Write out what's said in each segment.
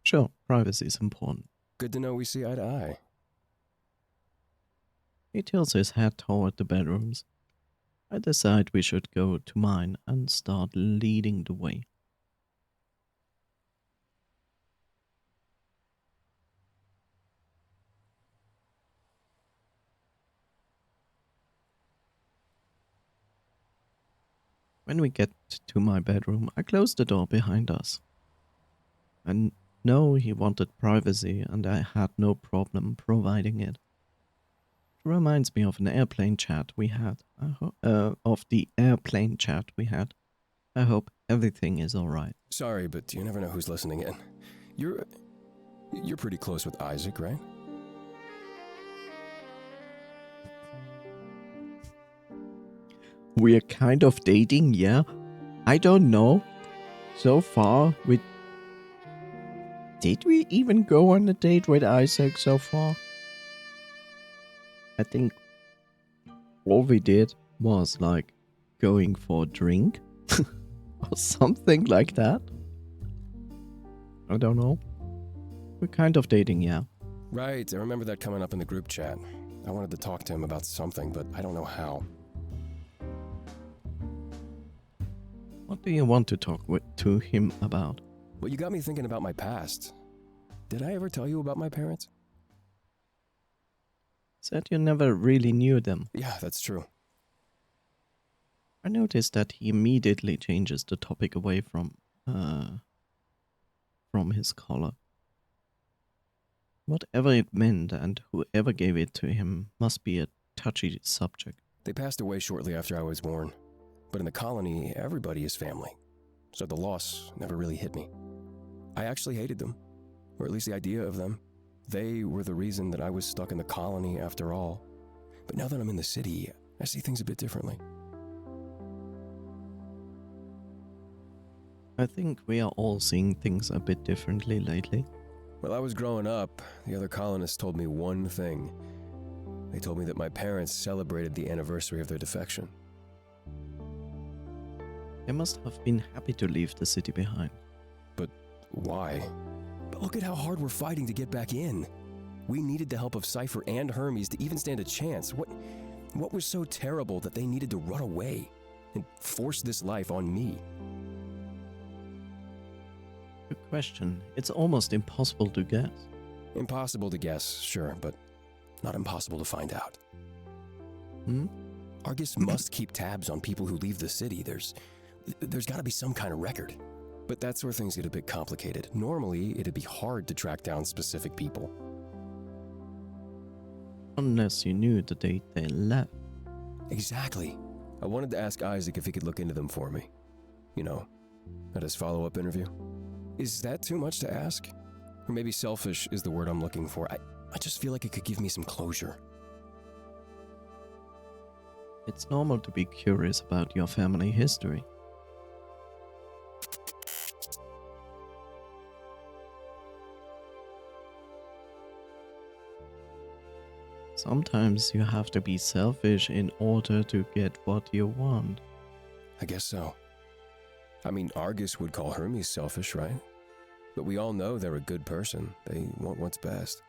Sure, privacy is important. Good to know we see eye to eye. He tilts his head toward the bedrooms. I decide we should go to mine and start leading the way. When we get to my bedroom, I close the door behind us. I know he wanted privacy, and I had no problem providing it. It reminds me of an airplane chat we had. Of the airplane chat we had. I hope everything is alright. Sorry, but you never know who's listening in. You're pretty close with Isaac, right? We're kind of dating, yeah? I don't know. So far, did we even go on a date with Isaac so far? I think all we did was like going for a drink or something like that. I don't know. We're kind of dating, yeah. Right, I remember that coming up in the group chat. I wanted to talk to him about something, but I don't know how. What do you want to talk to him about? Well, you got me thinking about my past. Did I ever tell you about my parents? Said you never really knew them. Yeah, that's true. I noticed that he immediately changes the topic away from his collar. Whatever it meant and whoever gave it to him must be a touchy subject. They passed away shortly after I was born. But in the colony, everybody is family. So the loss never really hit me. I actually hated them, or at least the idea of them. They were the reason that I was stuck in the colony after all. But now that I'm in the city, I see things a bit differently. I think we are all seeing things a bit differently lately. While I was growing up, the other colonists told me one thing. They told me that my parents celebrated the anniversary of their defection. They must have been happy to leave the city behind. But why? But look at how hard we're fighting to get back in. We needed the help of Cypher and Hermes to even stand a chance. What was so terrible that they needed to run away and force this life on me? Good question. It's almost impossible to guess. Impossible to guess, sure, but not impossible to find out. Argus must keep tabs on people who leave the city. There's got to be some kind of record. But that's where things get a bit complicated. Normally, it'd be hard to track down specific people. Unless you knew the date they left. Exactly. I wanted to ask Isaac if he could look into them for me. You know, at his follow-up interview. Is that too much to ask? Or maybe selfish is the word I'm looking for. I just feel like it could give me some closure. It's normal to be curious about your family history. Sometimes you have to be selfish in order to get what you want. I guess so. I mean, Argus would call Hermes selfish, right? But we all know they're a good person. They want what's best.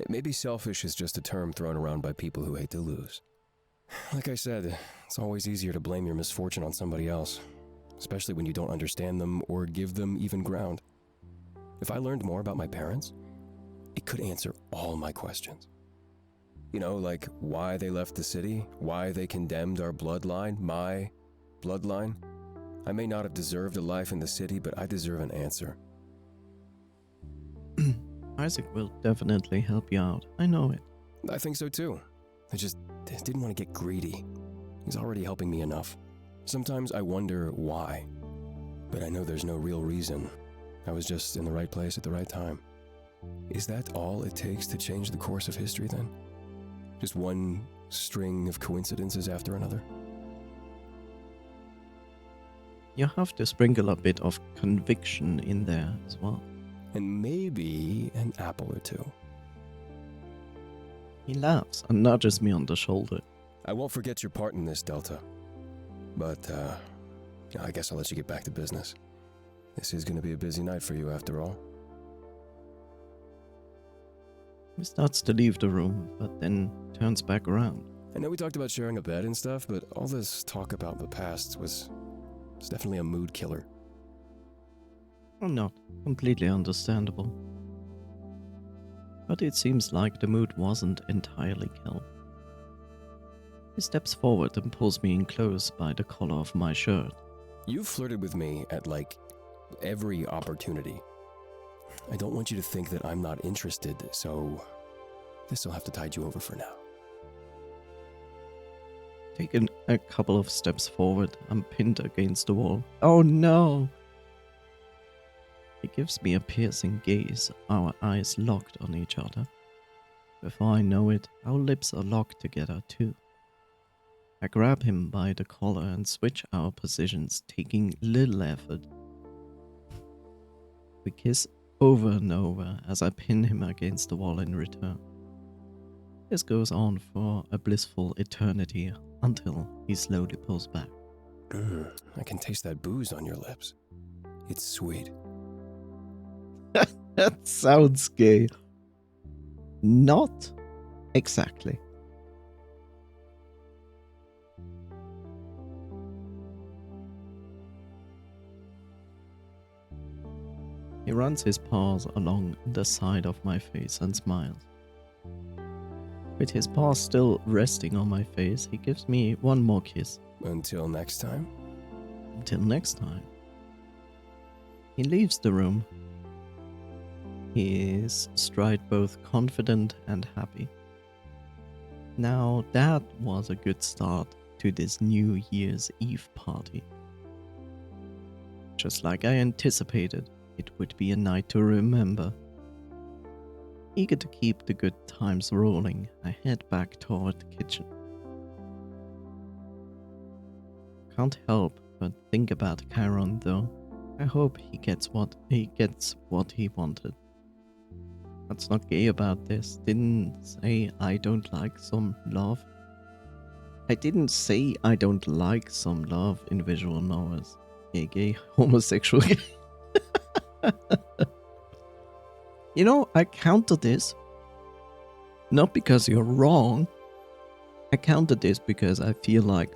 Maybe selfish is just a term thrown around by people who hate to lose. Like I said, it's always easier to blame your misfortune on somebody else, especially when you don't understand them or give them even ground. If I learned more about my parents, it could answer all my questions. You know, like why they left the city, why they condemned our bloodline, my bloodline. I may not have deserved a life in the city, but I deserve an answer. Isaac will definitely help you out. I know it. I think so too. I just didn't want to get greedy. He's already helping me enough. Sometimes I wonder why, but I know there's no real reason. I was just in the right place at the right time. Is that all it takes to change the course of history then? Just one string of coincidences after another? You have to sprinkle a bit of conviction in there as well. And maybe an apple or two. He laughs and nudges me on the shoulder. I won't forget your part in this, Delta. But, I guess I'll let you get back to business. This is going to be a busy night for you after all. He starts to leave the room, but then turns back around. I know we talked about sharing a bed and stuff, but all this talk about the past was definitely a mood killer. Or not completely understandable. But it seems like the mood wasn't entirely killed. He steps forward and pulls me in close by the collar of my shirt. You've flirted with me at every opportunity. I don't want you to think that I'm not interested, so this'll have to tide you over for now. Taking a couple of steps forward, I'm pinned against the wall. Oh no! He gives me a piercing gaze, our eyes locked on each other. Before I know it, our lips are locked together too. I grab him by the collar and switch our positions, taking little effort. We kiss over and over as I pin him against the wall in return. This goes on for a blissful eternity until he slowly pulls back. I can taste that booze on your lips. It's sweet. That sounds gay. Not exactly. He runs his paws along the side of my face and smiles. With his paws still resting on my face, he gives me one more kiss. Until next time? Until next time. He leaves the room. He is stride both confident and happy. Now that was a good start to this New Year's Eve party. Just like I anticipated, it would be a night to remember. Eager to keep the good times rolling, I head back toward the kitchen. Can't help but think about Chiron though. I hope he gets what he wanted. What's not gay about this? Didn't say I don't like some love. I didn't say I don't like some love in visual novels. Gay, homosexual. You know, I counter this not because you're wrong. I counter this because I feel like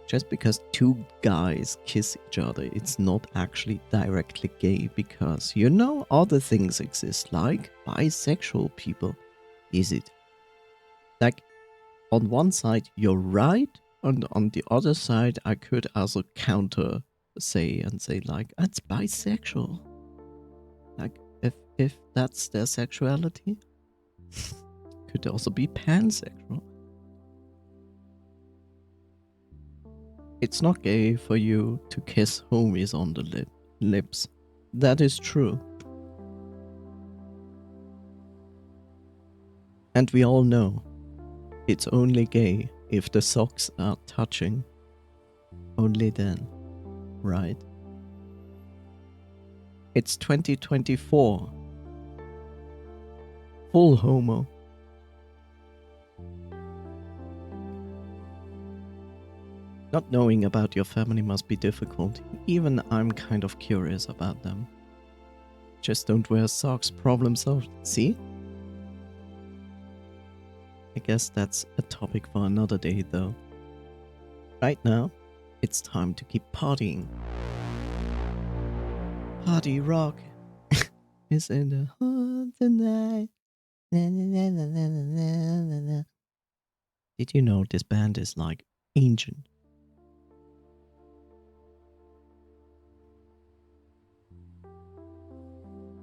just because two guys kiss each other, it's not actually directly gay because, you know, other things exist like bisexual people. Is it? Like, on one side, you're right, and on the other side, I could also counter say like, it's bisexual. Like, if that's their sexuality, could also be pansexual. It's not gay for you to kiss homies on the lips. That is true. And we all know it's only gay if the socks are touching. Only then, right? It's 2024. Full homo. Not knowing about your family must be difficult. Even I'm kind of curious about them. Just don't wear socks, problem solved. See? I guess that's a topic for another day though. Right now, it's time to keep partying. Party rock is in the heart tonight. Na, na, na, na, na, na, na. Did you know this band is like ancient?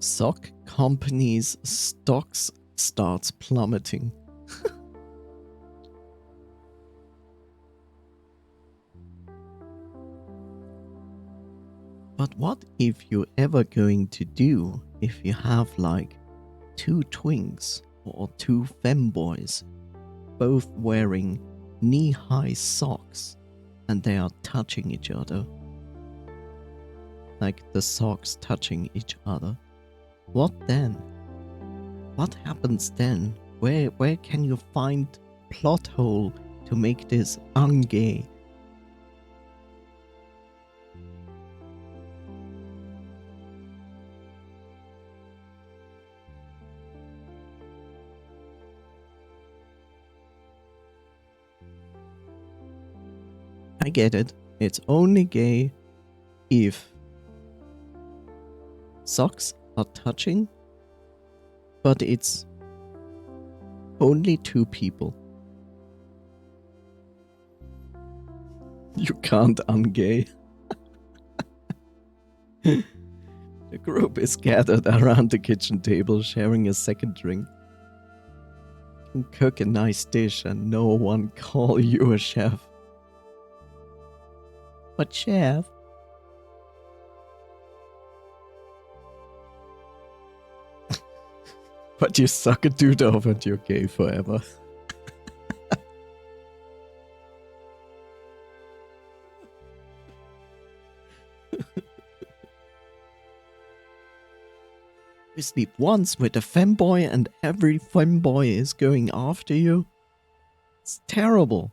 Sock companies' stocks starts plummeting. But what if you're ever going to do if you have like two twinks or two femboys both wearing knee-high socks and they are touching each other? Like the socks touching each other. What then? What happens then? Where can you find plot hole to make this ungay? I get it. It's only gay if socks are touching, but it's only two people. You can't ungay. The group is gathered around the kitchen table, sharing a second drink. You can cook a nice dish and no one call you a chef. But chef? But you suck a dude off and you're gay forever. You sleep once with a femboy and every femboy is going after you. It's terrible.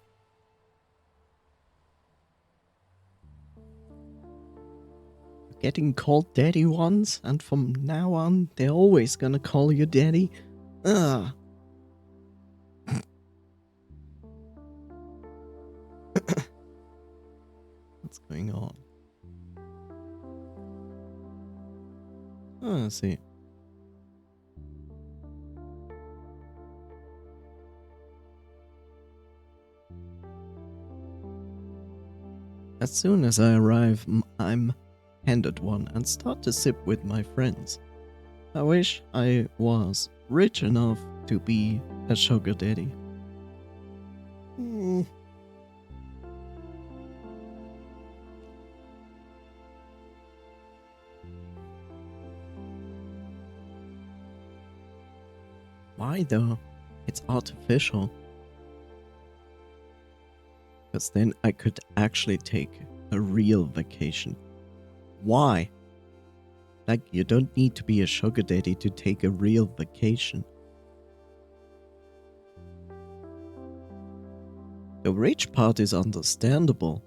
You're getting called daddy once and from now on they're always gonna call you daddy. Ugh. What's going on? Oh, I see. As soon as I arrive, I'm handed one and start to sip with my friends. I wish I was rich enough to be a sugar daddy. Why though? It's artificial. Because then I could actually take a real vacation. Why? Like, you don't need to be a sugar daddy to take a real vacation. The rich part is understandable.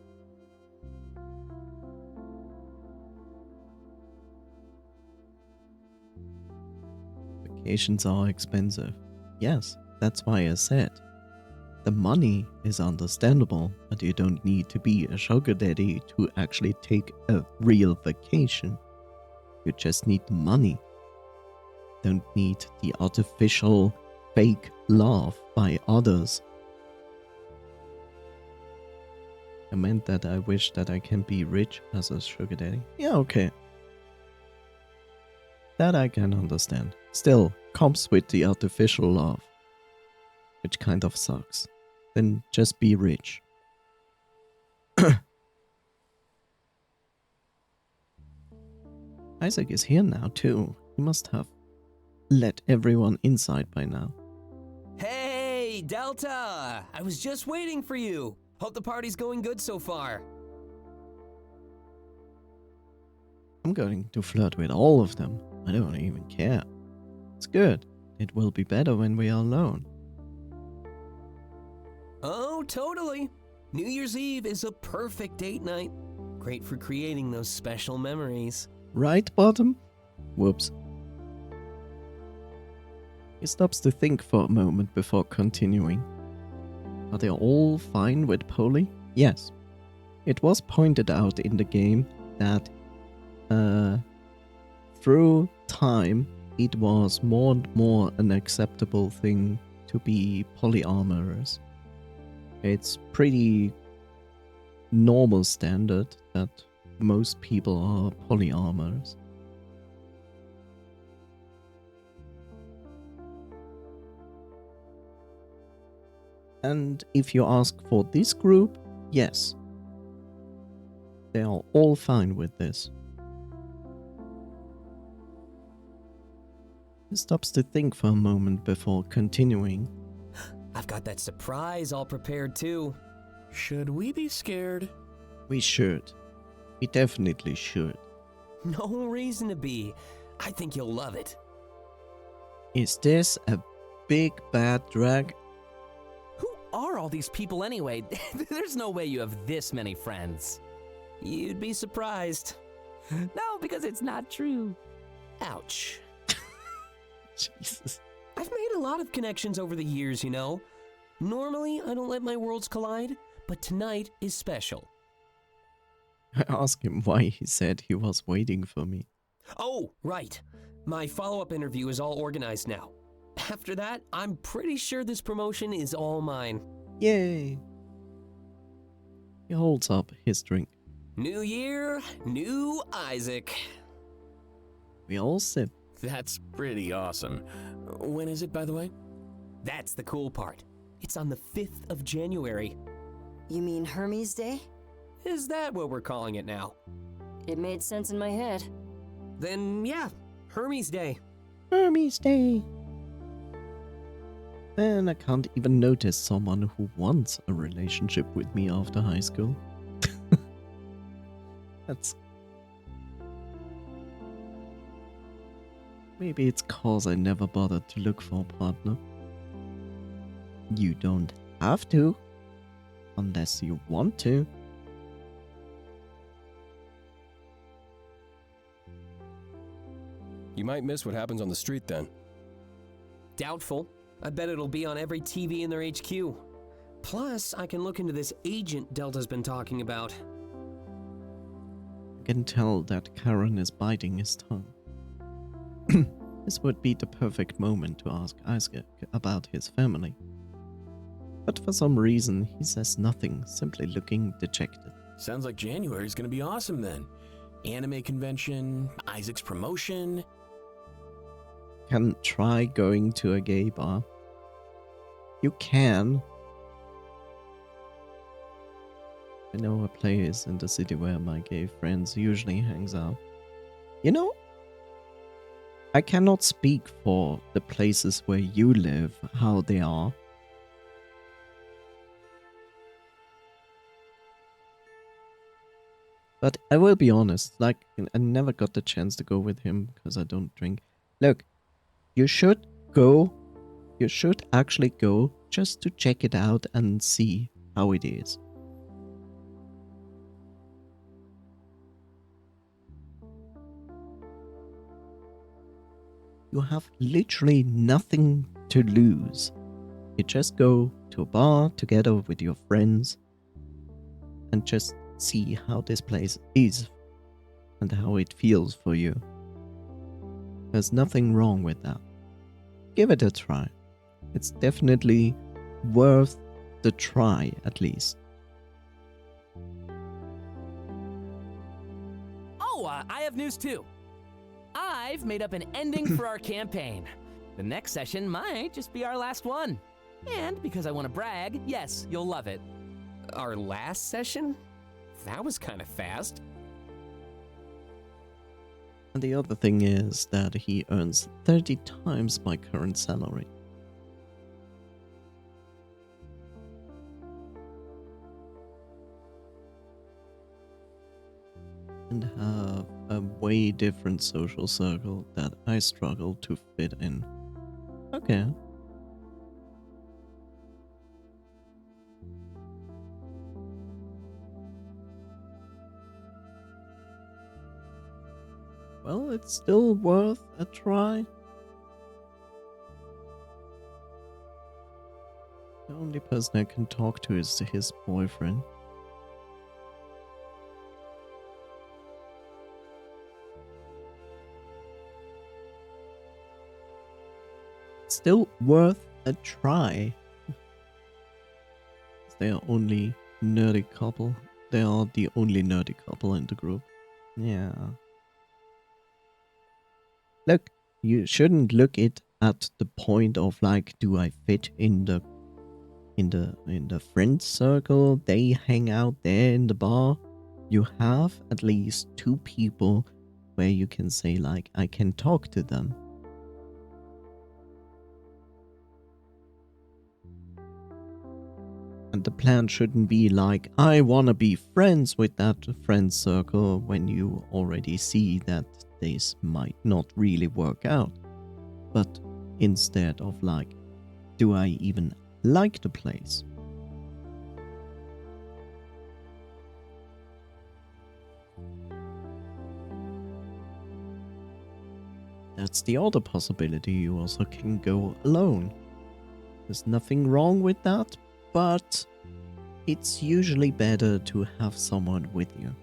Vacations are expensive. Yes, that's why I said. The money is understandable, but you don't need to be a sugar daddy to actually take a real vacation. You just need the money. Don't need the artificial fake love by others. I meant that I wish that I can be rich as a sugar daddy. Yeah, okay. That I can understand. Still, comes with the artificial love. Which kind of sucks. Then just be rich. Isaac is here now too. He must have let everyone inside by now. Hey, Delta! I was just waiting for you. Hope the party's going good so far. I'm going to flirt with all of them. I don't even care. It's good. It will be better when we are alone. Oh, totally. New Year's Eve is a perfect date night. Great for creating those special memories. Right, Bottom? Whoops. He stops to think for a moment before continuing. Are they all fine with Polly? Yes. It was pointed out in the game that through time it was more and more an acceptable thing to be polyamorous. It's pretty normal standard that most people are polyamorous. And if you ask for this group, yes. They are all fine with this. He stops to think for a moment before continuing. I've got that surprise all prepared too. Should we be scared? We should. We definitely should. No reason to be. I think you'll love it. Is this a big bad drag? Who are all these people anyway? There's no way you have this many friends. You'd be surprised. No, because it's not true. Ouch. Jesus. I've made a lot of connections over the years, you know. Normally, I don't let my worlds collide, but tonight is special. I asked him why he said he was waiting for me. Oh, right. My follow-up interview is all organized now. After that, I'm pretty sure this promotion is all mine. Yay! He holds up his drink. New year, new Isaac. We all sip. That's pretty awesome. When is it, by the way? That's the cool part. It's on the 5th of January. You mean Hermes Day? Is that what we're calling it now? It made sense in my head. Then, yeah, Hermes Day. Hermes Day! Man, I can't even notice someone who wants a relationship with me after high school. That's... Maybe it's cause I never bothered to look for a partner. You don't have to, unless you want to. You might miss what happens on the street then. Doubtful. I bet it'll be on every TV in their HQ. Plus, I can look into this agent Delta's been talking about. I can tell that Karen is biting his tongue. This would be the perfect moment to ask Isaac about his family. But for some reason, he says nothing, simply looking dejected. Sounds like January's gonna be awesome then. Anime convention, Isaac's promotion. Can try going to a gay bar. You can. I know a place in the city where my gay friends usually hangs out. You know, I cannot speak for the places where you live, how they are. But I will be honest, like, I never got the chance to go with him because I don't drink. Look, you should go, you should actually go just to check it out and see how it is. You have literally nothing to lose. You just go to a bar together with your friends and just see how this place is and how it feels for you. There's nothing wrong with that. Give it a try. It's definitely worth the try, at least. Oh, I have news too. I've made up an ending for our campaign. The next session might just be our last one. And because I want to brag, yes, you'll love it. Our last session? That was kind of fast. And the other thing is that he earns 30 times my current salary. And have a way different social circle that I struggle to fit in. Okay. Well, it's still worth a try. The only person I can talk to is his boyfriend. Still worth a try. They are only nerdy couple. They are the only nerdy couple in the group. Yeah. Look, you shouldn't look it at the point of like, do I fit in the friend circle? They hang out there in the bar. You have at least 2 people where you can say like, I can talk to them. And the plan shouldn't be like, I wanna be friends with that friend circle, when you already see that this might not really work out. But instead of like, do I even like the place? That's the other possibility. You also can go alone. There's nothing wrong with that, but it's usually better to have someone with you.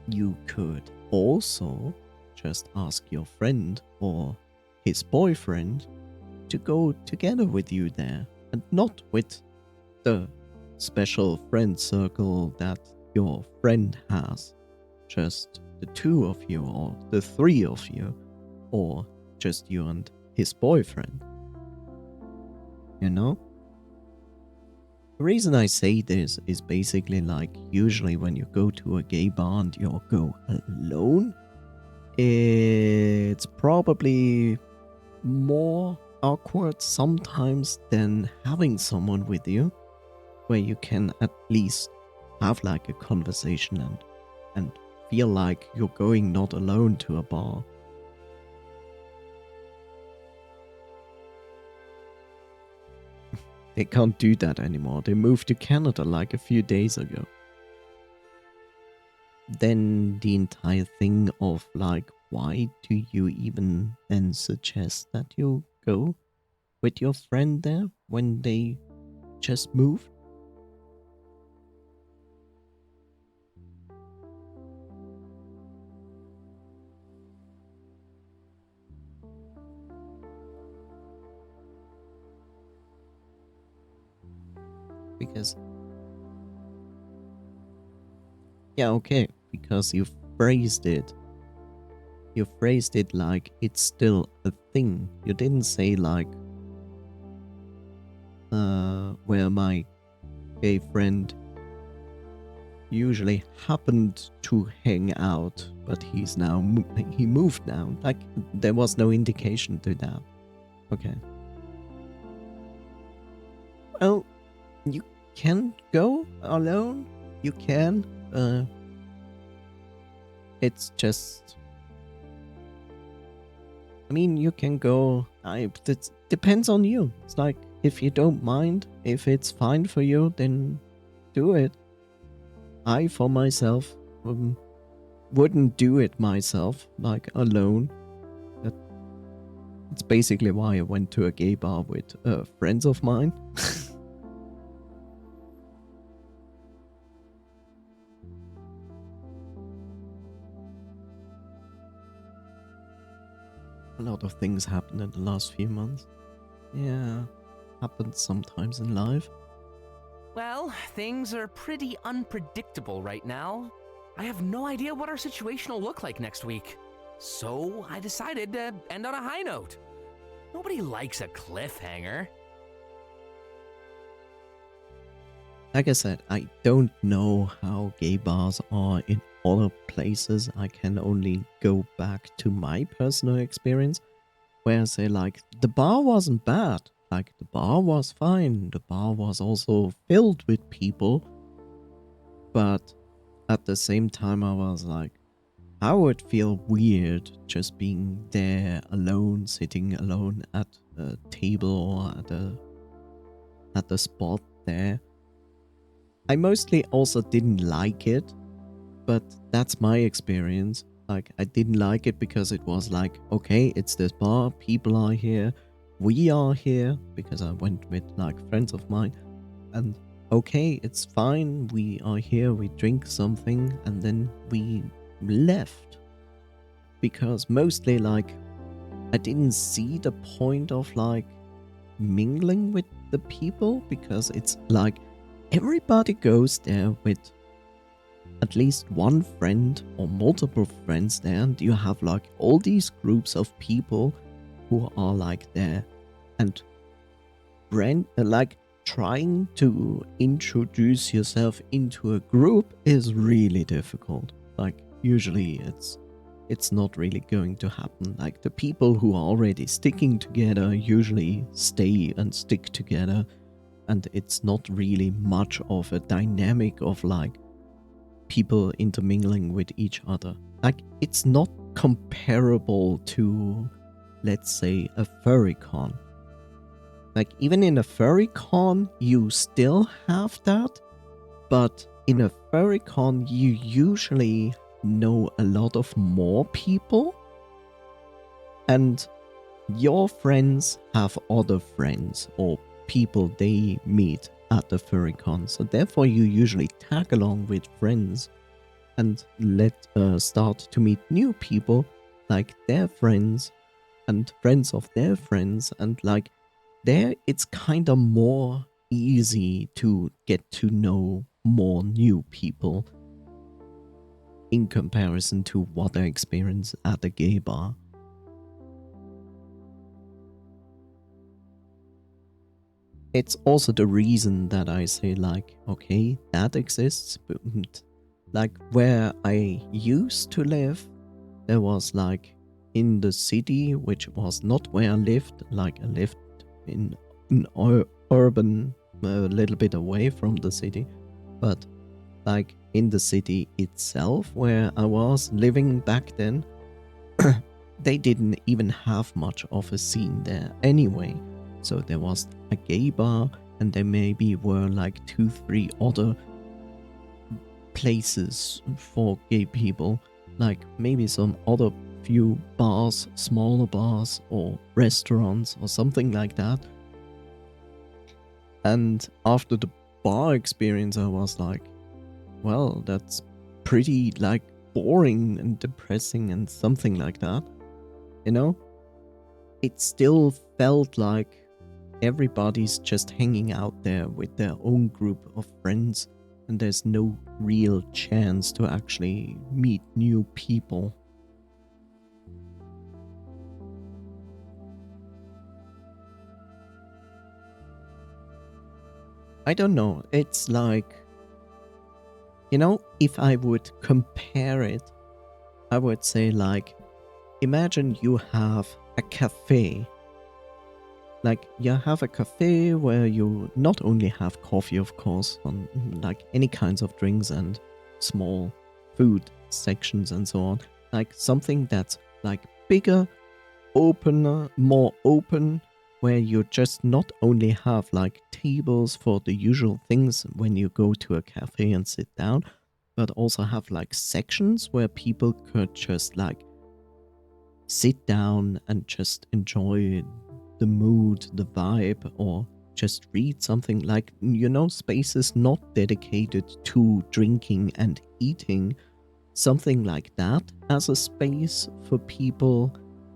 you could also just ask your friend or his boyfriend to go together with you there, and not with the special friend circle that your friend has. Just the two of you, or the three of you, or just you and his boyfriend. You know? The reason I say this is basically like usually when you go to a gay bar and you go alone, it's probably more awkward sometimes than having someone with you where you can at least have like a conversation and feel like you're going not alone to a bar. They can't do that anymore. They moved to Canada like a few days ago. Then the entire thing of like, why do you even then suggest that you go with your friend there when they just moved? Because yeah, okay, because you phrased it like it's still a thing. You didn't say like where my gay friend usually happened to hang out, but he's now he moved now. Like there was no indication to that. Okay. Well, you can go alone. You can. It's just. I mean, you can go. It depends on you. It's like if you don't mind, if it's fine for you, then do it. I, for myself, wouldn't do it myself, like alone. That's basically why I went to a gay bar with friends of mine. A lot of things happened in the last few months. Yeah, happens sometimes in life. Well, things are pretty unpredictable right now. I have no idea what our situation will look like next week. So I decided to end on a high note. Nobody likes a cliffhanger. Like I said, I don't know how gay bars are in other places. I can only go back to my personal experience, where I say like, the bar wasn't bad. Like, the bar was fine. The bar was also filled with people. But at the same time, I was like, I would feel weird just being there alone, sitting alone at a table or at the spot there. I mostly also didn't like it, but that's my experience. Like, I didn't like it because it was like, okay, it's this bar, people are here, we are here, because I went with like friends of mine, and okay, it's fine, we are here, we drink something, and then we left. Because mostly like, I didn't see the point of like mingling with the people, because it's like, everybody goes there with at least one friend or multiple friends there, and you have like all these groups of people who are like there, and like trying to introduce yourself into a group is really difficult. Like usually it's not really going to happen. Like the people who are already sticking together usually stay and stick together, and it's not really much of a dynamic of like people intermingling with each other. Like, it's not comparable to, let's say, a furry con. Like, even in a furry con, you still have that, but in a furry con, you usually know a lot of more people, and your friends have other friends or people they meet at the furry con. So therefore you usually tag along with friends and start to meet new people, like their friends and friends of their friends, and like there it's kind of more easy to get to know more new people in comparison to what I experience at a gay bar. It's also the reason that I say, like, okay, that exists, but like where I used to live, there was like in the city, which was not where I lived, like I lived in an urban, a little bit away from the city, but like in the city itself where I was living back then, they didn't even have much of a scene there anyway. So there was a gay bar, and there maybe were like 2-3 other places for gay people, like maybe some other few bars, smaller bars or restaurants or something like that. And after the bar experience, I was like, well, that's pretty like boring and depressing and something like that. You know, it still felt like everybody's just hanging out there with their own group of friends, and there's no real chance to actually meet new people. I don't know, it's like, you know, if I would compare it, I would say like, imagine you have a cafe. Like, you have a cafe where you not only have coffee, of course, on like any kinds of drinks and small food sections and so on. Like something that's like bigger, opener, more open, where you just not only have like tables for the usual things when you go to a cafe and sit down, but also have like sections where people could just like sit down and just enjoy the mood, the vibe, or just read something, like, you know, spaces not dedicated to drinking and eating, something like that as a space for people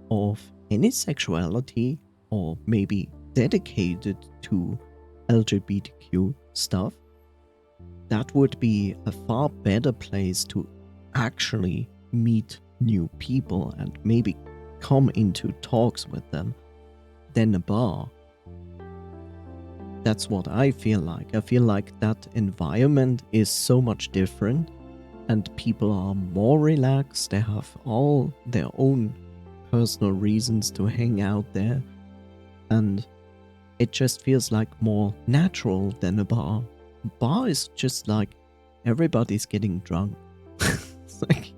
of any sexuality, or maybe dedicated to LGBTQ stuff. That would be a far better place to actually meet new people and maybe come into talks with them than a bar. That's what I feel like. I feel like that environment is so much different, and people are more relaxed. They have all their own personal reasons to hang out there, and it just feels like more natural than a bar. A bar is just like everybody's getting drunk. It's like,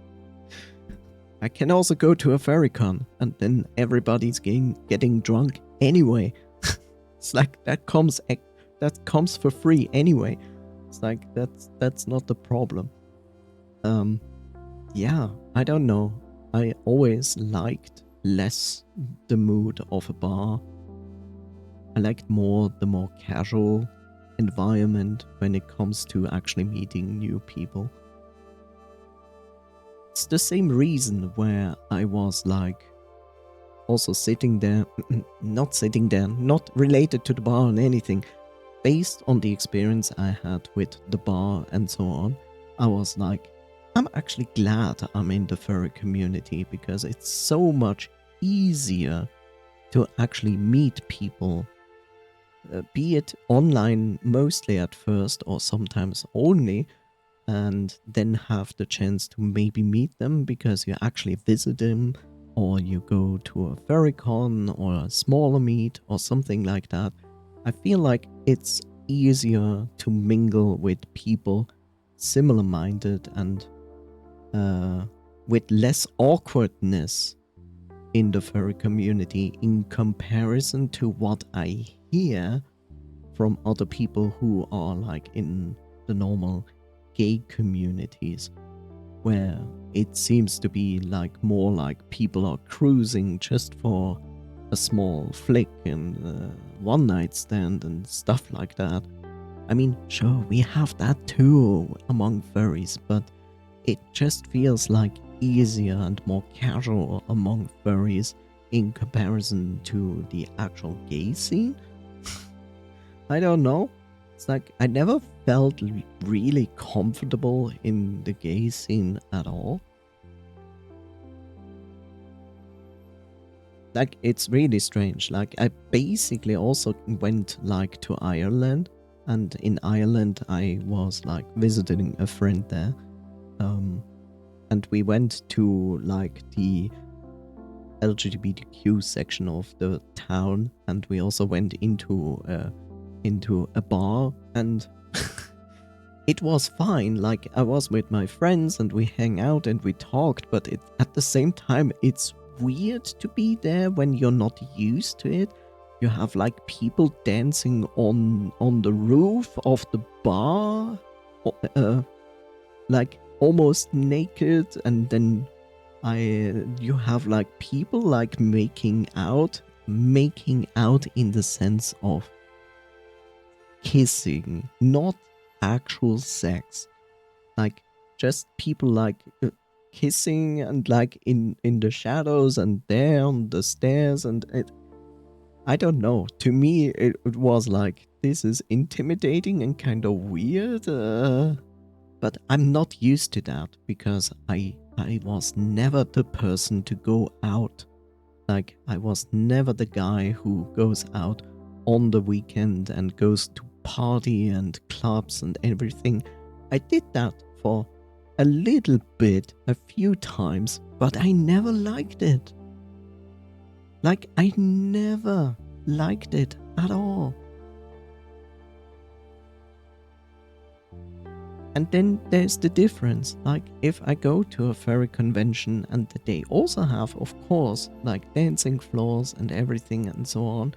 I can also go to a Ferrycon and then everybody's getting drunk anyway. It's like that comes for free anyway. It's like that's not the problem. Yeah, I don't know. I always liked less the mood of a bar. I liked more the more casual environment when it comes to actually meeting new people. It's the same reason where I was like also sitting there, not related to the bar or anything, based on the experience I had with the bar and so on. I was like, I'm actually glad I'm in the furry community, because it's so much easier to actually meet people, be it online mostly at first or sometimes only, and then have the chance to maybe meet them because you actually visit them, or you go to a Ferrycon or a smaller meet or something like that. I feel like it's easier to mingle with people similar minded and with less awkwardness in the furry community in comparison to what I hear from other people who are like in the normal gay communities, where it seems to be like more like people are cruising just for a small flick and one night stand and stuff like that. I mean, sure, we have that too among furries, but it just feels like easier and more casual among furries in comparison to the actual gay scene. I don't know. It's like I never felt really comfortable in the gay scene at all. Like, it's really strange. Like, I basically also went like to Ireland, and in Ireland I was like visiting a friend there. And we went to like the LGBTQ section of the town, and we also went into a bar, and it was fine. Like, I was with my friends and we hang out and we talked, but at the same time it's weird to be there when you're not used to it. You have like people dancing on the roof of the bar, like almost naked, and then you have like people like making out in the sense of kissing, not actual sex. Like, just people like kissing, and like in the shadows and there on the stairs, and I don't know. To me, it was like, this is intimidating and kind of weird. But I'm not used to that because I was never the person to go out. Like, I was never the guy who goes out on the weekend and goes to party and clubs and everything. I did that for a little bit, a few times, but I never liked it. Like, I never liked it at all. And then there's the difference. Like, if I go to a furry convention and they also have, of course, like dancing floors and everything and so on,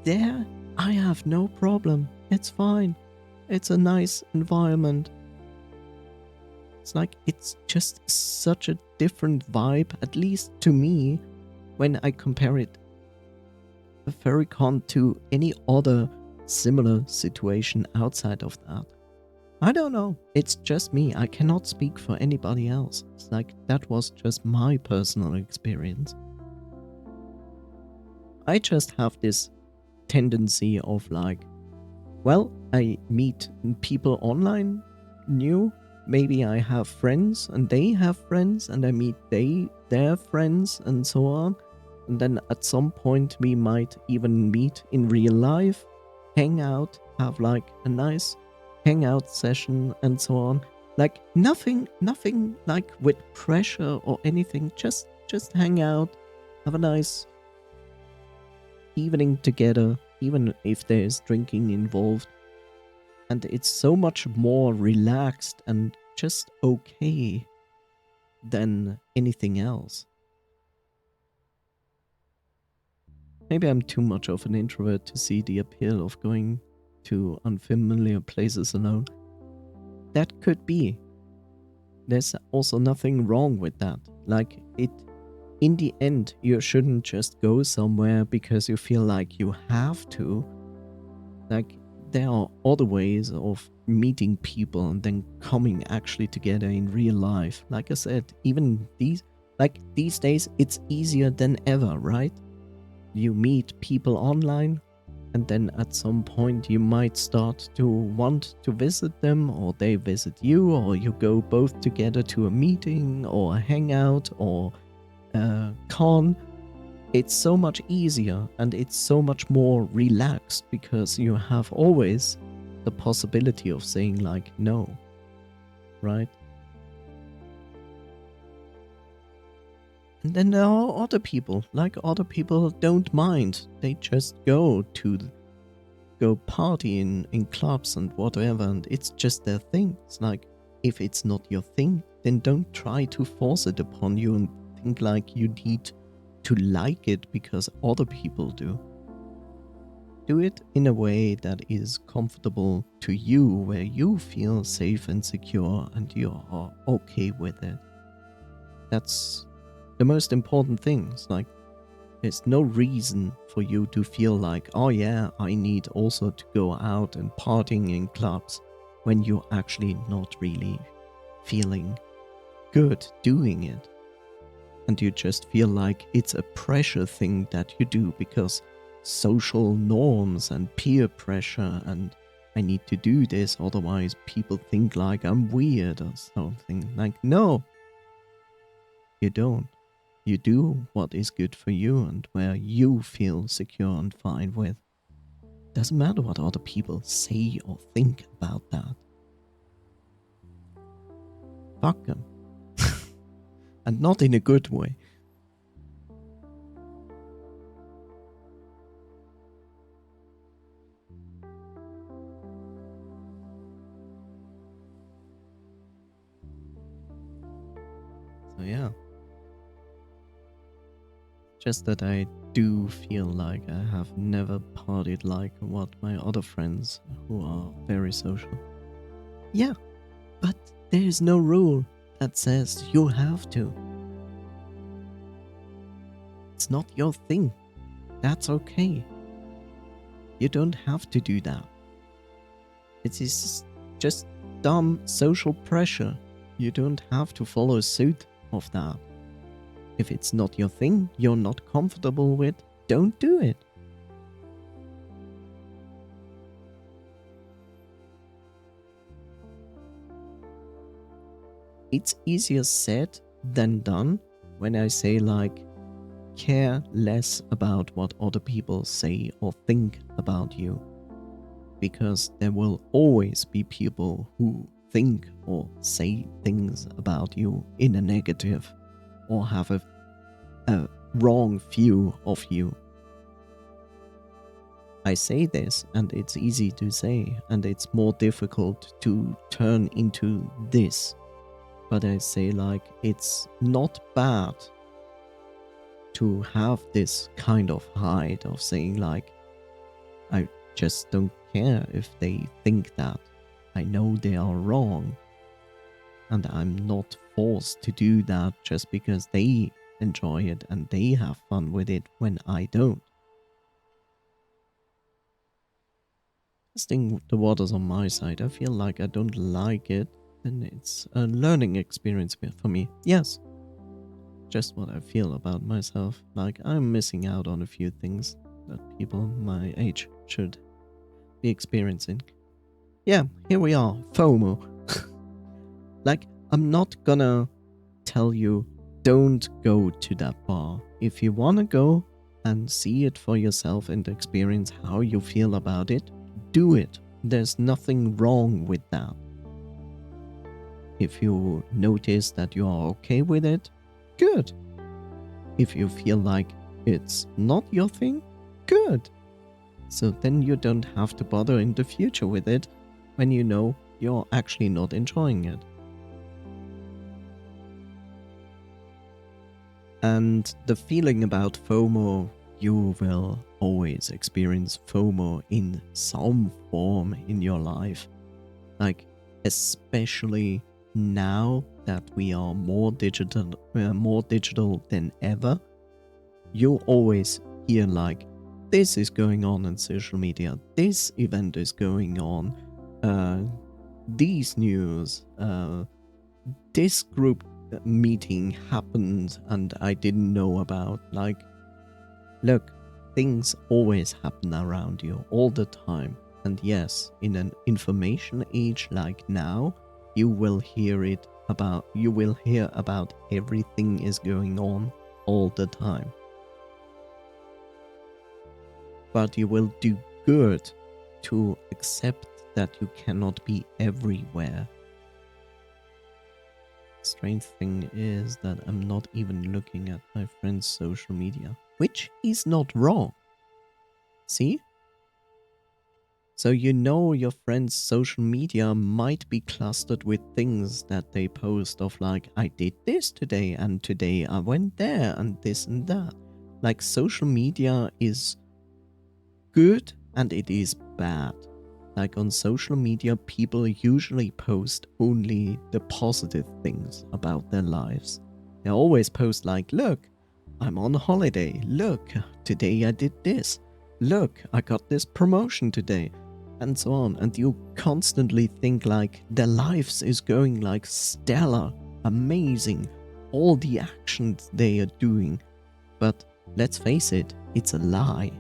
there I have no problem. It's fine. It's a nice environment. It's like, it's just such a different vibe, at least to me, when I compare it, a furry con, to any other similar situation outside of that. I don't know. It's just me. I cannot speak for anybody else. It's like, that was just my personal experience. I just have this tendency of like, well, I meet people online new. Maybe I have friends and they have friends, and I meet their friends and so on. And then at some point we might even meet in real life, hang out, have like a nice hangout session and so on. Like, nothing like with pressure or anything. Just hang out, have a nice evening together, even if there's drinking involved. And it's so much more relaxed and just okay than anything else. Maybe I'm too much of an introvert to see the appeal of going to unfamiliar places alone. That could be. There's also nothing wrong with that. Like, in the end, you shouldn't just go somewhere because you feel like you have to. Like, there are other ways of meeting people and then coming actually together in real life. Like I said, even these days, it's easier than ever, right? You meet people online, and then at some point you might start to want to visit them, or they visit you, or you go both together to a meeting or a hangout or a con. It's so much easier and it's so much more relaxed because you have always the possibility of saying like no, right? And then there are other people, like other people don't mind. They just go party in clubs and whatever, and it's just their thing. It's like, if it's not your thing, then don't try to force it upon you and think like you need to like it because other people do. Do it in a way that is comfortable to you, where you feel safe and secure and you are okay with it. That's the most important thing. It's like, there's no reason for you to feel like, oh yeah, I need also to go out and partying in clubs when you're actually not really feeling good doing it. And you just feel like it's a pressure thing that you do because social norms and peer pressure and I need to do this, otherwise people think like I'm weird or something. Like, no, you don't. You do what is good for you and where you feel secure and fine with. Doesn't matter what other people say or think about that. Fuck them. And not in a good way. So yeah. Just that I do feel like I have never partied like what my other friends who are very social. Yeah, but there is no rule that says you have to. It's not your thing. That's okay. You don't have to do that. It is just dumb social pressure. You don't have to follow suit of that. If it's not your thing, you're not comfortable with, don't do it. It's easier said than done when I say like, care less about what other people say or think about you. Because there will always be people who think or say things about you in a negative or have a wrong view of you. I say this and it's easy to say and it's more difficult to turn into this. But I say like it's not bad to have this kind of hide of saying like I just don't care if they think that. I know they are wrong. And I'm not forced to do that just because they enjoy it and they have fun with it when I don't. Testing the waters on my side, I feel like I don't like it, and it's a learning experience for me. Yes, just what I feel about myself. Like I'm missing out on a few things that people my age should be experiencing. Yeah, here we are, FOMO. Like, I'm not gonna tell you, don't go to that bar. If you wanna go and see it for yourself and experience how you feel about it, do it. There's nothing wrong with that. If you notice that you are okay with it, good. If you feel like it's not your thing, good. So then you don't have to bother in the future with it when you know you're actually not enjoying it. And the feeling about FOMO, you will always experience FOMO in some form in your life. Like, especially now that we are more digital than ever, you always hear like, this is going on social media, this event is going on, these news, this group meeting happened and I didn't know about. Like, look, things always happen around you all the time. And yes, in an information age like now, you will hear about everything is going on all the time. But you will do good to accept that you cannot be everywhere. Strange thing is that I'm not even looking at my friend's social media, which is not wrong. See? So you know your friend's social media might be clustered with things that they post of like, I did this today and today I went there and this and that. Like, social media is good and it is bad. Like, on social media, people usually post only the positive things about their lives. They always post like, look, I'm on holiday. Look, today I did this. Look, I got this promotion today. and so on, and you constantly think like their lives is going like stellar, amazing, all the actions they are doing. But let's face it, it's a lie.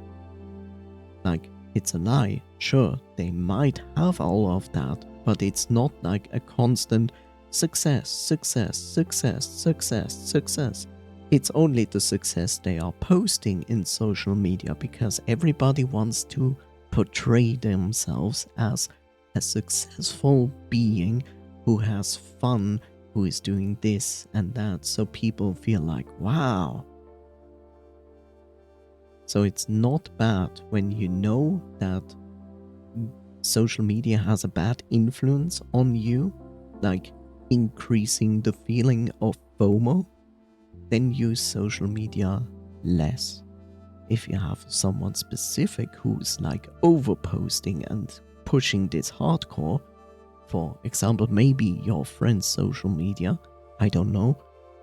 Like, it's a lie. Sure, they might have all of that, but it's not like a constant success, success, success, success, success. It's only the success they are posting in social media because everybody wants to portray themselves as a successful being who has fun, who is doing this and that, so people feel like, wow. So it's not bad when you know that social media has a bad influence on you, like increasing the feeling of FOMO, then use social media less. If you have someone specific who's like overposting and pushing this hardcore, for example, maybe your friend's social media, I don't know,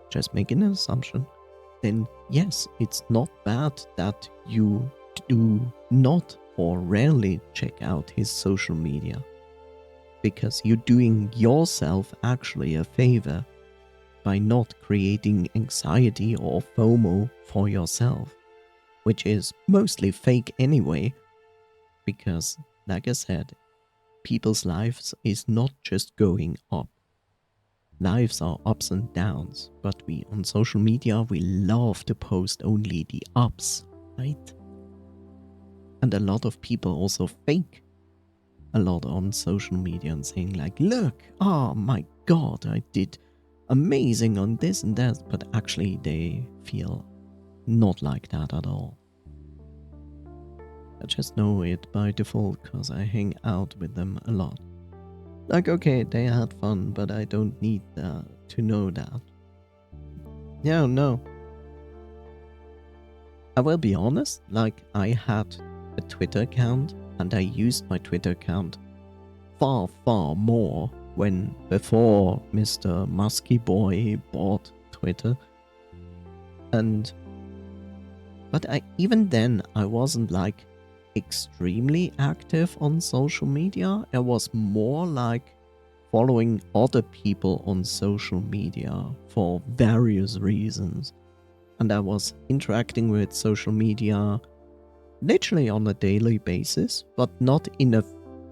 just making an assumption, then yes, it's not bad that you do not or rarely check out his social media, because you're doing yourself actually a favor by not creating anxiety or FOMO for yourself, which is mostly fake anyway, because, like I said, people's lives is not just going up. Lives are ups and downs, but we on social media, we love to post only the ups, right? And a lot of people also fake a lot on social media and saying like, look, oh my god, I did amazing on this and that, but actually they feel not like that at all. I just know it by default because I hang out with them a lot. Like, okay, they had fun, but I don't need to know that. Yeah, no. I will be honest, like, I had a Twitter account, and I used my Twitter account far, far more before Mr. Musky Boy bought Twitter. But even then, I wasn't like extremely active on social media. I was more like following other people on social media for various reasons. And I was interacting with social media literally on a daily basis, but not in a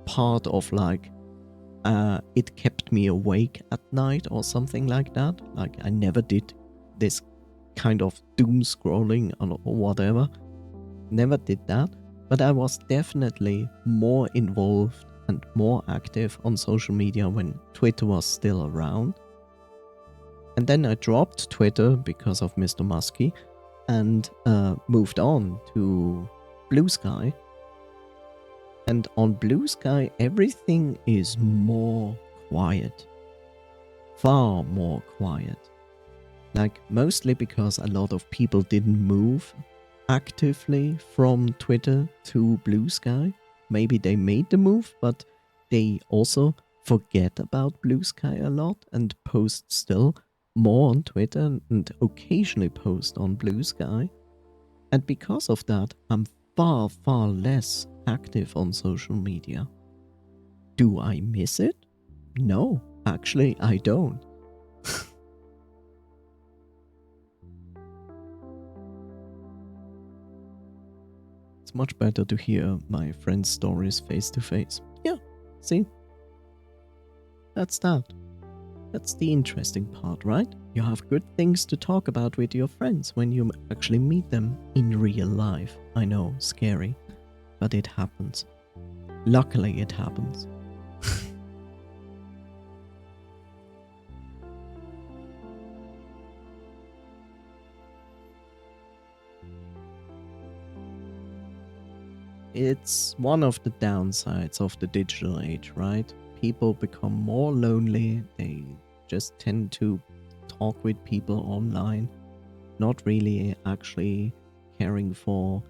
part of like, it kept me awake at night or something like that. Like, I never did this kind of doom scrolling or whatever. Never did that. But I was definitely more involved and more active on social media when Twitter was still around. And then I dropped Twitter because of Mr. Muskie and moved on to Blue Sky. And on Blue Sky, everything is more quiet. Far more quiet. Like, mostly because a lot of people didn't move actively from Twitter to Blue Sky. Maybe they made the move, but they also forget about Blue Sky a lot and post still more on Twitter and occasionally post on Blue Sky. And because of that, I'm far, far less active on social media. Do I miss it? No, actually, I don't. It's much better to hear my friends' stories face to face. Yeah, see? That's that. That's the interesting part, right? You have good things to talk about with your friends when you actually meet them in real life. I know, scary, but it happens. Luckily, it happens. It's one of the downsides of the digital age, right? People become more lonely. They just tend to talk with people online, not really actually caring for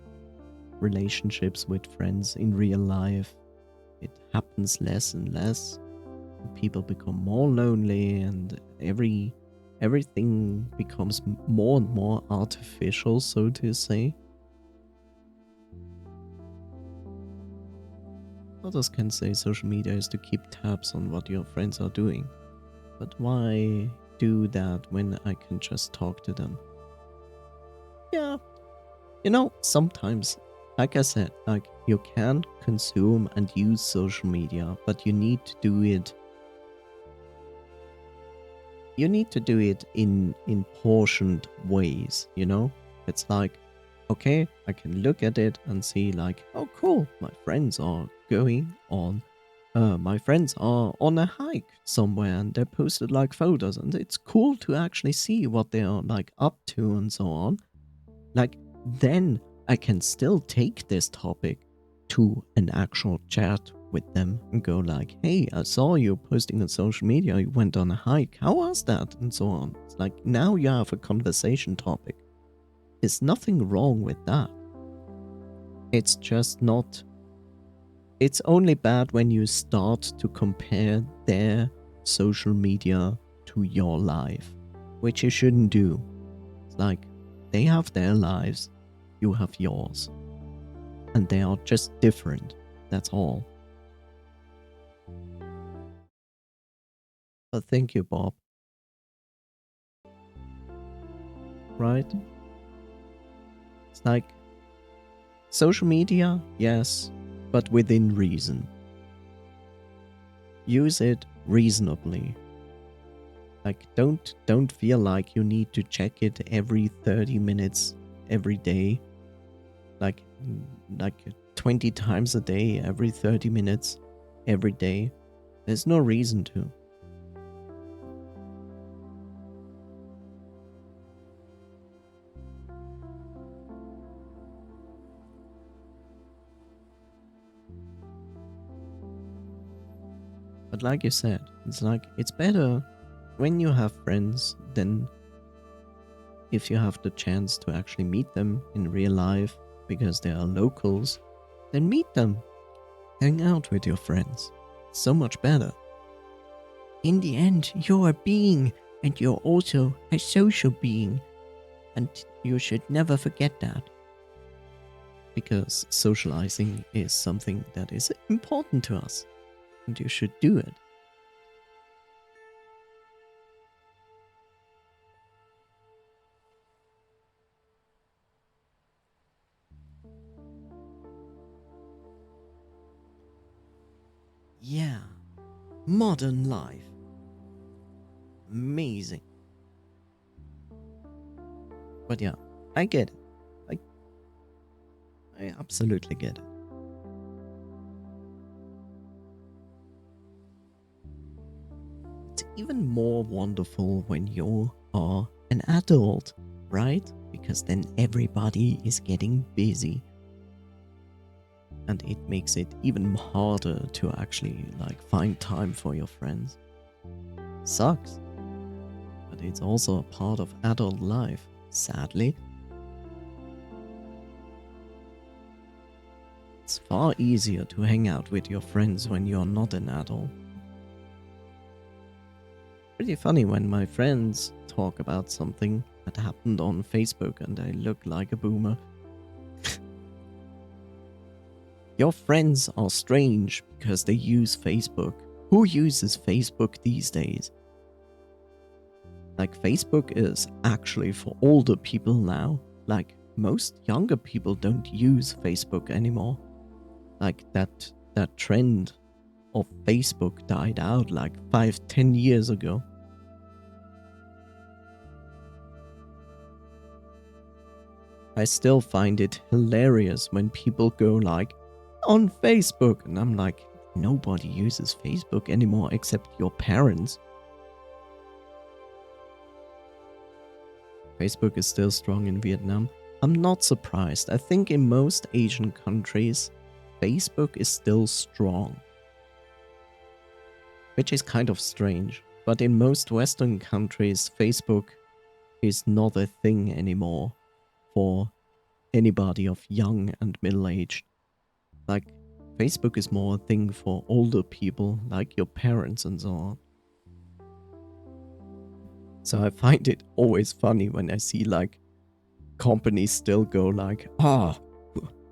relationships with friends in real life. It happens less and less. People become more lonely, and everything becomes more and more artificial, so to say. Others can say social media is to keep tabs on what your friends are doing. But why do that when I can just talk to them? Yeah, sometimes, like I said, like you can consume and use social media, but you need to do it. You need to do it in portioned ways, It's like, okay, I can look at it and see like, oh cool, my friends are on a hike somewhere and they posted like photos and it's cool to actually see what they are like up to and so on. Like, then I can still take this topic to an actual chat with them and go like, hey, I saw you posting on social media, you went on a hike, how was that? And so on. It's like, now you have a conversation topic. There's nothing wrong with that. It's just not... It's only bad when you start to compare their social media to your life, which you shouldn't do. It's like, they have their lives, you have yours. And they are just different, that's all. But thank you, Bob. Right? It's like, social media, yes, but within reason. Use it reasonably. Like, don't feel like you need to check it every 30 minutes every day. Like 20 times a day, every 30 minutes, every day. There's no reason to. But like you said, it's like, it's better when you have friends than if you have the chance to actually meet them in real life because they are locals, then meet them. Hang out with your friends. It's so much better. In the end, you're a being and you're also a social being. And you should never forget that. Because socializing is something that is important to us. And you should do it. Yeah. Modern life. Amazing. But yeah, I get it. I absolutely get it. It's even more wonderful when you are an adult, right? Because then everybody is getting busy. And it makes it even harder to actually find time for your friends. Sucks. But it's also a part of adult life, sadly. It's far easier to hang out with your friends when you're not an adult. Pretty funny when my friends talk about something that happened on Facebook and I look like a boomer. Your friends are strange because they use Facebook. Who uses Facebook these days? Facebook is actually for older people now. Most younger people don't use Facebook anymore. That trend of Facebook died out 5-10 years ago. I still find it hilarious when people go on Facebook, and I'm like, nobody uses Facebook anymore except your parents. Facebook is still strong in Vietnam. I'm not surprised. I think in most Asian countries, Facebook is still strong. Which is kind of strange. But in most Western countries, Facebook is not a thing anymore for anybody of young and middle-aged. Facebook is more a thing for older people, like your parents and so on. So I find it always funny when I see companies still go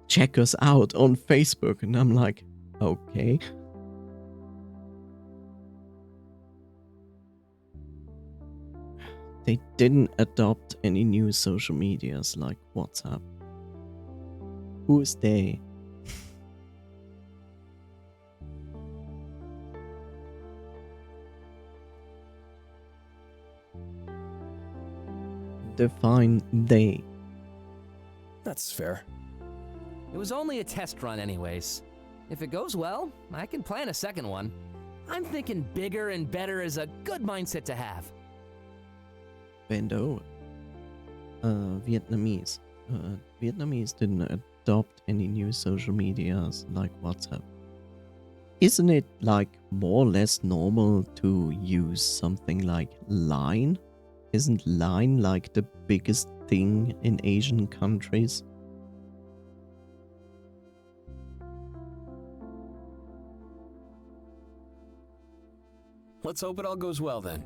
check us out on Facebook, and I'm like, Okay. They didn't adopt any new social medias like WhatsApp. Who is they? Define they. That's fair. It was only a test run anyways. If it goes well, I can plan a second one. I'm thinking bigger and better is a good mindset to have. Bend over. Vietnamese. Vietnamese didn't adopt any new social medias like WhatsApp. Isn't it like more or less normal to use something like Line? Isn't Line like the biggest thing in Asian countries? Let's hope it all goes well then.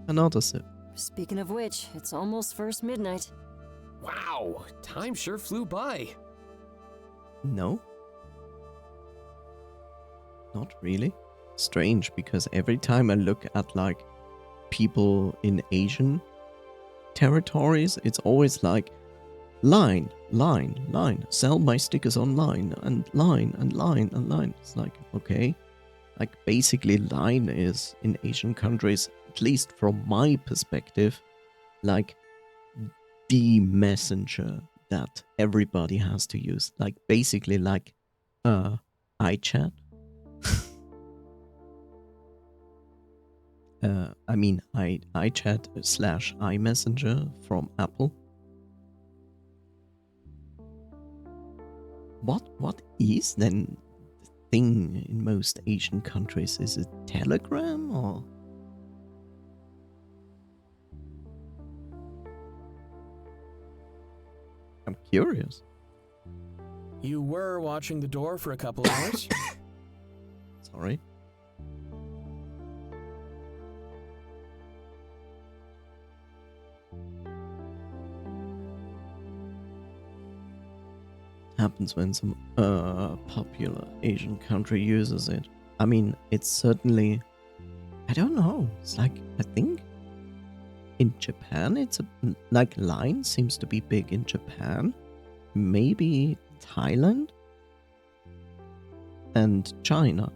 Another sip. Speaking of which, it's almost first midnight. Wow, time sure flew by. No? Not really. Strange, because every time I look at like people in Asian territories, it's always like line, sell my stickers online, and line. It's like, okay. Like basically line is in Asian countries, at least from my perspective, like the messenger that everybody has to use. Like basically like iChat. I mean iChat / iMessenger from Apple. What is then the thing in most Asian countries? Is it Telegram or? I'm curious. You were watching the door for a couple hours? Sorry. Happens when some popular Asian country uses it. I mean, it's certainly, I don't know. It's like, I think in Japan, it's like Line seems to be big in Japan. Maybe Thailand and China.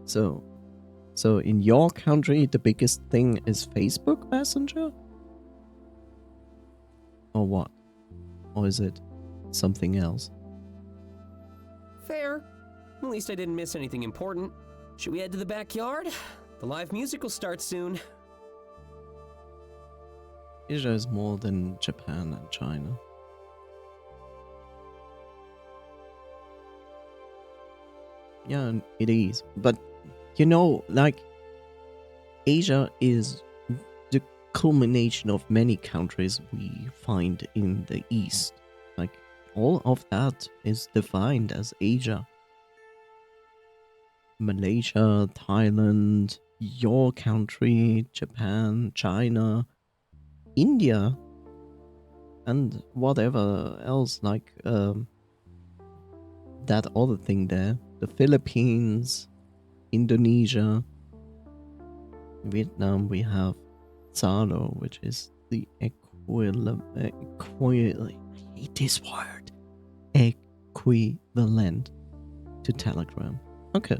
So in your country, the biggest thing is Facebook Messenger? Or what? Or is it something else? Fair. At least I didn't miss anything important. Should we head to the backyard? The live music will start soon. Asia is more than Japan and China. Yeah, it is. But, you know, like, Asia is the culmination of many countries we find in the East. Like, all of that is defined as Asia. Malaysia, Thailand, your country, Japan, China, India, and whatever else, like, that other thing there. The Philippines, Indonesia, Vietnam, we have Zalo, which is the equivalent, I hate this word, equivalent to Telegram. Okay.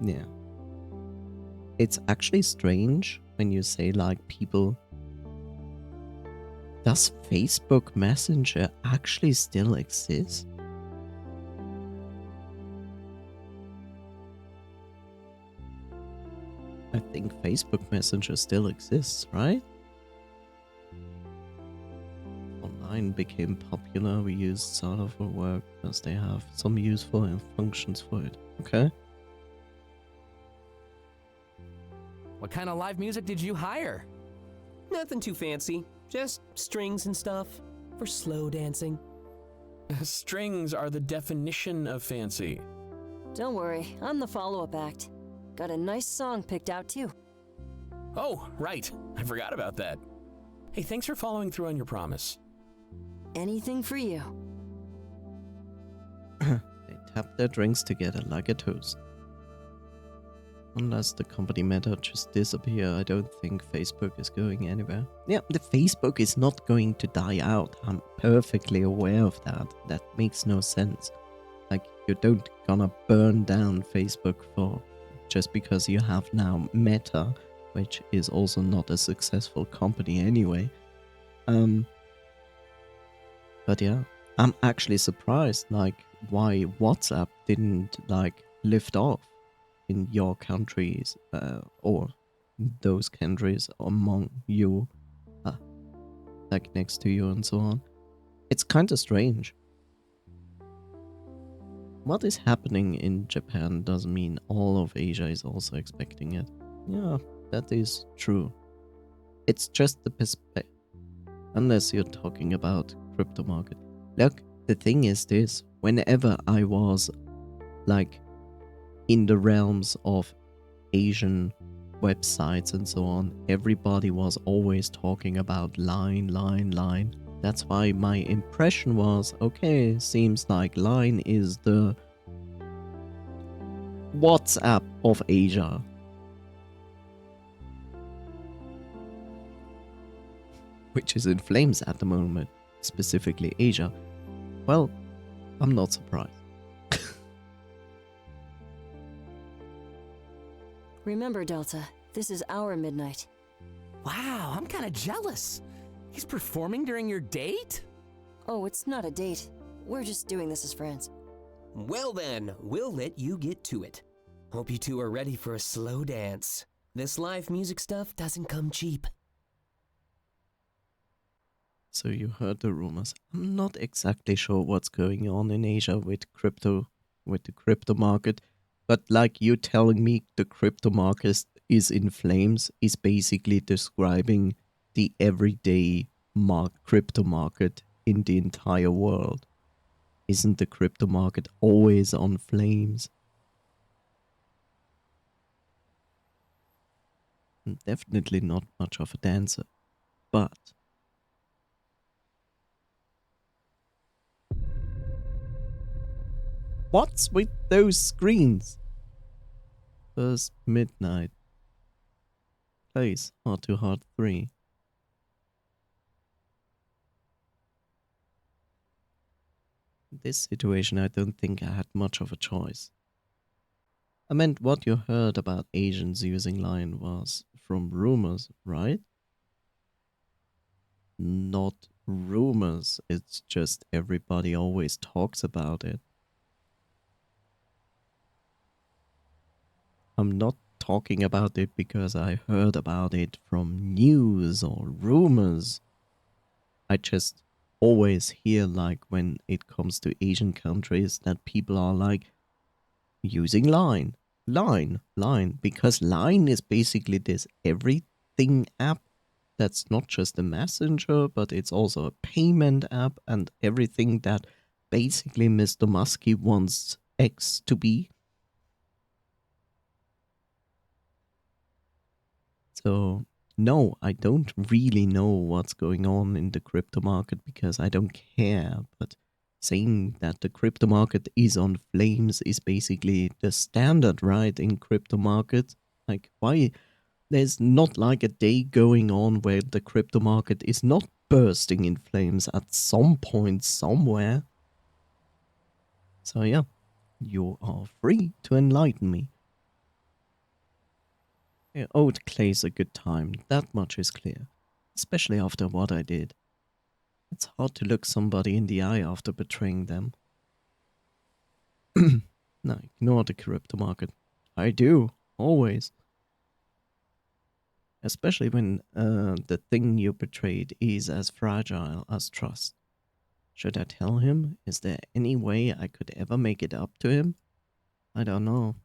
Yeah. It's actually strange when you say like people, does Facebook Messenger actually still exist? I think Facebook Messenger still exists, right? Online became popular. We used Zalo for work because they have some useful functions for it. Okay. What kind of live music did you hire? Nothing too fancy. Just strings and stuff for slow dancing. Strings are the definition of fancy. Don't worry, I'm the follow-up act. Got a nice song picked out too. Oh, right. I forgot about that. Hey, thanks for following through on your promise. Anything for you. They tap their drinks together like a toast. Unless the company meta just disappear, I don't think Facebook is going anywhere. Yeah, the Facebook is not going to die out. I'm perfectly aware of that. That makes no sense. Like, you don't gonna burn down Facebook for just because you have now Meta, which is also not a successful company anyway. But yeah, I'm actually surprised, like, why WhatsApp didn't, like, lift off in your countries, or those countries among you, like next to you and so on. It's kind of strange. What is happening in Japan doesn't mean all of Asia is also expecting it. Yeah, that is true. It's just the perspective. Unless you're talking about crypto market. Look, the thing is this. Whenever I was, like, in the realms of Asian websites and so on, everybody was always talking about Line. That's why my impression was, okay, seems like Line is the WhatsApp of Asia. Which is in flames at the moment, specifically Asia. Well, I'm not surprised. Remember, Delta, this is our midnight. Wow, I'm kind of jealous. He's performing during your date? Oh, it's not a date. We're just doing this as friends. Well then, we'll let you get to it. Hope you two are ready for a slow dance. This live music stuff doesn't come cheap. So you heard the rumors. I'm not exactly sure what's going on in Asia with the crypto market, but like you telling me the crypto market is in flames is basically describing the everyday crypto market in the entire world. Isn't the crypto market always on flames? Definitely not much of a dancer, but what's with those screens? First midnight. Place Heart to Heart 3. In this situation, I don't think I had much of a choice. I meant what you heard about Asians using Line was from rumors, right? Not rumors, it's just everybody always talks about it. I'm not talking about it because I heard about it from news or rumors. I just always hear, like, when it comes to Asian countries, that people are like using Line, because Line is basically this everything app that's not just a messenger, but it's also a payment app and everything that basically Mr. Muskie wants X to be. So, no, I don't really know what's going on in the crypto market because I don't care. But saying that the crypto market is on flames is basically the standard, right, in crypto markets. Like, why? There's not like a day going on where the crypto market is not bursting in flames at some point somewhere. So, yeah, you are free to enlighten me. Yeah, Old Clay's a good time, that much is clear. Especially after what I did. It's hard to look somebody in the eye after betraying them. No, ignore the crypto market. I do, always. Especially when the thing you betrayed is as fragile as trust. Should I tell him? Is there any way I could ever make it up to him? I don't know.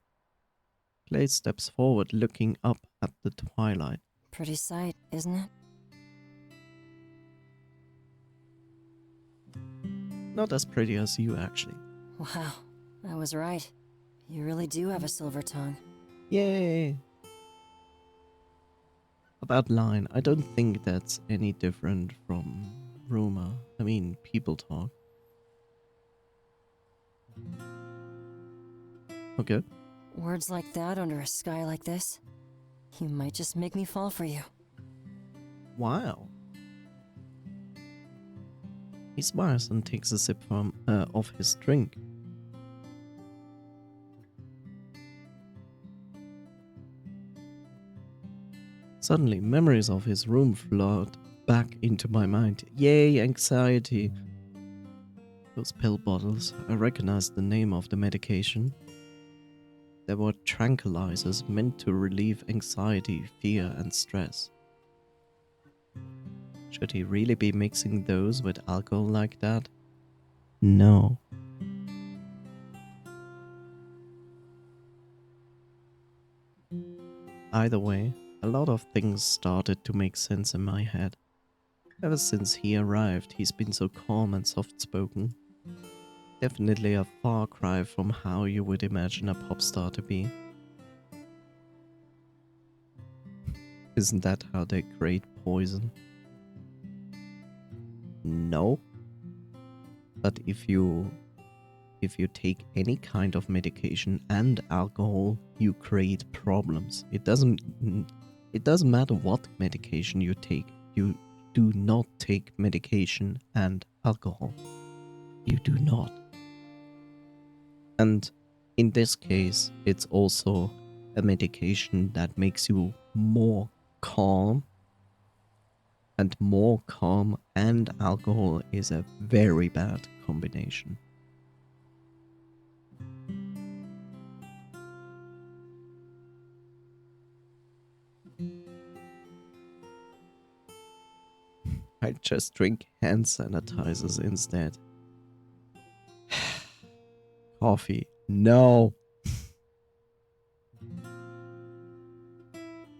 Clay steps forward, looking up at the twilight. Pretty sight, isn't it? Not as pretty as you, actually. Wow, I was right. You really do have a silver tongue. Yay! About line, I don't think that's any different from rumor. I mean, people talk. Okay. Words like that under a sky like this? You might just make me fall for you. Wow. He smiles and takes a sip of his drink. Suddenly, memories of his room flood back into my mind. Yay, anxiety! Those pill bottles. I recognized the name of the medication. They were tranquilizers meant to relieve anxiety, fear, and stress. Should he really be mixing those with alcohol like that? No. Either way, a lot of things started to make sense in my head. Ever since he arrived, he's been so calm and soft-spoken. Definitely a far cry from how you would imagine a pop star to be. Isn't that how they create poison? No. But if you take any kind of medication and alcohol, you create problems. It doesn't matter what medication you take. You do not take medication and alcohol. You do not. And in this case, it's also a medication that makes you more calm. And more calm and alcohol is a very bad combination. I just drink hand sanitizers instead. Coffee. No.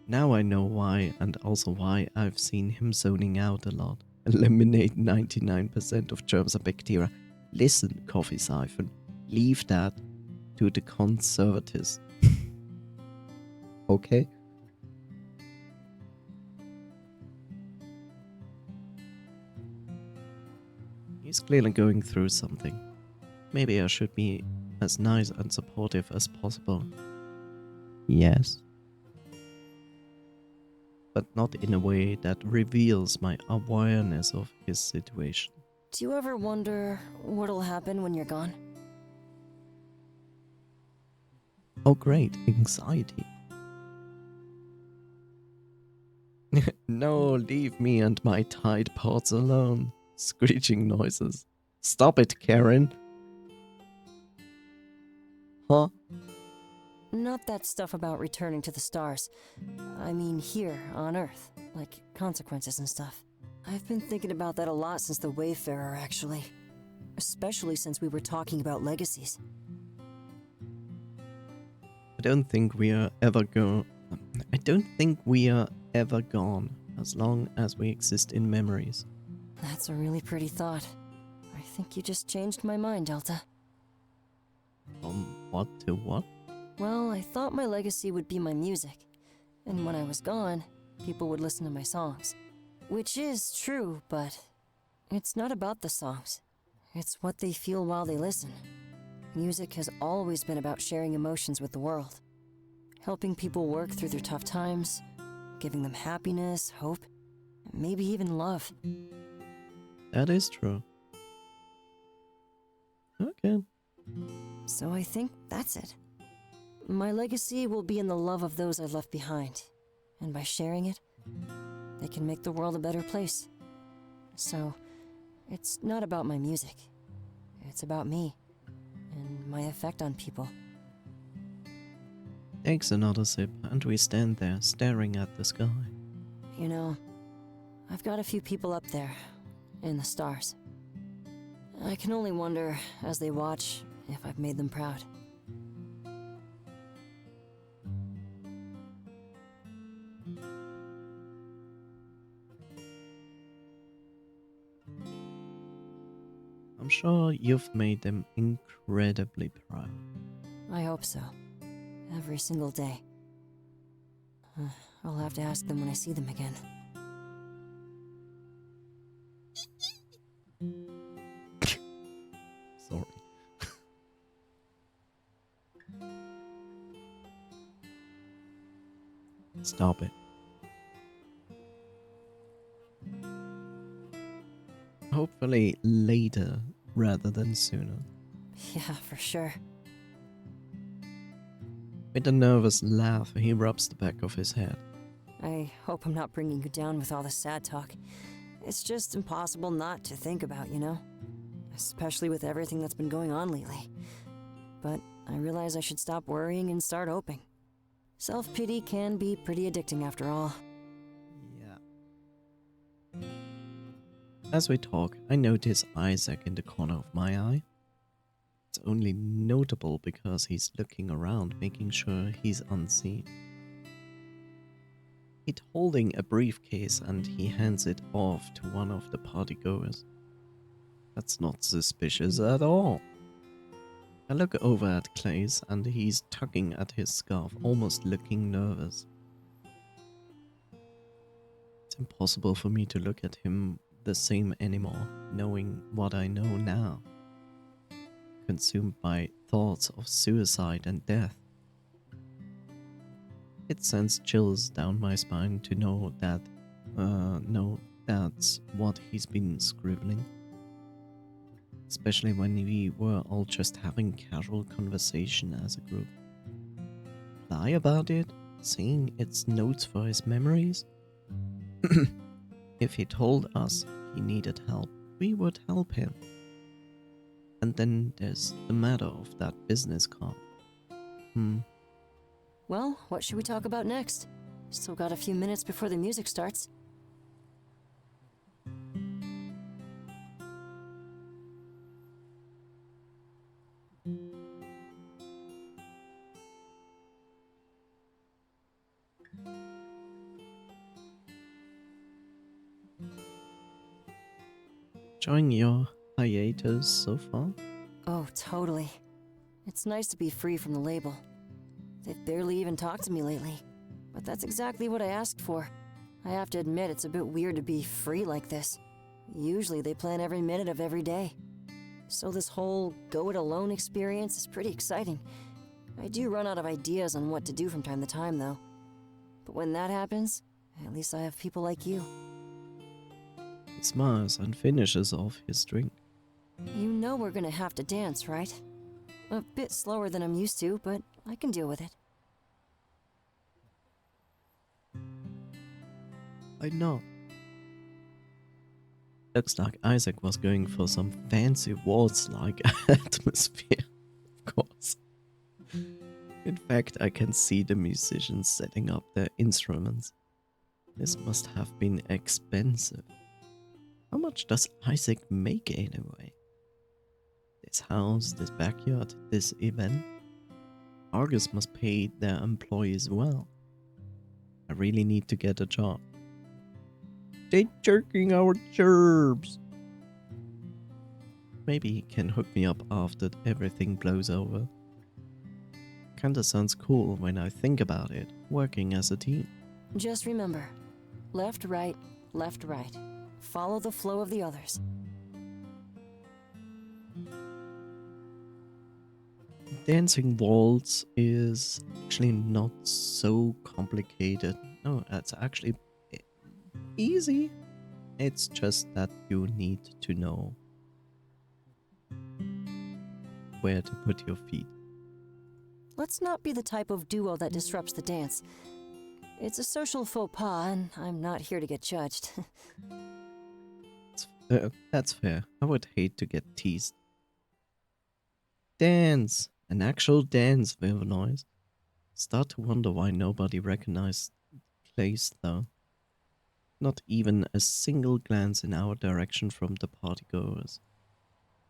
Now I know why, and also why I've seen him zoning out a lot. Eliminate 99% of germs and bacteria. Listen, coffee siphon. Leave that to the conservatives. Okay? He's clearly going through something. Maybe I should be as nice and supportive as possible. Yes. But not in a way that reveals my awareness of his situation. Do you ever wonder what'll happen when you're gone? Oh great, anxiety. No, leave me and my Tide Pods alone. Screeching noises. Stop it, Karen. Huh? Not that stuff about returning to the stars. I mean here, on Earth. Like consequences and stuff. I've been thinking about that a lot since the Wayfarer, actually. Especially since we were talking about legacies. I don't think we are ever gone as long as we exist in memories. That's a really pretty thought. I think you just changed my mind, Delta. From what to what? Well, I thought my legacy would be my music. And when I was gone, people would listen to my songs. Which is true, but it's not about the songs. It's what they feel while they listen. Music has always been about sharing emotions with the world. Helping people work through their tough times, giving them happiness, hope, and maybe even love. That is true. Okay. So I think that's it. My legacy will be in the love of those I left behind. And by sharing it, they can make the world a better place. So, it's not about my music. It's about me. And my effect on people. Takes another sip, and we stand there staring at the sky. You know, I've got a few people up there, in the stars. I can only wonder, as they watch, if I've made them proud. I'm sure you've made them incredibly proud. I hope so. Every single day. I'll have to ask them when I see them again. Sorry. Stop it. Hopefully later rather than sooner. Yeah, for sure. With a nervous laugh, he rubs the back of his head. I hope I'm not bringing you down with all the sad talk. It's just impossible not to think about, you know? Especially with everything that's been going on lately. But I realize I should stop worrying and start hoping. Self-pity can be pretty addicting after all. Yeah. As we talk, I notice Isaac in the corner of my eye. It's only notable because he's looking around, making sure he's unseen. He's holding a briefcase and he hands it off to one of the partygoers. That's not suspicious at all. I look over at Clays and he's tugging at his scarf, almost looking nervous. It's impossible for me to look at him the same anymore, knowing what I know now. Consumed by thoughts of suicide and death. It sends chills down my spine to know that, that's what he's been scribbling. Especially when we were all just having casual conversation as a group. Lie about it, saying it's notes for his memories. If he told us he needed help, we would help him. And then there's the matter of that business card. Well, what should we talk about next? Still got a few minutes before the music starts. Enjoying your hiatus so far? Oh, totally. It's nice to be free from the label. They've barely even talked to me lately. But that's exactly what I asked for. I have to admit it's a bit weird to be free like this. Usually they plan every minute of every day. So this whole go-it-alone experience is pretty exciting. I do run out of ideas on what to do from time to time, though. But when that happens, at least I have people like you. He smiles and finishes off his drink. You know we're gonna have to dance, right? A bit slower than I'm used to, but I can deal with it. I know. Looks like Isaac was going for some fancy waltz-like atmosphere, of course. In fact, I can see the musicians setting up their instruments. This must have been expensive. How much does Isaac make anyway? This house, this backyard, this event? Argus must pay their employees well. I really need to get a job. They're jerking our gerbs. Maybe he can hook me up after everything blows over. Kinda sounds cool when I think about it, working as a team. Just remember, left, right, left, right. Follow the flow of the others. Dancing waltz is actually not so complicated. No, it's actually easy. It's just that you need to know where to put your feet. Let's not be the type of duo that disrupts the dance. It's a social faux pas, and I'm not here to get judged. That's fair. I would hate to get teased. Dance! An actual dance with a noise. Start to wonder why nobody recognized Clays though. Not even a single glance in our direction from the partygoers.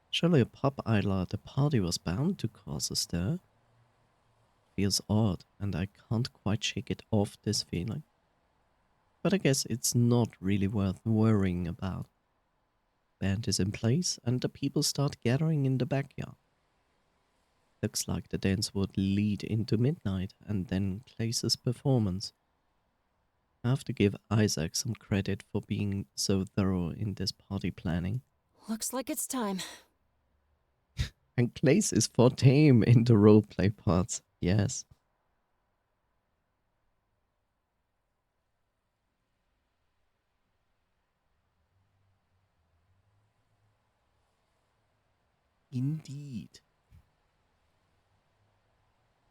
Surely a pop idol at the party was bound to cause a stir. Feels odd, and I can't quite shake it off, this feeling. But I guess it's not really worth worrying about. Band is in place, and the people start gathering in the backyard. Looks like the dance would lead into midnight, and then Clays's performance. I have to give Isaac some credit for being so thorough in this party planning. Looks like it's time. And Clace is for tame in the roleplay parts. Yes. Indeed.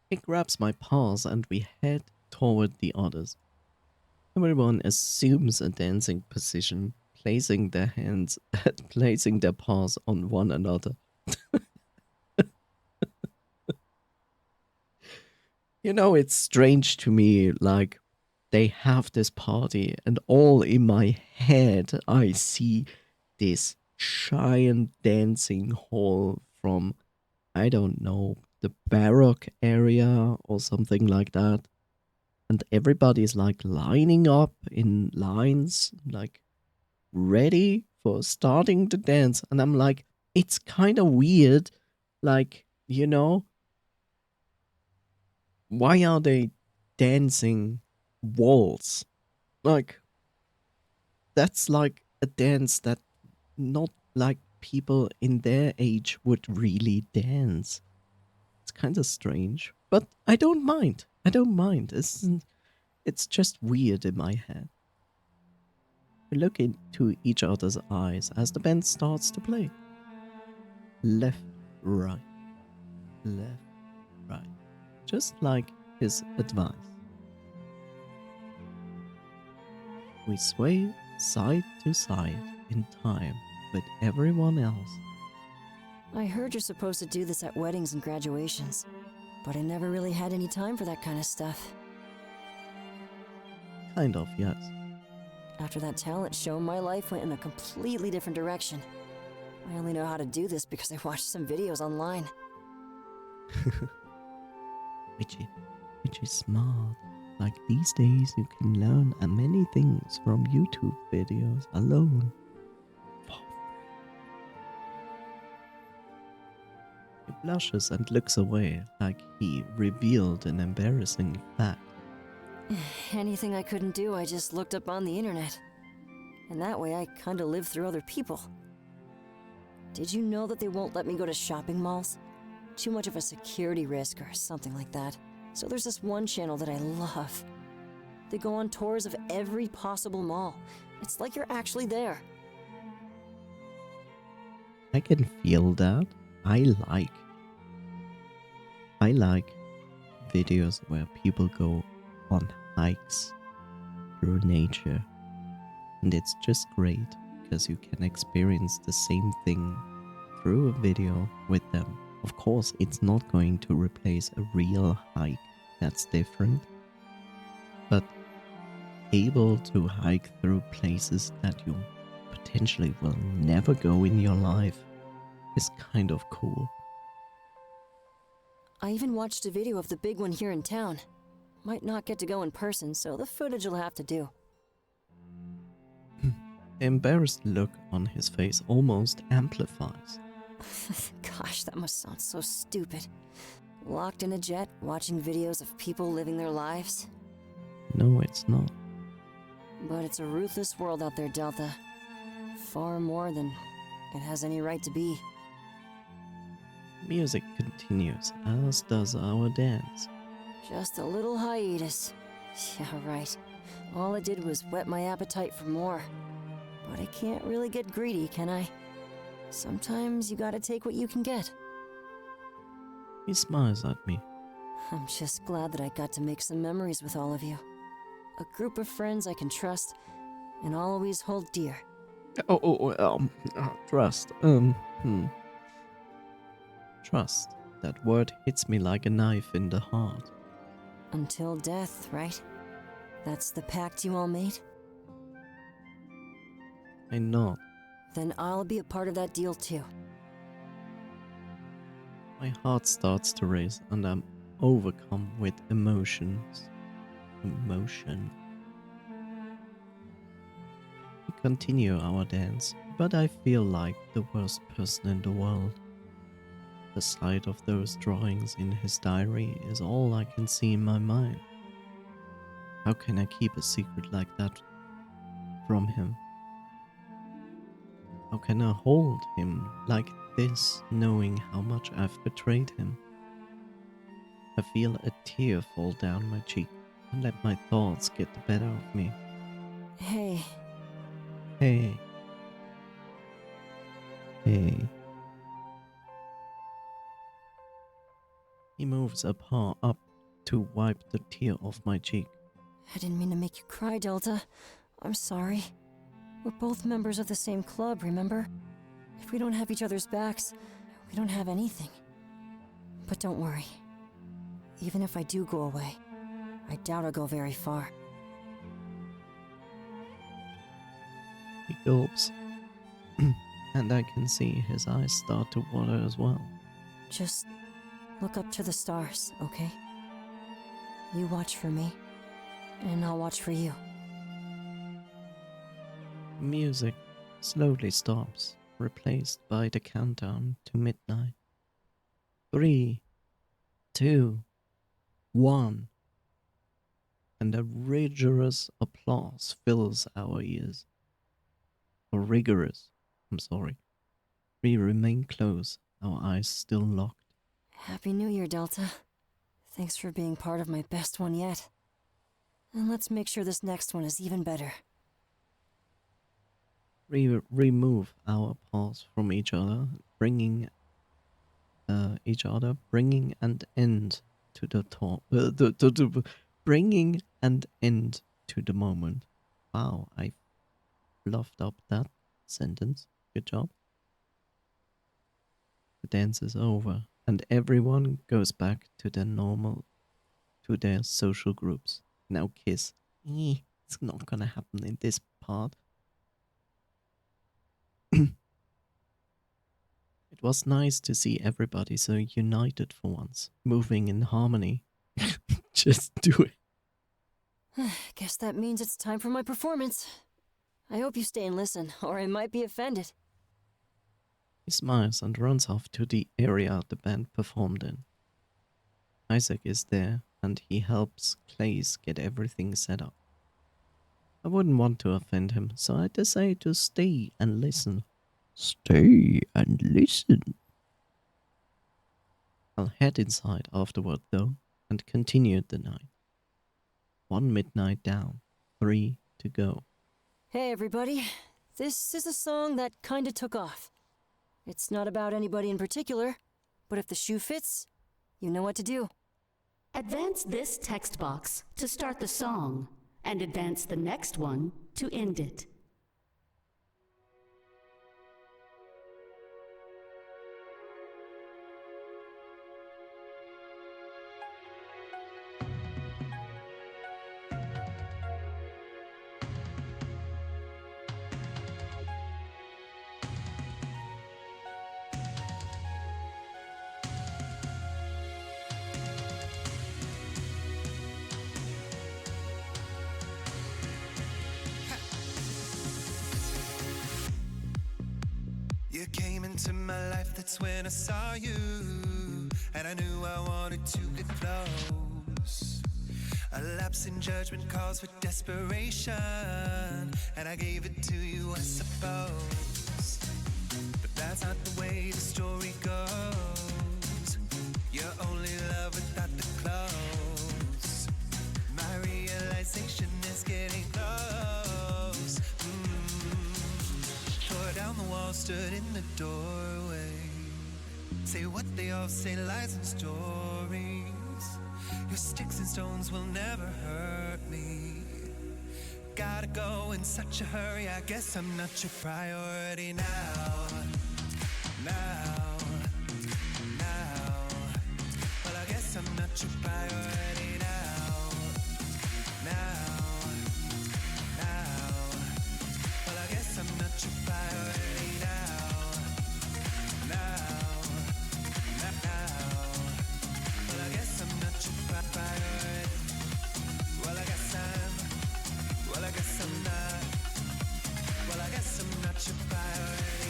He grabs my paws and we head toward the others. Everyone assumes a dancing position, placing their hands, placing their paws on one another. You know, it's strange to me, like, they have this party, and all in my head, I see this giant dancing hall from, I don't know, the Baroque area or something like that. And everybody's like lining up in lines, like ready for starting the dance. And I'm like, it's kind of weird. Like, you know, why are they dancing waltz? Like, that's like a dance that not like people in their age would really dance. It's kind of strange, but I don't mind. I don't mind. It's just weird in my head. We look into each other's eyes as the band starts to play. Left, right, left, right. Just like his advice. We sway side to side in time with everyone else. I heard you're supposed to do this at weddings and graduations, but I never really had any time for that kind of stuff. Kind of, yes. After that talent show, my life went in a completely different direction. I only know how to do this because I watched some videos online. which is smart. Like these days you can learn many things from YouTube videos alone. He blushes and looks away like he revealed an embarrassing fact. Anything I couldn't do, I just looked up on the internet. And that way I kinda live through other people. Did you know that they won't let me go to shopping malls? Too much of a security risk or something like that. So there's this one channel that I love. They go on tours of every possible mall. It's like you're actually there. I can feel that. I like videos where people go on hikes through nature. And it's just great because you can experience the same thing through a video with them. Of course, it's not going to replace a real hike. That's different. But able to hike through places that you potentially will never go in your life is kind of cool. I even watched a video of the big one here in town. Might not get to go in person, so the footage will have to do. The embarrassed look on his face almost amplifies. Gosh, that must sound so stupid. Locked in a jet, watching videos of people living their lives. No, it's not. But it's a ruthless world out there, Delta. Far more than it has any right to be. Music continues, as does our dance. Just a little hiatus. Yeah, right. All I did was whet my appetite for more. But I can't really get greedy, can I? Sometimes you gotta take what you can get. He smiles at me. I'm just glad that I got to make some memories with all of you. A group of friends I can trust and always hold dear. Trust. Trust. That word hits me like a knife in the heart. Until death, right? That's the pact you all made? I nod. Then I'll be a part of that deal too. My heart starts to race and I'm overcome with emotions. Emotion. We continue our dance, but I feel like the worst person in the world. The sight of those drawings in his diary is all I can see in my mind. How can I keep a secret like that from him? How can I hold him like this, knowing how much I've betrayed him? I feel a tear fall down my cheek and let my thoughts get the better of me. Hey, Hey. Hey. He moves a paw up to wipe the tear off my cheek. I didn't mean to make you cry, Delta. I'm sorry. We're both members of the same club, remember? If we don't have each other's backs, we don't have anything. But don't worry. Even if I do go away, I doubt I'll go very far. He gulps, and I can see his eyes start to water as well. Just look up to the stars, okay? You watch for me, and I'll watch for you. Music slowly stops, replaced by the countdown to midnight. 3, 2, 1. And a rigorous applause fills our ears. Or rigorous, I'm sorry. We remain close, our eyes still locked. Happy New Year, Delta. Thanks for being part of my best one yet. And let's make sure this next one is even better. We remove our paws from each other, bringing an end to the talk. Bringing an end to the moment. Wow, I fluffed up that sentence. Good job. The dance is over, and everyone goes back to their social groups. Now kiss. It's not gonna happen in this part. It was nice to see everybody so united for once, moving in harmony. Just do it. Guess that means it's time for my performance. I hope you stay and listen, or I might be offended. He smiles and runs off to the area the band performed in. Isaac is there, and he helps Clays get everything set up. I wouldn't want to offend him, so I decide to stay and listen. Stay and listen. I'll head inside afterward, though, and continue the night. 1 midnight down, 3 to go. Hey, everybody. This is a song that kinda took off. It's not about anybody in particular, but if the shoe fits, you know what to do. Advance this text box to start the song, and advance the next one to end it. You came into my life, that's when I saw you, and I knew I wanted to get close. A lapse in judgment calls for desperation, and I gave it to you, I suppose. But that's not the way the story goes. You're only love without the clothes. My realization is getting close. Tore down the wall, stood in the doorway. Say what they all say, lies and stories. Your sticks and stones will never hurt me. Gotta go in such a hurry, I guess I'm not your priority now. Now. Well, I guess I'm not your priority now. Well, I guess I'm not your priority now. Well, I guess I'm not your priority. Well, I guess I'm not. Well, I guess I'm not your priority.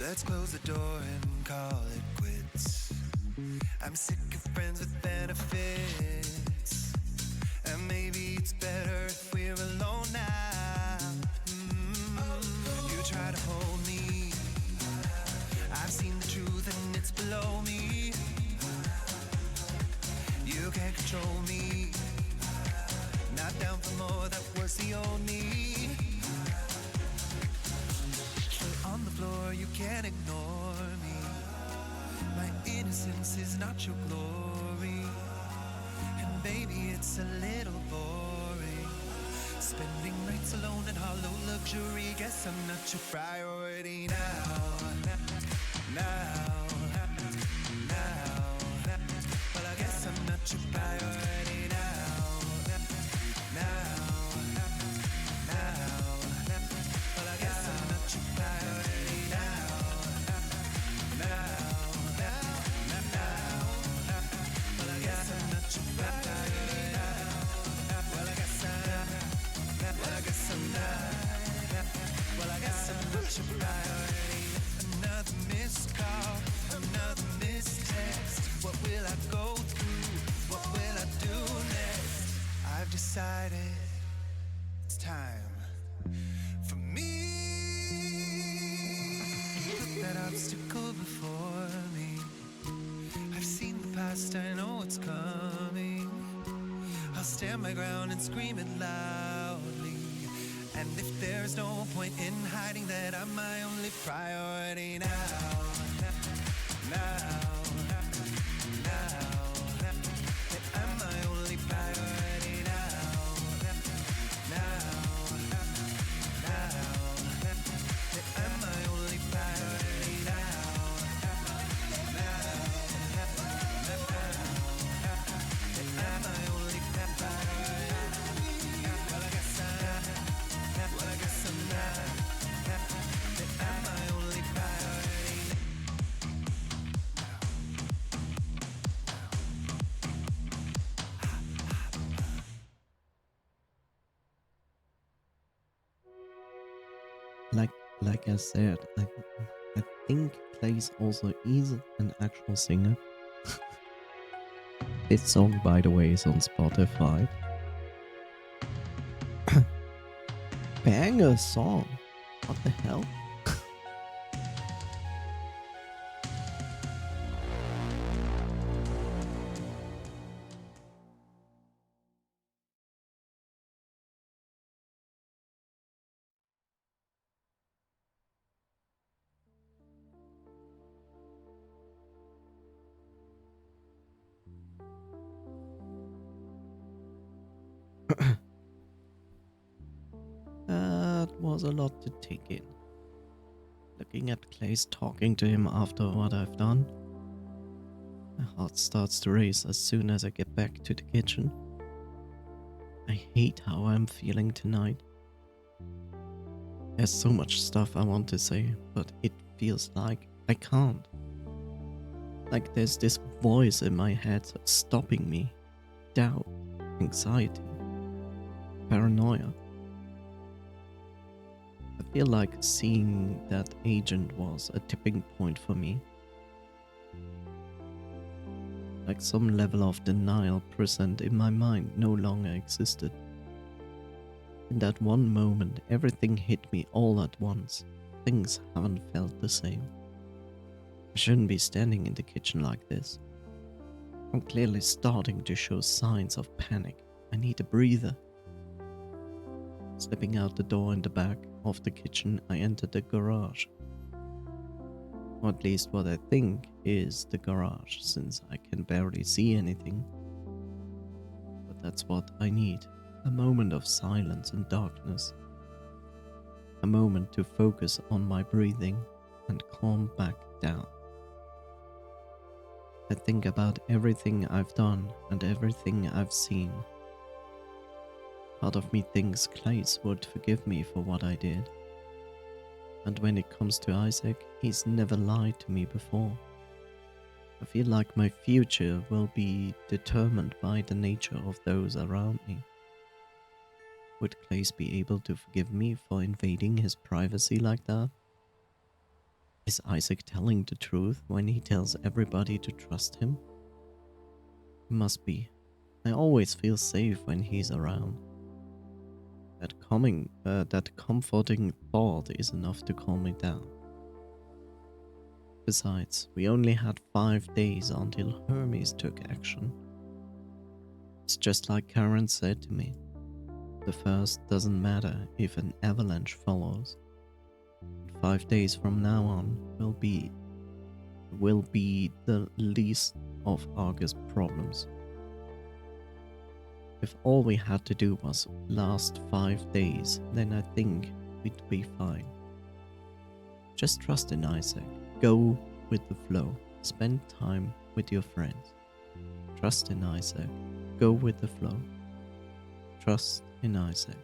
Let's close the door and call it quits. I'm sick of friends with benefits, and maybe it's better if we're alone now. You try to hold me, I've seen the truth and it's below me. You can't control me, not down for more, that was the old me. On the floor, you can't ignore me. My innocence is not your glory, and baby, it's a little boring. Spending nights alone in hollow luxury. Guess I'm not your priority now. Now. Well, I guess I'm not your priority now. Well, I guess I'm not your priority now. Well, I guess I'm not your priority now. Well, I guess I'm not. Well, I guess I'm not your priority. Another missed call, another missed text. What will I go through? What will I do next? I've decided it's time for me. Put that obstacle before me. I've seen the past, I know what's coming. I'll stand my ground and scream it loudly. And if there's no point in hiding that I'm my only priority now. That I'm my only priority now. That I'm my only priority now. That I'm my only priority. Well, I guess I'm not. That I'm my only priority. Like I said, I think Clays also is an actual singer. This song, by the way, is on Spotify. Banger song. What the hell? That was a lot to take in. Looking at Clays talking to him after what I've done, my heart starts to race as soon as I get back to the kitchen. I hate how I'm feeling tonight. There's so much stuff I want to say, but it feels like I can't. Like there's this voice in my head stopping me. Doubt, anxiety, paranoia. I feel like seeing that agent was a tipping point for me. Like some level of denial present in my mind no longer existed. In that one moment, everything hit me all at once. Things haven't felt the same. I shouldn't be standing in the kitchen like this. I'm clearly starting to show signs of panic. I need a breather. Slipping out the door in the back of the kitchen, I entered the garage. Or at least what I think is the garage, since I can barely see anything. But that's what I need. A moment of silence and darkness. A moment to focus on my breathing and calm back down. I think about everything I've done and everything I've seen. Part of me thinks Clays would forgive me for what I did. And when it comes to Isaac, he's never lied to me before. I feel like my future will be determined by the nature of those around me. Would Clays be able to forgive me for invading his privacy like that? Is Isaac telling the truth when he tells everybody to trust him? He must be. I always feel safe when he's around. That comforting thought is enough to calm me down. Besides, we only had 5 days until Hermes took action. It's just like Karen said to me. The first doesn't matter if an avalanche follows. 5 days from now on will be the least of Argus' problems. If all we had to do was last 5 days, then I think we'd be fine. Just trust in Isaac. Go with the flow. Spend time with your friends. Trust in Isaac. Go with the flow. Trust in Isaac.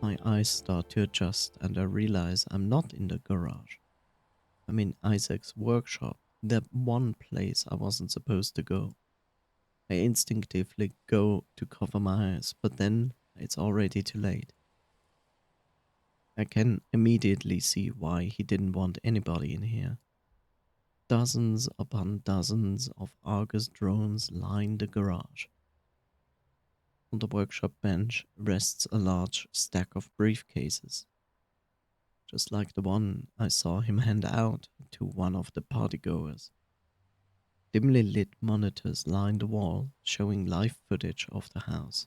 My eyes start to adjust and I realize I'm not in the garage. I'm in Isaac's workshop, that one place I wasn't supposed to go. I instinctively go to cover my eyes, but then it's already too late. I can immediately see why he didn't want anybody in here. Dozens upon dozens of Argus drones line the garage. On the workshop bench rests a large stack of briefcases, just like the one I saw him hand out to one of the partygoers. Dimly lit monitors line the wall, showing live footage of the house.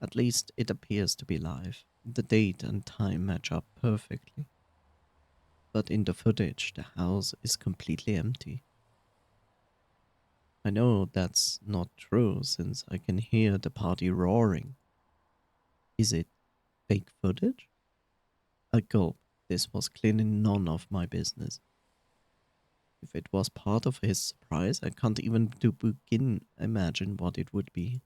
At least it appears to be live. The date and time match up perfectly. But in the footage, the house is completely empty. I know that's not true since I can hear the party roaring. Is it fake footage? I gulp. This was clearly none of my business. If it was part of his surprise, I can't even begin imagine what it would be.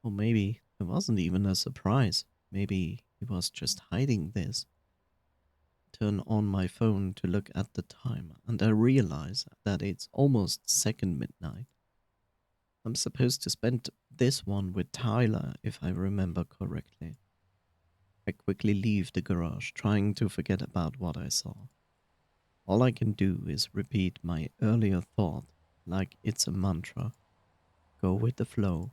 Or maybe it wasn't even a surprise. Maybe he was just hiding this. Turn on my phone to look at the time, and I realize that it's almost second midnight. I'm supposed to spend this one with Tyler, if I remember correctly. I quickly leave the garage, trying to forget about what I saw. All I can do is repeat my earlier thought like it's a mantra. Go with the flow.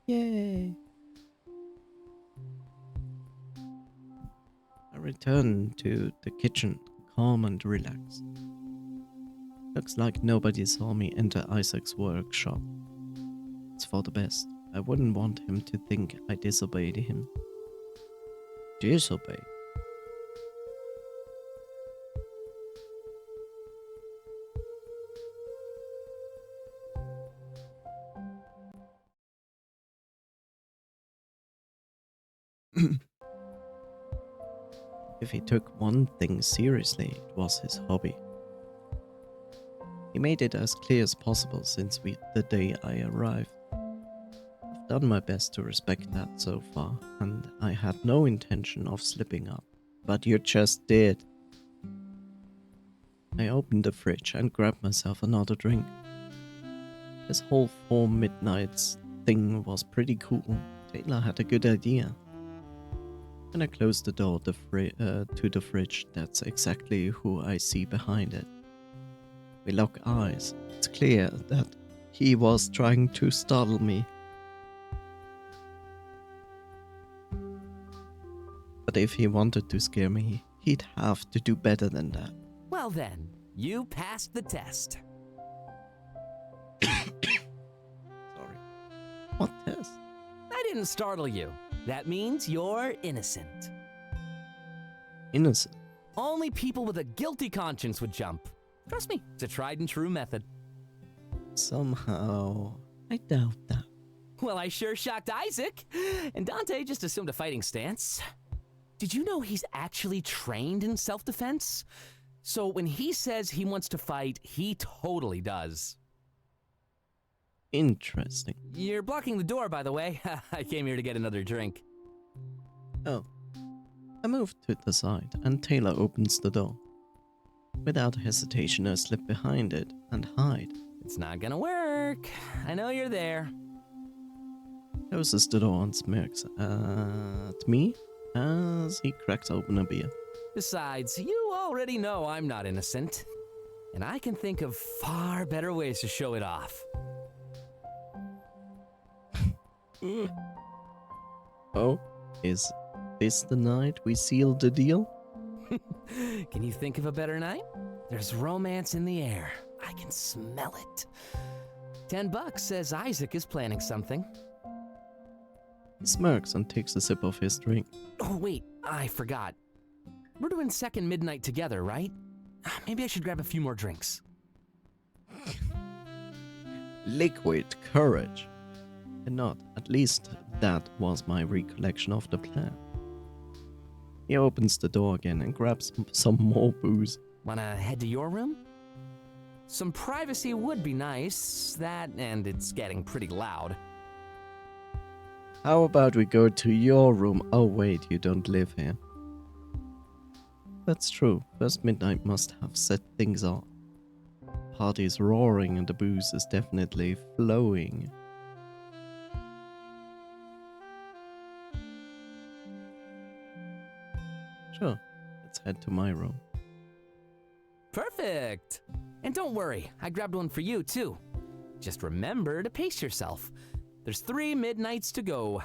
Yay! I return to the kitchen, calm and relaxed. Looks like nobody saw me enter Isaac's workshop. It's for the best. I wouldn't want him to think I disobeyed him. Disobey? If he took one thing seriously, it was his hobby. He made it as clear as possible since the day I arrived. I've done my best to respect that so far, and I had no intention of slipping up. But you just did. I opened the fridge and grabbed myself another drink. This whole 4 midnights thing was pretty cool. Taylor had a good idea. When I closed the door to the fridge, that's exactly who I see behind it. We lock eyes. It's clear that he was trying to startle me. But if he wanted to scare me, he'd have to do better than that. Well then, you passed the test. Sorry. What test? I didn't startle you. That means you're innocent. Innocent? Only people with a guilty conscience would jump. Trust me, it's a tried and true method. Somehow, I doubt that. Well, I sure shocked Isaac. And Dante just assumed a fighting stance. Did you know he's actually trained in self-defense? So when he says he wants to fight, he totally does. Interesting. You're blocking the door, by the way. I came here to get another drink. Oh. I move to the side, and Taylor opens the door. Without hesitation, I slip behind it and hide. It's not gonna work. I know you're there. Closes the door and smirks at me as he cracks open a beer. Besides, you already know I'm not innocent. And I can think of far better ways to show it off. Oh, is this the night we sealed the deal? Can you think of a better night? There's romance in the air. I can smell it. $10 says Isaac is planning something. He smirks and takes a sip of his drink. Oh, wait, I forgot. We're doing second midnight together, right? Maybe I should grab a few more drinks. Liquid courage. And not, at least that was my recollection of the plan. He opens the door again and grabs some more booze. Wanna head to your room? Some privacy would be nice, that and it's getting pretty loud. How about we go to your room? Oh wait, you don't live here. That's true, first midnight must have set things off. Party's roaring and the booze is definitely flowing. Sure, let's head to my room. Perfect! And don't worry, I grabbed one for you too. Just remember to pace yourself. There's 3 midnights to go.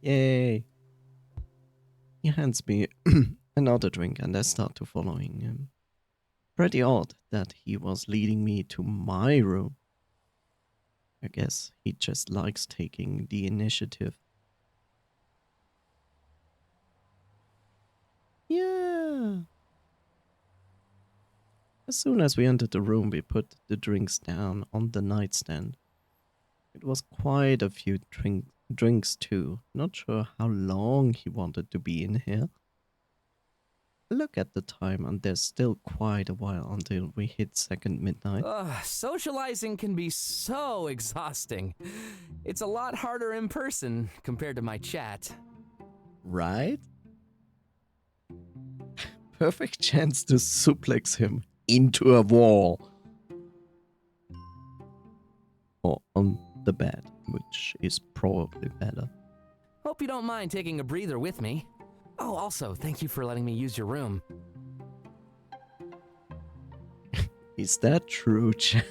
Yay! He hands me another drink and I start to following him. Pretty odd that he was leading me to my room. I guess he just likes taking the initiative. Yeah. As soon as we entered the room, we put the drinks down on the nightstand. It was quite a few drinks too. Not sure how long he wanted to be in here. Look at the time and there's still quite a while until we hit second midnight. Socializing can be so exhausting. It's a lot harder in person compared to my chat. Right? Perfect chance to suplex him into a wall. Or on the bed, which is probably better. Hope you don't mind taking a breather with me. Oh, also, thank you for letting me use your room. Is that true, Chad?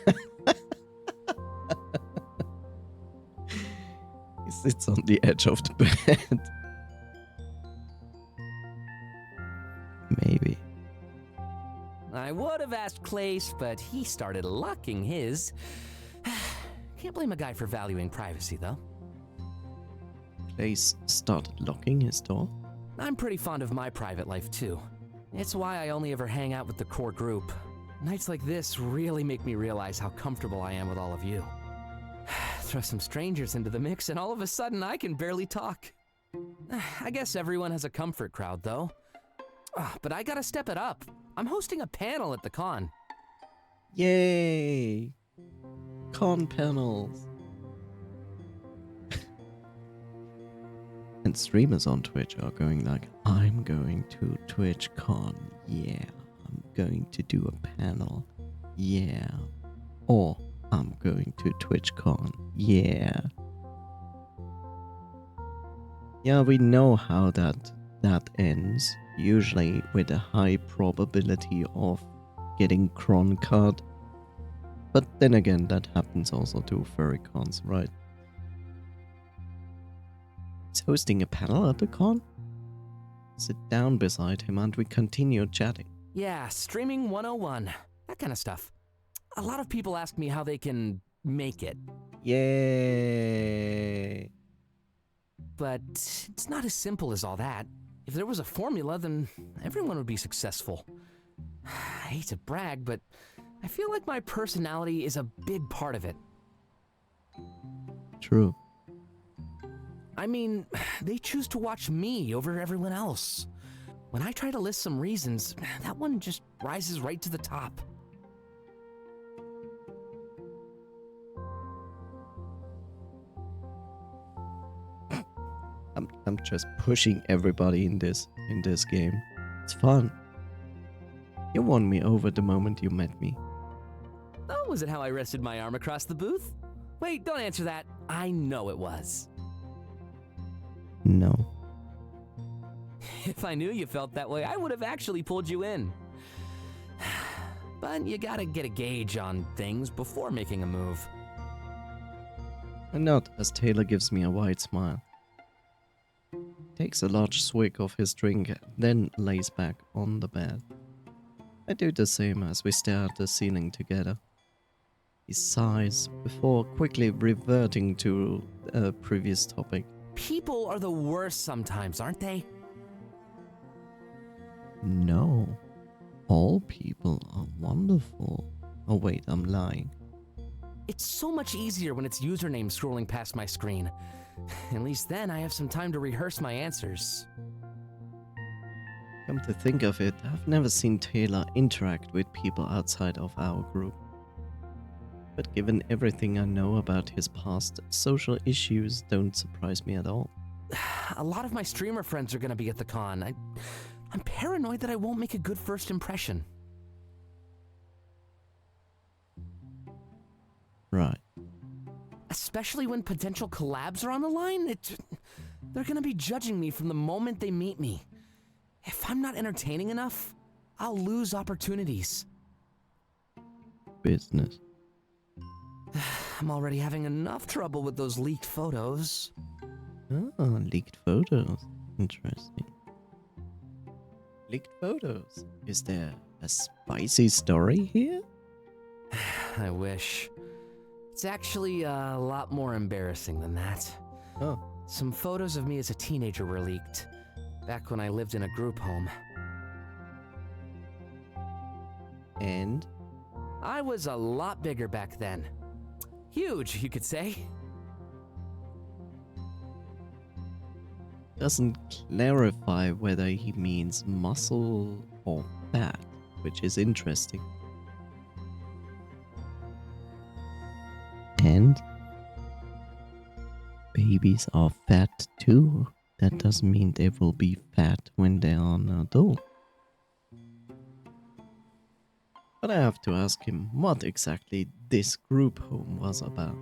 He sits on the edge of the bed. Maybe. I would have asked Clace, but he started locking his. Can't blame a guy for valuing privacy, though. Clace started locking his door. I'm pretty fond of my private life, too. It's why I only ever hang out with the core group. Nights like this really make me realize how comfortable I am with all of you. Throw some strangers into the mix and all of a sudden I can barely talk. I guess everyone has a comfort crowd, though. But I gotta step it up. I'm hosting a panel at the con. Yay! Con panels. And streamers on Twitch are going like, I'm going to TwitchCon, yeah. I'm going to do a panel, yeah. Or I'm going to TwitchCon, yeah. Yeah, we know how that ends. Usually with a high probability of getting Cron cut. But then again, that happens also to furrycons, right? He's hosting a panel at the con? Sit down beside him and we continue chatting. Yeah, streaming 101. That kind of stuff. A lot of people ask me how they can make it. Yay! But it's not as simple as all that. If there was a formula, then everyone would be successful. I hate to brag, but I feel like my personality is a big part of it. True. I mean, they choose to watch me over everyone else. When I try to list some reasons, that one just rises right to the top. I'm just pushing everybody in this game. It's fun. You won me over the moment you met me. Oh, was it how I rested my arm across the booth? Wait, don't answer that. I know it was. No. If I knew you felt that way, I would have actually pulled you in. But you gotta get a gauge on things before making a move. And not as Taylor gives me a wide smile. Takes a large swig of his drink, then lays back on the bed. I do the same as we stare at the ceiling together. He sighs before quickly reverting to a previous topic. People are the worst sometimes, aren't they? No. All people are wonderful. Oh wait, I'm lying. It's so much easier when it's username scrolling past my screen. At least then I have some time to rehearse my answers. Come to think of it, I've never seen Taylor interact with people outside of our group. But given everything I know about his past, social issues don't surprise me at all. A lot of my streamer friends are gonna be at the con. I'm paranoid that I won't make a good first impression. Right. Especially when potential collabs are on the line, they're gonna be judging me from the moment they meet me. If I'm not entertaining enough, I'll lose opportunities. Business. I'm already having enough trouble with those leaked photos. Ah, leaked photos. Interesting. Leaked photos. Is there a spicy story here? I wish. It's actually a lot more embarrassing than that. Oh. Some photos of me as a teenager were leaked, back when I lived in a group home. And? I was a lot bigger back then. Huge, you could say. Doesn't clarify whether he means muscle or fat, which is interesting. And babies are fat too. That doesn't mean they will be fat when they are an adult. But I have to ask him what exactly this group home was about.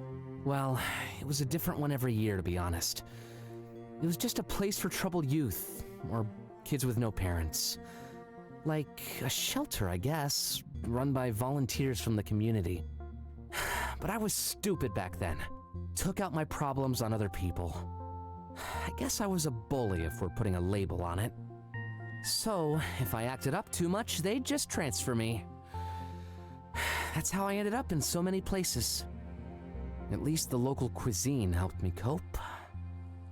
Well, it was a different one every year, to be honest. It was just a place for troubled youth, or kids with no parents. Like a shelter, I guess, run by volunteers from the community. But I was stupid back then. Took out my problems on other people. I guess I was a bully if we're putting a label on it. So, if I acted up too much, they'd just transfer me. That's how I ended up in so many places. At least the local cuisine helped me cope.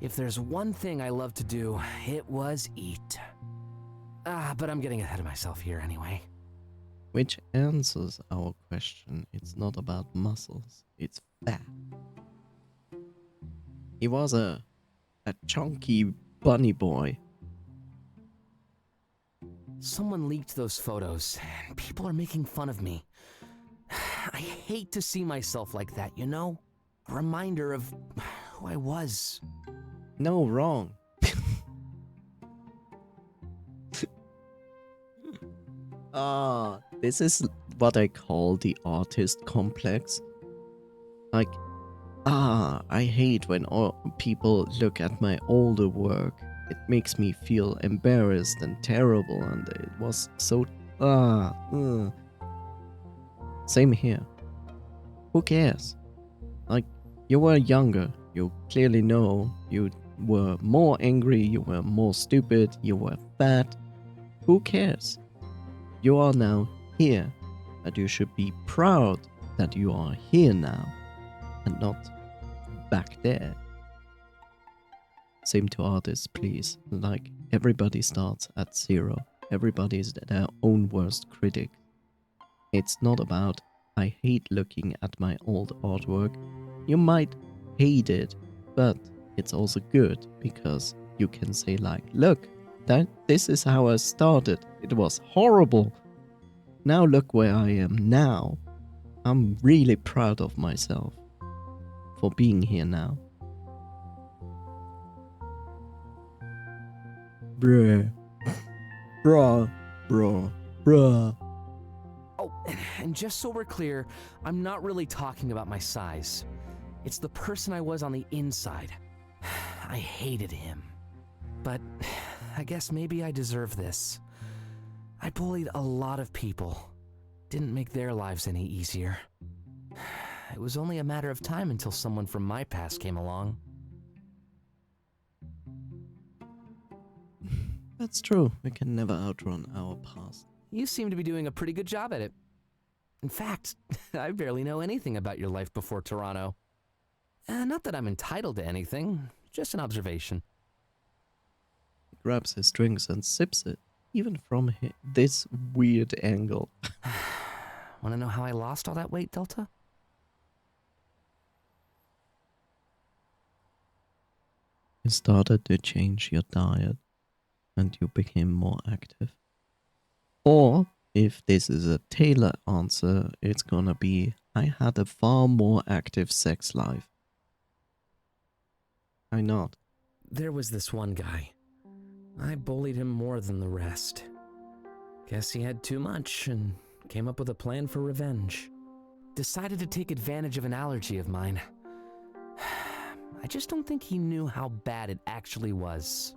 If there's one thing I love to do, it was eat. But I'm getting ahead of myself here anyway. Which answers our question. It's not about muscles, it's fat. He was a chunky bunny boy. Someone leaked those photos, and people are making fun of me. I hate to see myself like that, you know? A reminder of who I was. No, wrong. This is what I call the artist complex. Like, I hate when people look at my older work. It makes me feel embarrassed and terrible, and it was so, Same here. Who cares? Like, you were younger, you clearly know, you were more angry, you were more stupid, you were fat. Who cares? You are now here, and you should be proud that you are here now, and not back there. Same to artists, please. Like, everybody starts at zero. Everybody is their own worst critic. It's not about, I hate looking at my old artwork. You might hate it, but it's also good because you can say like, look, this is how I started. It was horrible. Now look where I am now. I'm really proud of myself for being here now. Bruh. Bruh. Bruh. Bruh. Oh, and just so we're clear, I'm not really talking about my size. It's the person I was on the inside. I hated him. But I guess maybe I deserve this. I bullied a lot of people. Didn't make their lives any easier. It was only a matter of time until someone from my past came along. That's true. We can never outrun our past. You seem to be doing a pretty good job at it. In fact, I barely know anything about your life before Toronto. Not that I'm entitled to anything, just an observation. He grabs his drinks and sips it, even from this weird angle. Want to know how I lost all that weight, Delta? You started to change your diet and you became more active. Or, if this is a Taylor answer, it's gonna be, I had a far more active sex life. Why not? There was this one guy. I bullied him more than the rest. Guess he had too much and came up with a plan for revenge. Decided to take advantage of an allergy of mine. I just don't think he knew how bad it actually was.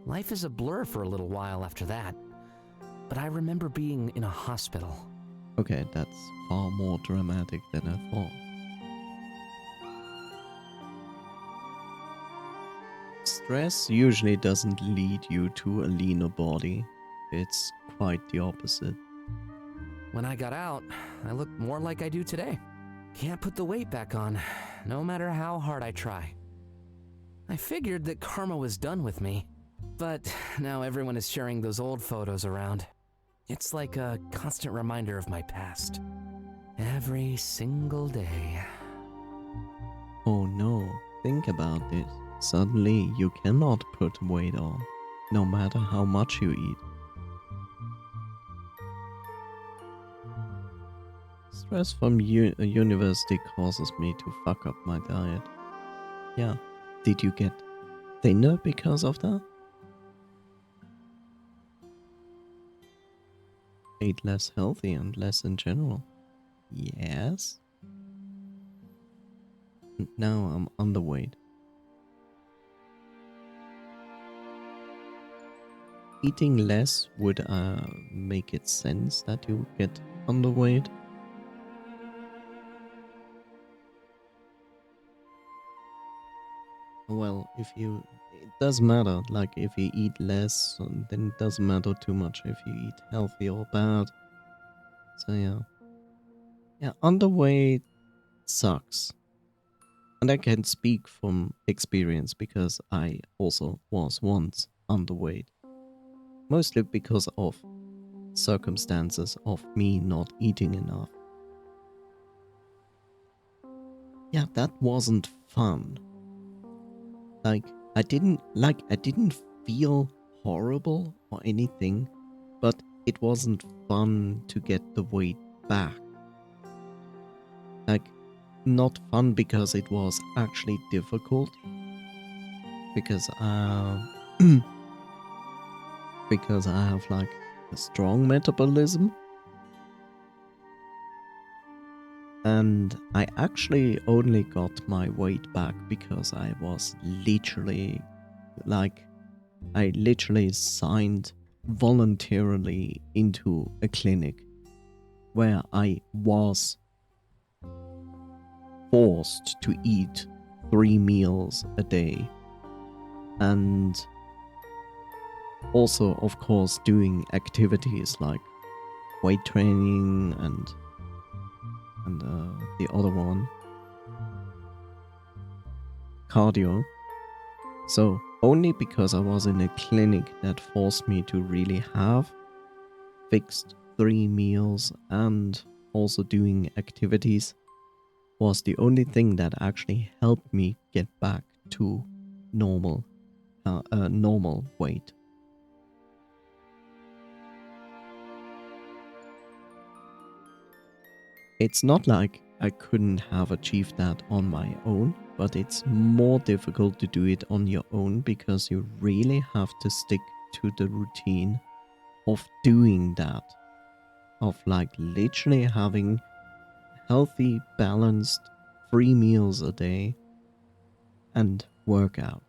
Life is a blur for a little while after that, but I remember being in a hospital. Okay, that's far more dramatic than I thought. Stress usually doesn't lead you to a leaner body. It's quite the opposite. When I got out, I looked more like I do today. Can't put the weight back on, no matter how hard I try. I figured that karma was done with me, but now everyone is sharing those old photos around. It's like a constant reminder of my past. Every single day. Oh no, think about this. Suddenly you cannot put weight on, no matter how much you eat. Stress from university causes me to fuck up my diet. Yeah, did you get thinner because of that? Ate less healthy and less in general. Yes. And now I'm underweight. Eating less would make it sense that you get underweight. Well, it does matter. Like if you eat less, then it doesn't matter too much if you eat healthy or bad. So yeah, underweight sucks. And I can speak from experience because I also was once underweight. Mostly because of circumstances of me not eating enough. Yeah, that wasn't fun. I didn't feel horrible or anything, but it wasn't fun to get the weight back. Not fun because it was actually difficult. Because because I have a strong metabolism. And I actually only got my weight back because I was literally I literally signed voluntarily into a clinic where I was forced to eat 3 meals a day. And also, of course, doing activities like weight training and the other one, cardio. So only because I was in a clinic that forced me to really have fixed 3 meals and also doing activities was the only thing that actually helped me get back to normal weight. It's not like I couldn't have achieved that on my own. but it's more difficult to do it on your own because you really have to stick to the routine of doing that. Of like literally having healthy, balanced 3 meals a day and workout.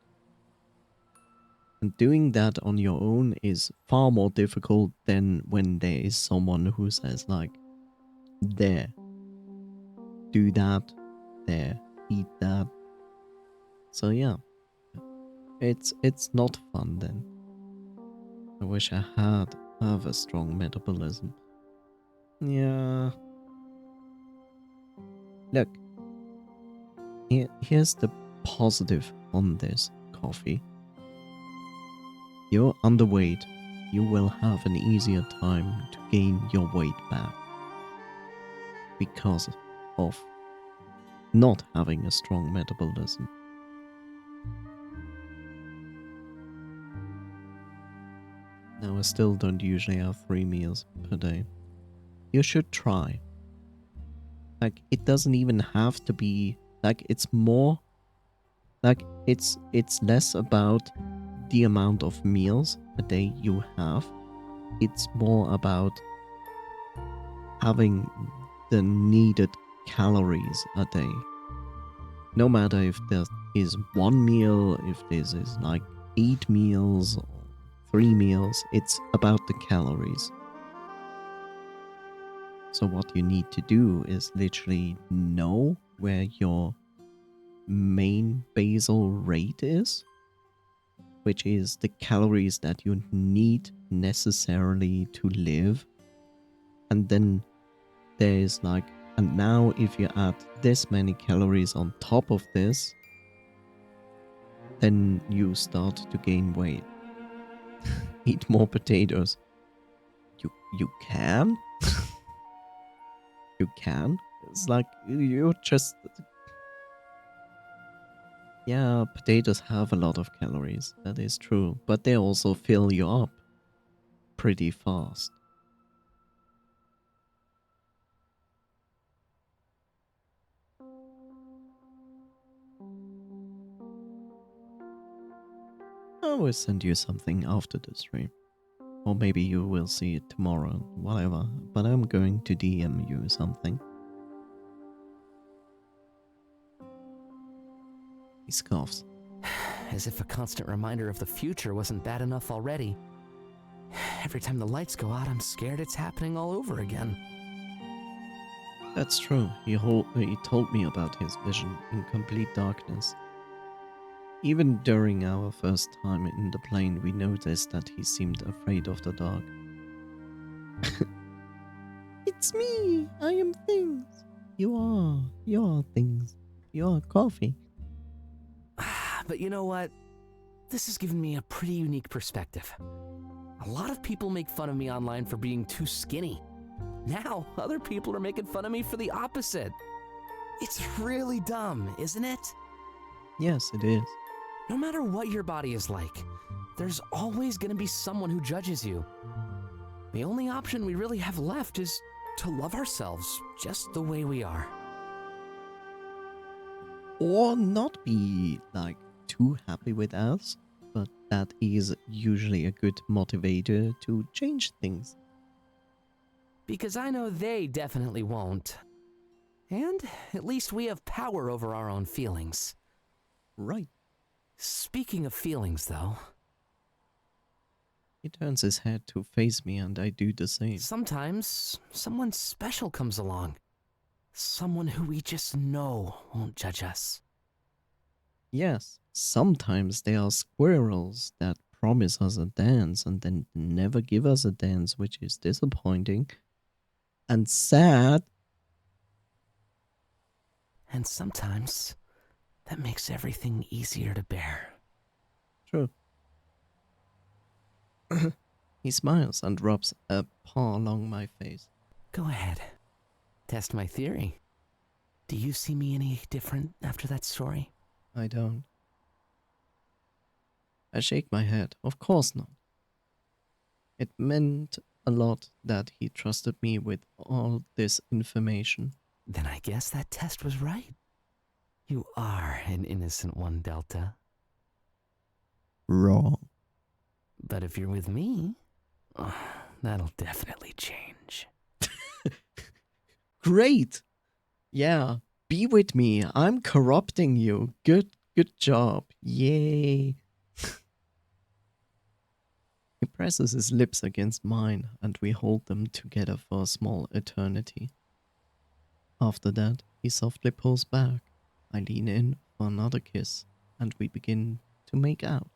And doing that on your own is far more difficult than when there is someone who says like, there, do that, there, eat that. So yeah, it's not fun then. I wish I have a strong metabolism. Yeah. Look, here's the positive on this coffee. You're underweight, you will have an easier time to gain your weight back because of not having a strong metabolism. Now, I still don't usually have 3 meals per day. You should try. Like, it doesn't even have to be, like, it's more, like, it's less about the amount of meals a day you have. It's more about having the needed calories a day. No matter if there is 1 meal, if this is like 8 meals or 3 meals, it's about the calories. So what you need to do is literally know where your main basal rate is, which is the calories that you need necessarily to live. And then there is like, and now if you add this many calories on top of this, then you start to gain weight. Eat more potatoes. You can? You can? It's like, you're just... Yeah, potatoes have a lot of calories, that is true, but they also fill you up pretty fast. I will send you something after the stream. Or maybe you will see it tomorrow, whatever, but I'm going to DM you something. He scoffs. As if a constant reminder of the future wasn't bad enough already. Every time the lights go out, I'm scared it's happening all over again. That's true. He told me about his vision in complete darkness. Even during our first time in the plane, we noticed that he seemed afraid of the dark. It's me! I am things! You are things. You are coffee. But you know what? This has given me a pretty unique perspective. A lot of people make fun of me online for being too skinny. Now, other people are making fun of me for the opposite. It's really dumb, isn't it? Yes, it is. No matter what your body is like, there's always going to be someone who judges you. The only option we really have left is to love ourselves just the way we are. Or not be, like, too happy with us, but that is usually a good motivator to change things. Because I know they definitely won't. And at least we have power over our own feelings. Right. Speaking of feelings, though... He turns his head to face me and I do the same. Sometimes, someone special comes along. Someone who we just know won't judge us. Yes, sometimes there are squirrels that promise us a dance and then never give us a dance, which is disappointing and sad. And sometimes, that makes everything easier to bear. True. He smiles and rubs a paw along my face. Go ahead. Test my theory. Do you see me any different after that story? I don't. I shake my head. Of course not. It meant a lot that he trusted me with all this information. Then I guess that test was right. You are an innocent one, Delta. Wrong. But if you're with me, that'll definitely change. Great. Yeah, be with me. I'm corrupting you. Good job. Yay. He presses his lips against mine, and we hold them together for a small eternity. After that, he softly pulls back. I lean in for another kiss, and we begin to make out.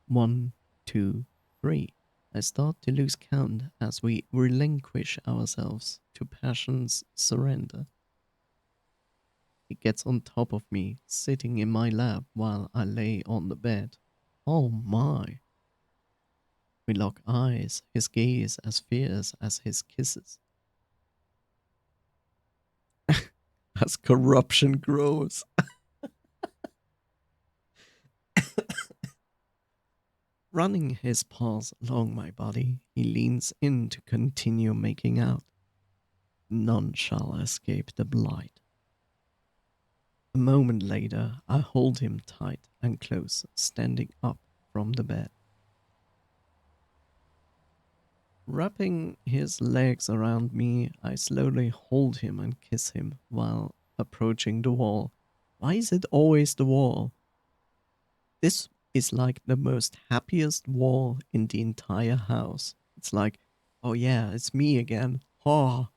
1, 2, 3. I start to lose count as we relinquish ourselves to passion's surrender. He gets on top of me, sitting in my lap while I lay on the bed. Oh my! We lock eyes, his gaze as fierce as his kisses. As corruption grows. Running his paws along my body, he leans in to continue making out. None shall escape the blight. A moment later, I hold him tight and close, standing up from the bed. Wrapping his legs around me, I slowly hold him and kiss him while approaching the wall. Why is it always the wall? This is like the most happiest wall in the entire house. It's like, oh yeah, it's me again. Oh.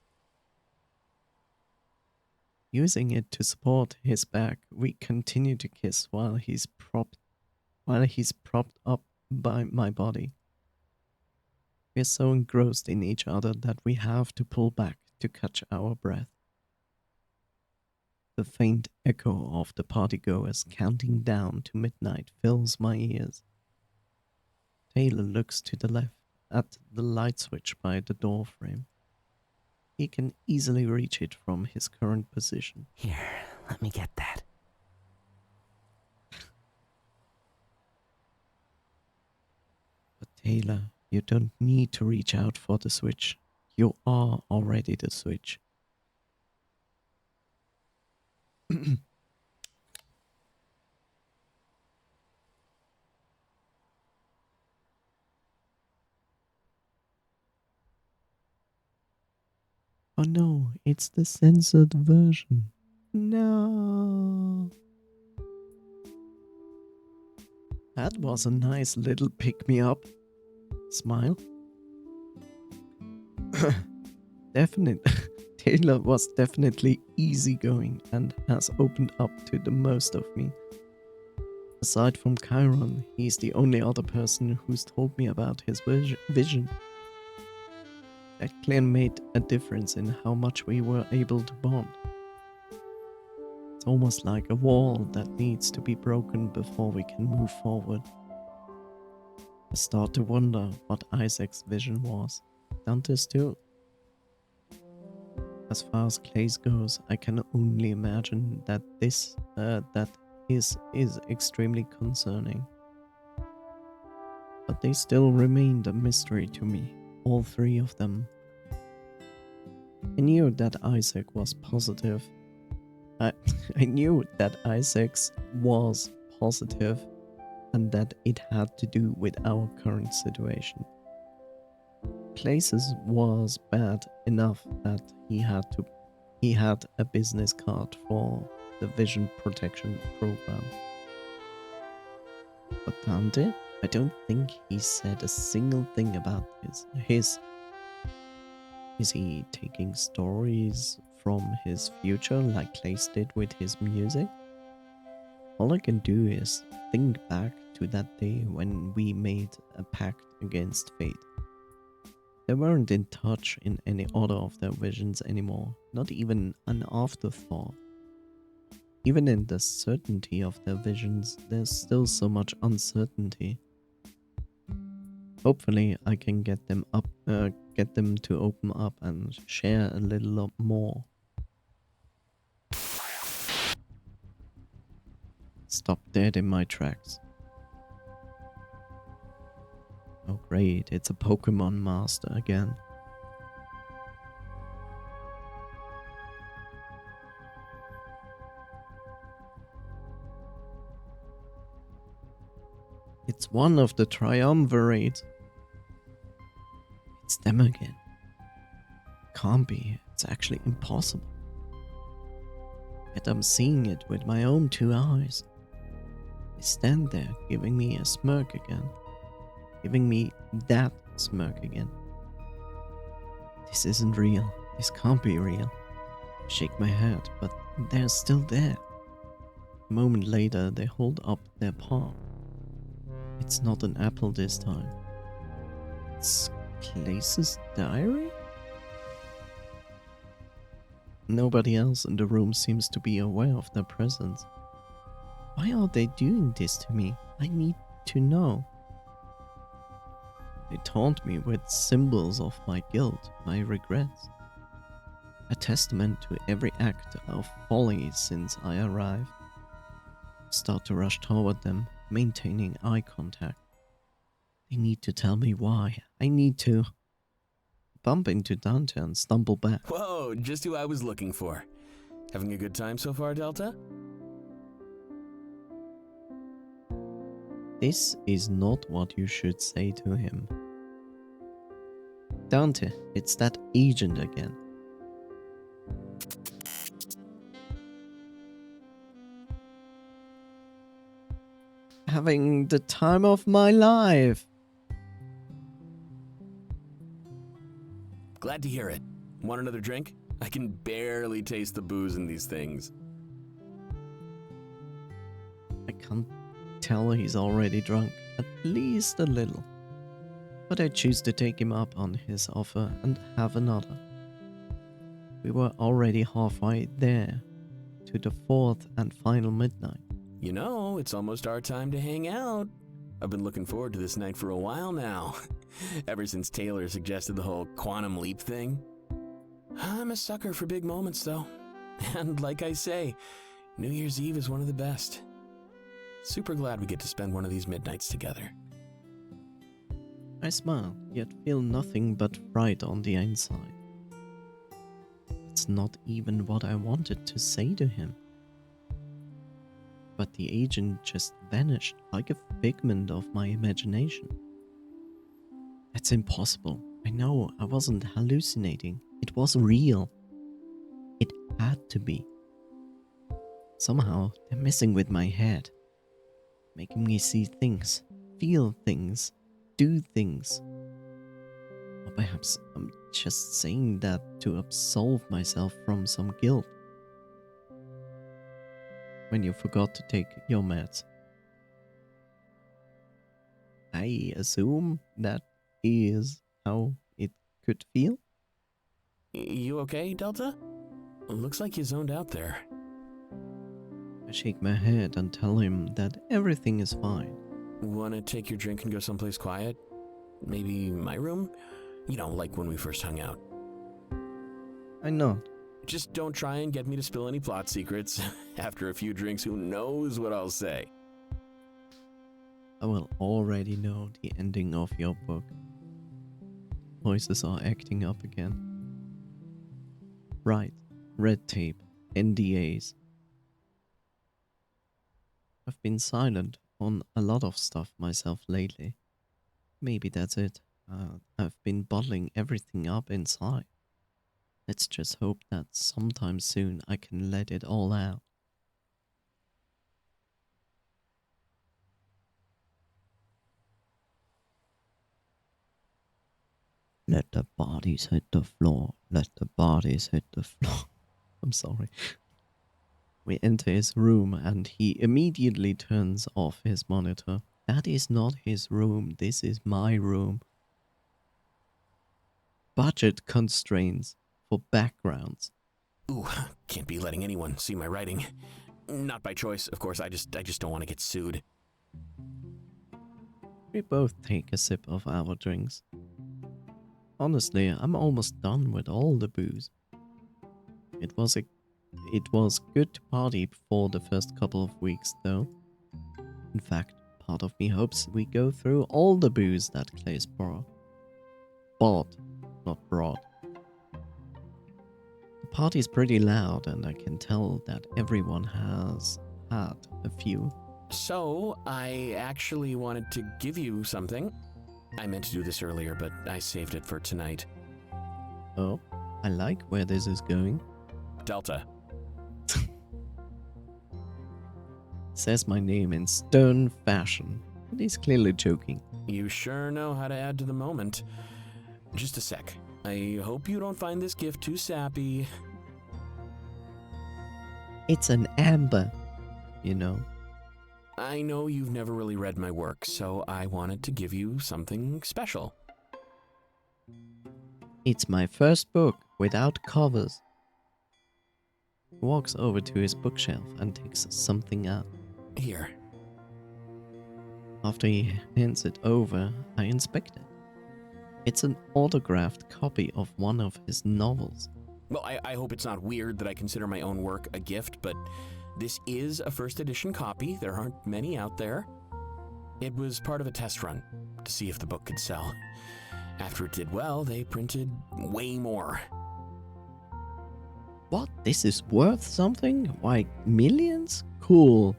Using it to support his back, we continue to kiss while he's propped up by my body. We are so engrossed in each other that we have to pull back to catch our breath. The faint echo of the partygoers counting down to midnight fills my ears. Taylor looks to the left at the light switch by the door frame. He can easily reach it from his current position. Here, let me get that. But Taylor, you don't need to reach out for the switch. You are already the switch. Oh no, it's the censored version. No. That was a nice little pick-me-up. Smile. Definitely. Taylor was definitely easygoing and has opened up to the most of me. Aside from Chiron, he's the only other person who's told me about his vision. That clearly made a difference in how much we were able to bond. It's almost like a wall that needs to be broken before we can move forward. I start to wonder what Isaac's vision was. Dante's too. As far as Clay's goes, I can only imagine that his is extremely concerning. But they still remained a mystery to me, all three of them. I knew that Isaac was positive. I knew that Isaac's was positive and that it had to do with our current situation. Clay's was bad enough that he had a business card for the Vision Protection Program. But Dante, I don't think he said a single thing about his. Is he taking stories from his future like Clays did with his music? All I can do is think back to that day when we made a pact against fate. They weren't in touch in any other of their visions anymore, not even an afterthought. Even in the certainty of their visions, there's still so much uncertainty. Hopefully, I can get them to open up and share a little more. Stop dead in my tracks. Oh great, it's a Pokemon Master again. It's one of the triumvirate. It's them again. Can't be. It's actually impossible. Yet I'm seeing it with my own 2 eyes. They stand there giving me a smirk again. Giving me that smirk again. This isn't real. This can't be real. I shake my head, but they're still there. A moment later, they hold up their palm. It's not an apple this time. It's Clace's diary? Nobody else in the room seems to be aware of their presence. Why are they doing this to me? I need to know. They taunt me with symbols of my guilt, my regrets. A testament to every act of folly since I arrived. I start to rush toward them, maintaining eye contact. They need to tell me why. I need to bump into Dante and stumble back. Whoa, just who I was looking for. Having a good time so far, Delta? This is not what you should say to him. Dante, it's that agent again. Having the time of my life. Glad to hear it. Want another drink? I can barely taste the booze in these things. I can't tell he's already drunk, at least a little. But I choose to take him up on his offer and have another. We were already halfway there, to the 4th and final midnight. You know, it's almost our time to hang out. I've been looking forward to this night for a while now. Ever since Taylor suggested the whole quantum leap thing. I'm a sucker for big moments, though. And like I say, New Year's Eve is one of the best. Super glad we get to spend one of these midnights together. I smile, yet feel nothing but fright on the inside. It's not even what I wanted to say to him. But the agent just vanished like a figment of my imagination. That's impossible. I know I wasn't hallucinating. It was real. It had to be. Somehow they're messing with my head, making me see things, feel things, do things. Or perhaps I'm just saying that to absolve myself from some guilt. When you forgot to take your meds. I assume that is how it could feel. You okay, Delta? Looks like you zoned out there. I shake my head and tell him that everything is fine. Wanna take your drink and go someplace quiet? Maybe my room? You know, like when we first hung out. I nod. Just don't try and get me to spill any plot secrets. After a few drinks, who knows what I'll say? I will already know the ending of your book. Voices are acting up again. Right, red tape, NDAs. I've been silent on a lot of stuff myself lately. Maybe that's it. I've been bottling everything up inside. Let's just hope that sometime soon I can let it all out. Let the bodies hit the floor. Let the bodies hit the floor. I'm sorry. We enter his room and he immediately turns off his monitor. That is not his room. This is my room. Budget constraints for backgrounds. Ooh, can't be letting anyone see my writing. Not by choice, of course. I just don't want to get sued. We both take a sip of our drinks. Honestly, I'm almost done with all the booze. It was good to party for the first couple of weeks, though. In fact, part of me hopes we go through all the booze that Clay's brought. Bought, not brought. The party's pretty loud, and I can tell that everyone has had a few. So, I actually wanted to give you something. I meant to do this earlier, but I saved it for tonight. Oh, I like where this is going. Delta. Says my name in stern fashion, but he's clearly joking. You sure know how to add to the moment. Just a sec. I hope you don't find this gift too sappy. It's an amber, you know. I know you've never really read my work, so I wanted to give you something special. It's my first book without covers. He walks over to his bookshelf and takes something out. Here. After he hands it over, I inspect it. It's an autographed copy of one of his novels. Well, I hope it's not weird that I consider my own work a gift, but this is a first edition copy. There aren't many out there. It was part of a test run to see if the book could sell. After it did well, they printed way more. What? This is worth something? Like millions? Cool.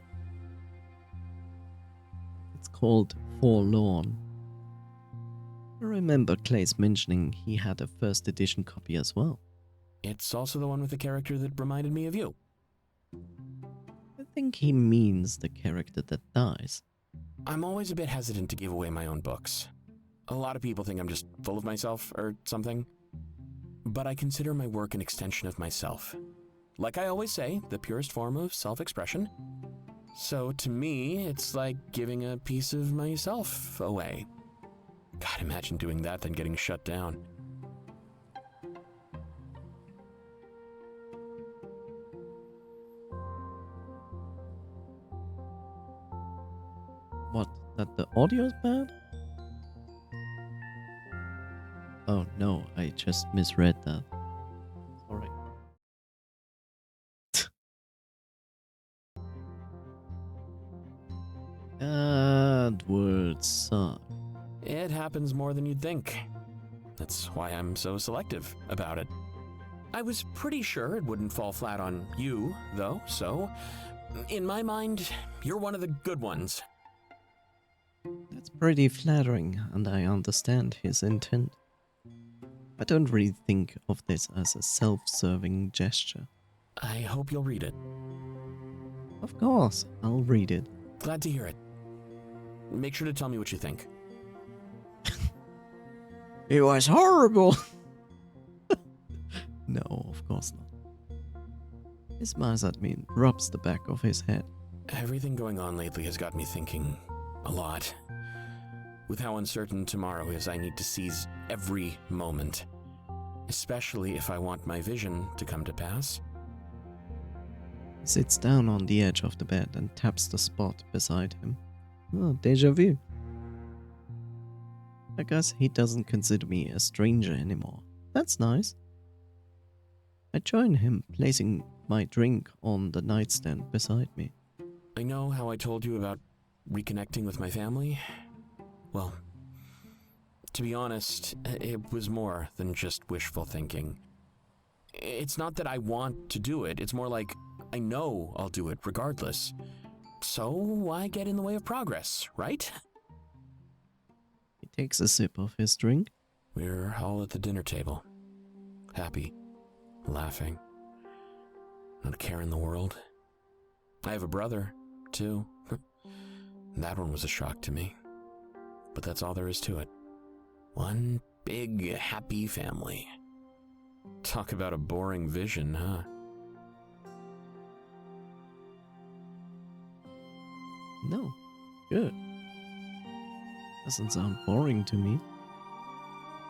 It's called Forlorn. I remember Clay's mentioning he had a first edition copy as well. It's also the one with the character that reminded me of you. I think he means the character that dies. I'm always a bit hesitant to give away my own books. A lot of people think I'm just full of myself or something. But I consider my work an extension of myself. Like I always say, the purest form of self-expression. So to me, it's like giving a piece of myself away. God, imagine doing that then getting shut down. What? That the audio's bad? Oh no, I just misread that. Sorry. Bad words suck. It happens more than you'd think. That's why I'm so selective about it. I was pretty sure it wouldn't fall flat on you, though, so in my mind, you're one of the good ones. That's pretty flattering, and I understand his intent. I don't really think of this as a self-serving gesture. I hope you'll read it. Of course, I'll read it. Glad to hear it. Make sure to tell me what you think. It was horrible! No, of course not. He smiles at me and rubs the back of his head. Everything going on lately has got me thinking a lot. With how uncertain tomorrow is, I need to seize every moment. Especially if I want my vision to come to pass. He sits down on the edge of the bed and taps the spot beside him. Oh, déjà vu. I guess he doesn't consider me a stranger anymore. That's nice. I join him, placing my drink on the nightstand beside me. I know how I told you about reconnecting with my family. Well, to be honest, it was more than just wishful thinking. It's not that I want to do it, it's more like I know I'll do it regardless. So why get in the way of progress, right? He takes a sip of his drink. We're all at the dinner table. Happy. Laughing. Not a care in the world. I have a brother, too. That one was a shock to me. But that's all there is to it. One big, happy family. Talk about a boring vision, huh? No. Good. Doesn't sound boring to me.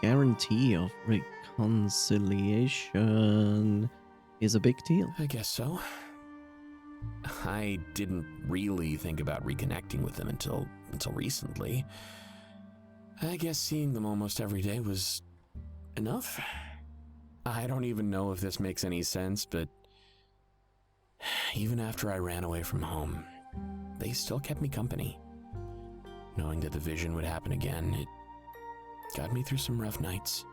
Guarantee of reconciliation is a big deal. I guess so. I didn't really think about reconnecting with them until recently. I guess seeing them almost every day was enough. I don't even know if this makes any sense, but even after I ran away from home, they still kept me company. Knowing that the vision would happen again, it got me through some rough nights.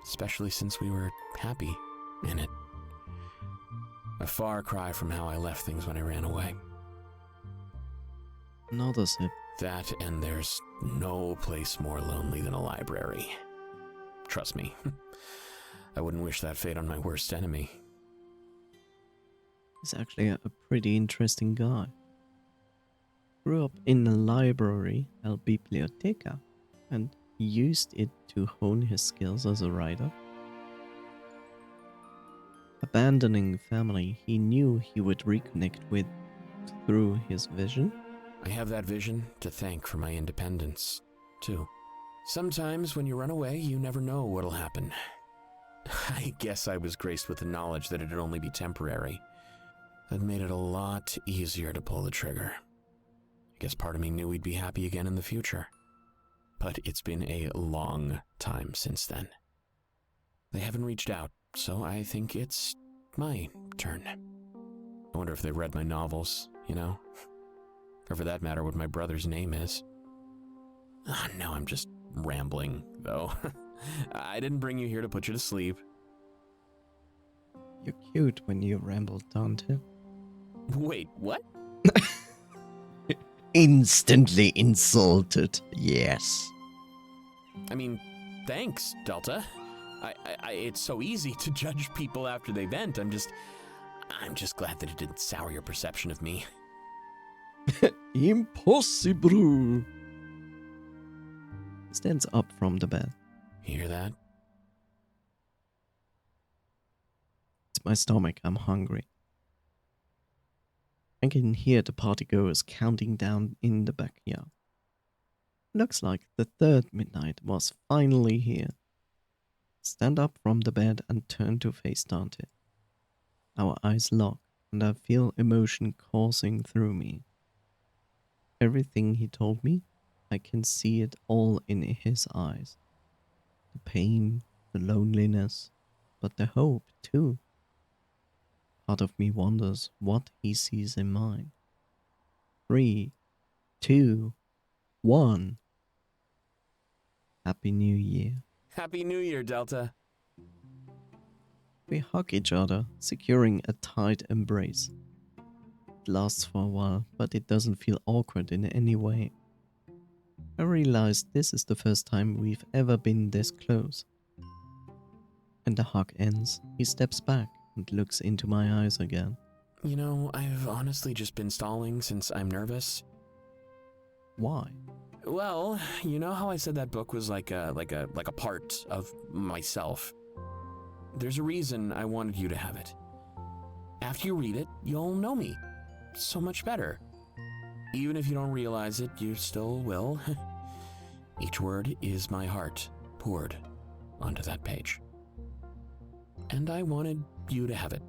Especially since we were happy in it. A far cry from how I left things when I ran away. Another sip. That, and there's no place more lonely than a library. Trust me, I wouldn't wish that fate on my worst enemy. He's actually a pretty interesting guy. Grew up in a library, El Biblioteca, and used it to hone his skills as a writer. Abandoning family he knew he would reconnect with through his vision. I have that vision to thank for my independence, too. Sometimes when you run away, you never know what'll happen. I guess I was graced with the knowledge that it'd only be temporary. That made it a lot easier to pull the trigger. I guess part of me knew we'd be happy again in the future. But it's been a long time since then. They haven't reached out, so I think it's my turn. I wonder if they read my novels, you know? Or for that matter, what my brother's name is. No, I'm just rambling, though. I didn't bring you here to put you to sleep. You're cute when you ramble, Dante. Wait, what? Instantly insulted, yes. I mean, thanks, Delta. It's so easy to judge people after they vent. I'm just glad that it didn't sour your perception of me. Impossible. Stands up from the bed. Hear that? It's my stomach, I'm hungry. I can hear the partygoers counting down in the backyard. Looks like the third midnight was finally here. Stand up from the bed and turn to face Dante. Our eyes lock, and I feel emotion coursing through me. Everything he told me, I can see it all in his eyes. The pain, the loneliness, but the hope too. Part of me wonders what he sees in mine. 3, 2, 1. Happy New Year. Happy New Year, Delta. We hug each other, securing a tight embrace. It lasts for a while, but it doesn't feel awkward in any way. I realize this is the first time we've ever been this close. And the hug ends, he steps back and looks into my eyes again. You know, I've honestly just been stalling since I'm nervous. Why? Well, you know how I said that book was like a part of myself? There's a reason I wanted you to have it. After you read it, you'll know me so much better. Even if you don't realize it, you still will. Each word is my heart poured onto that page. And I wanted you to have it.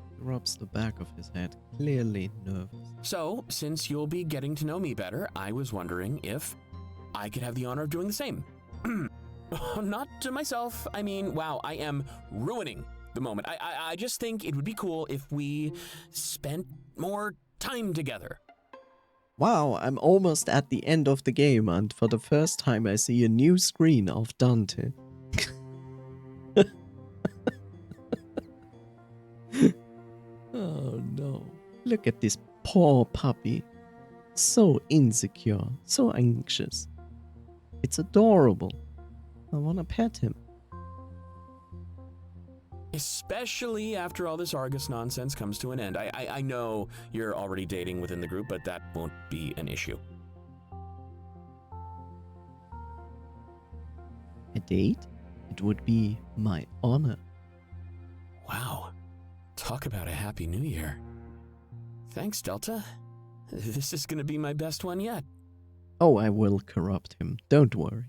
He rubs the back of his head, clearly nervous. So, since you'll be getting to know me better, I was wondering if I could have the honor of doing the same. Not to myself. I mean, wow, I am ruining the moment. I just think it would be cool if we spent more time together. Wow, I'm almost at the end of the game, and for the first time I see a new screen of Dante. Oh no. Look at this poor puppy. So insecure, so anxious. It's adorable. I want to pet him. Especially after all this Argus nonsense comes to an end. I know you're already dating within the group, but that won't be an issue. A date? It would be my honor. Wow. Talk about a happy new year. Thanks, Delta. This is gonna be my best one yet. Oh, I will corrupt him, don't worry.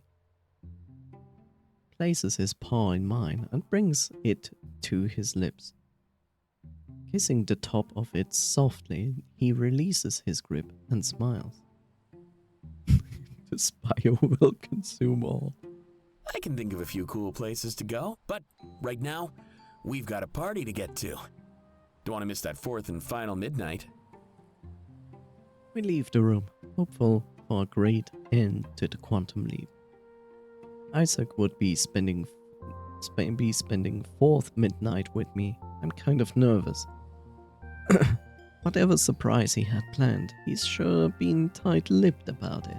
Places his paw in mine and brings it to his lips. Kissing the top of it softly, he releases his grip and smiles. The spire will consume all. I can think of a few cool places to go, but right now, we've got a party to get to. Don't want to miss that fourth and final midnight. We leave the room, hopeful for a great end to the quantum leap. Isaac would be spending fourth midnight with me. I'm kind of nervous. Whatever surprise he had planned, he's sure been tight-lipped about it.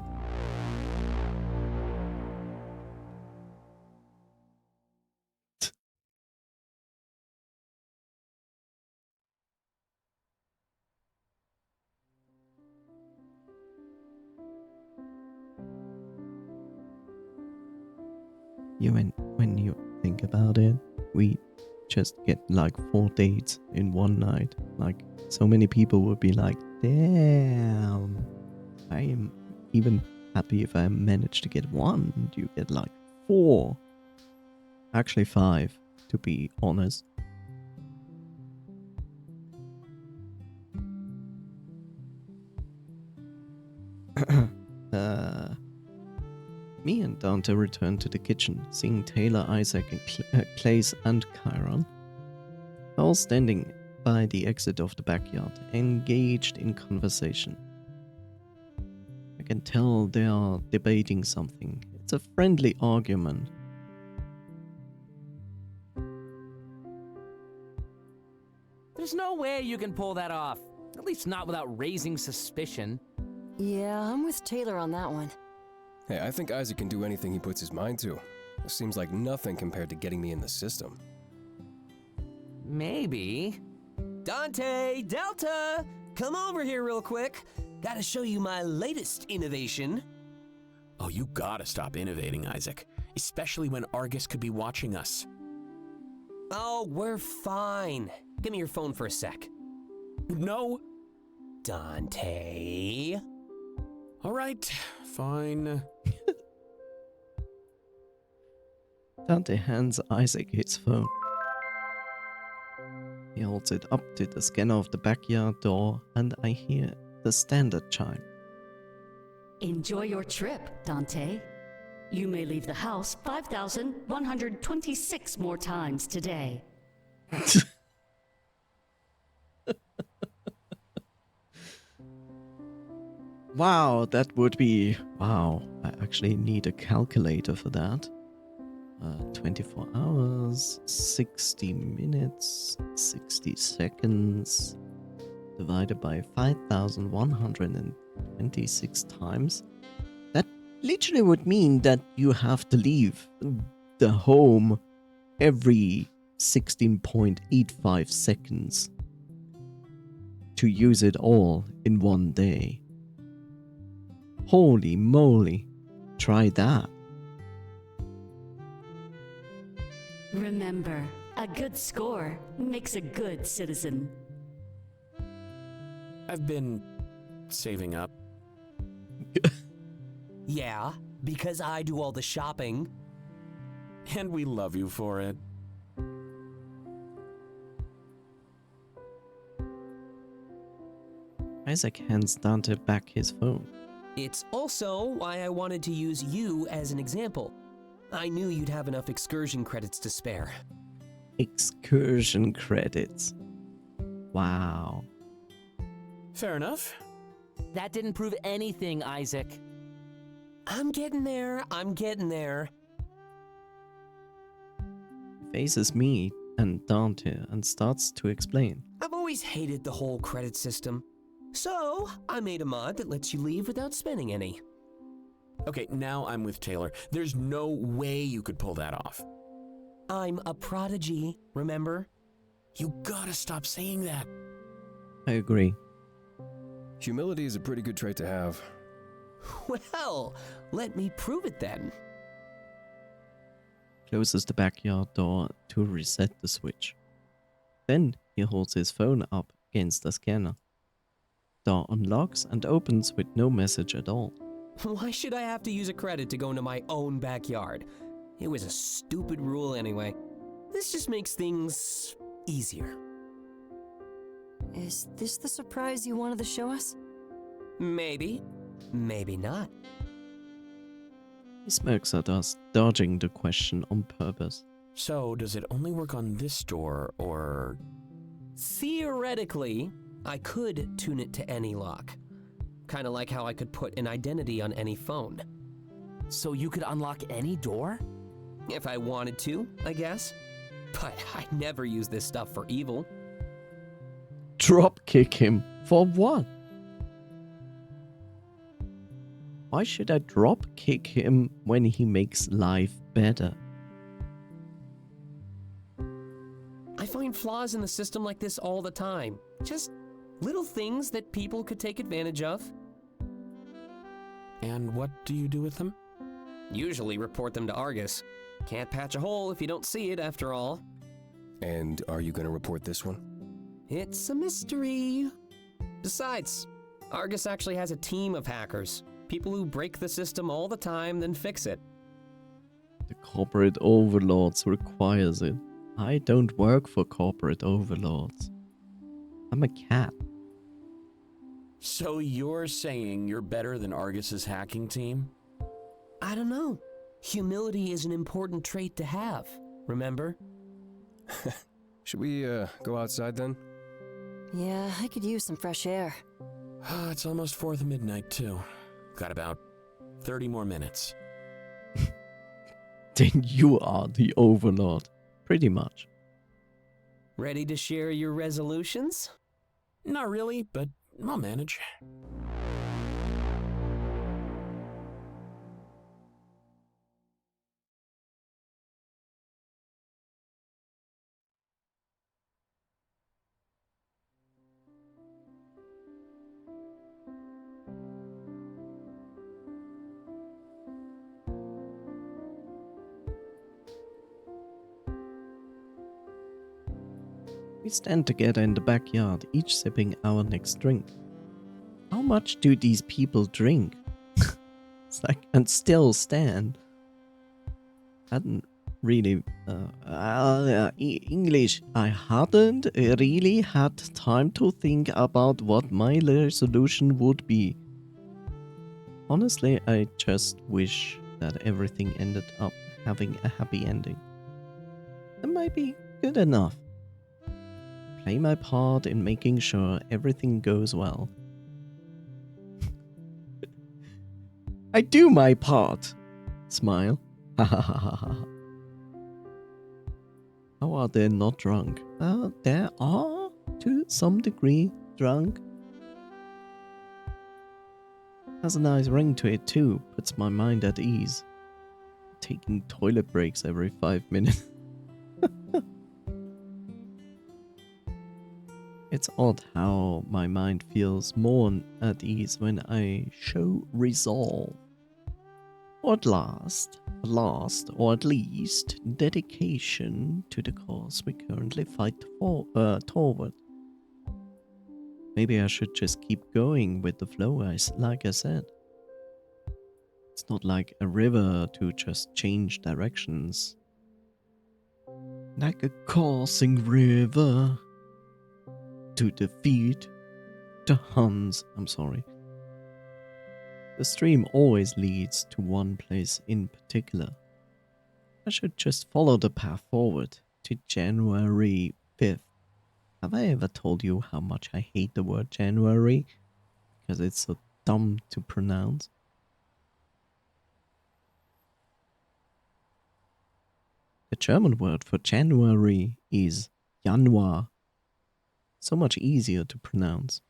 When you think about it, we just get like 4 dates in one night. Like, so many people would be like, damn, I am even happy if I manage to get one. You get like 4. Actually 5, to be honest. Me and Dante returned to the kitchen, seeing Taylor, Isaac, and Clays and Chiron all standing by the exit of the backyard, engaged in conversation. I can tell they are debating something. It's a friendly argument. There's no way you can pull that off. At least not without raising suspicion. Yeah, I'm with Taylor on that one. Hey, I think Isaac can do anything he puts his mind to. It seems like nothing compared to getting me in the system. Maybe. Dante, Delta, come over here real quick. Gotta show you my latest innovation. Oh, you gotta stop innovating, Isaac. Especially when Argus could be watching us. Oh, we're fine. Give me your phone for a sec. No. Dante. All right, fine. Dante hands Isaac his phone. He holds it up to the scanner of the backyard door, and I hear the standard chime. Enjoy your trip, Dante. You may leave the house 5,126 more times today. Wow, that would be... Wow, I actually need a calculator for that. 24 hours, 60 minutes, 60 seconds, divided by 5,126 times. That literally would mean that you have to leave the home every 16.85 seconds to use it all in one day. Holy moly, try that. Remember, a good score makes a good citizen. I've been saving up. Yeah, because I do all the shopping. And we love you for it. Isaac hands Dante back his phone. It's also why I wanted to use you as an example. I knew you'd have enough excursion credits to spare. Excursion credits. Wow. Fair enough. That didn't prove anything, Isaac. I'm getting there. Faces me and Dante and starts to explain. I've always hated the whole credit system. So, I made a mod that lets you leave without spending any. Okay, now I'm with Taylor. There's no way you could pull that off. I'm a prodigy, remember? You gotta stop saying that. I agree. Humility is a pretty good trait to have. Well, let me prove it then. Closes the backyard door to reset the switch. Then he holds his phone up against the scanner. Door unlocks and opens with no message at all. Why should I have to use a credit to go into my own backyard? It was a stupid rule anyway. This just makes things easier. Is this the surprise you wanted to show us? Maybe. Maybe not. He smirks at us, dodging the question on purpose. So, does it only work on this door, or... Theoretically, I could tune it to any lock. Kinda like how I could put an identity on any phone. So you could unlock any door? If I wanted to, I guess. But I never use this stuff for evil. Drop kick him. For what? Why should I drop kick him when he makes life better? I find flaws in the system like this all the time. Just little things that people could take advantage of. And what do you do with them? Usually report them to Argus. Can't patch a hole if you don't see it, after all. And are you going to report this one? It's a mystery. Besides, Argus actually has a team of hackers. People who break the system all the time, then fix it. The corporate overlords requires it. I don't work for corporate overlords. I'm a cat. So you're saying you're better than Argus's hacking team? I don't know. Humility is an important trait to have, remember? Should we go outside then? Yeah, I could use some fresh air. It's almost 4th of midnight, too. Got about 30 more minutes. Then you are the overlord. Pretty much. Ready to share your resolutions? Not really, but I'll manage. We stand together in the backyard, each sipping our next drink. How much do these people drink? It's like, and still stand. Hadn't really, English. I hadn't really had time to think about what my resolution would be. Honestly, I just wish that everything ended up having a happy ending. That might be good enough. Play my part in making sure everything goes well. I do my part. Smile. How are they not drunk? They are, to some degree, drunk. Has a nice ring to it too, puts my mind at ease. Taking toilet breaks every 5 minutes. It's odd how my mind feels more at ease when I show resolve. Or at last, or at least, dedication to the cause we currently fight toward. Maybe I should just keep going with the flow, like I said. It's not like a river to just change directions. Like a coursing river to defeat the Huns. I'm sorry. The stream always leads to one place in particular. I should just follow the path forward to January 5th. Have I ever told you how much I hate the word January? Because it's so dumb to pronounce. The German word for January is Januar. So much easier to pronounce.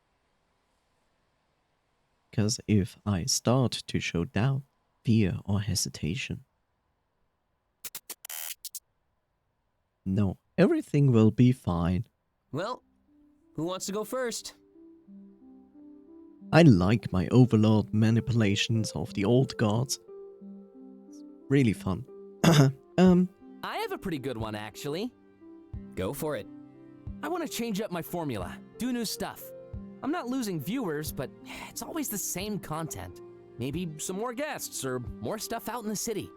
Because if I start to show doubt, fear, or hesitation, no, everything will be fine. Well, who wants to go first? I like my overlord manipulations of the old gods. It's really fun. I have a pretty good one, actually. Go for it. I want to change up my formula, do new stuff. I'm not losing viewers, but it's always the same content. Maybe some more guests or more stuff out in the city.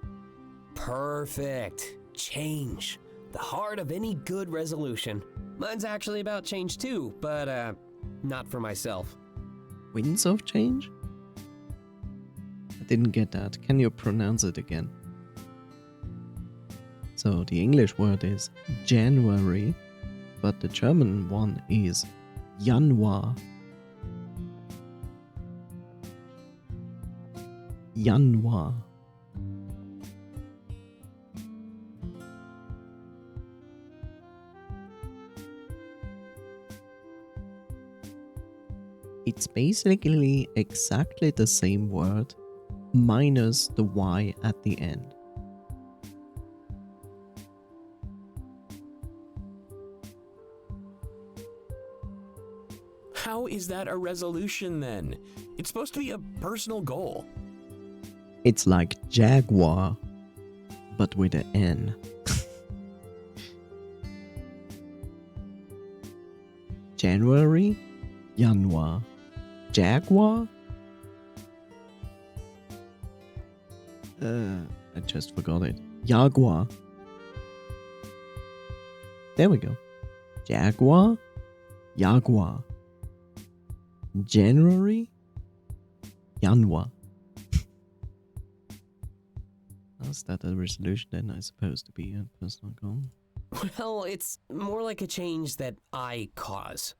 Perfect. Change. The heart of any good resolution. Mine's actually about change too, but not for myself. Winds of change? I didn't get that. Can you pronounce it again? So the English word is January, but the German one is Januar. Januar. It's basically exactly the same word, minus the Y at the end. How is that a resolution then? It's supposed to be a personal goal. It's like Jaguar, but with an N. January, Januar, Jaguar? I just forgot it. Jaguar. There we go. Jaguar, Jaguar. January, Januar. How's that a resolution then? I suppose to be a personal goal. Well, it's more like a change that I cause.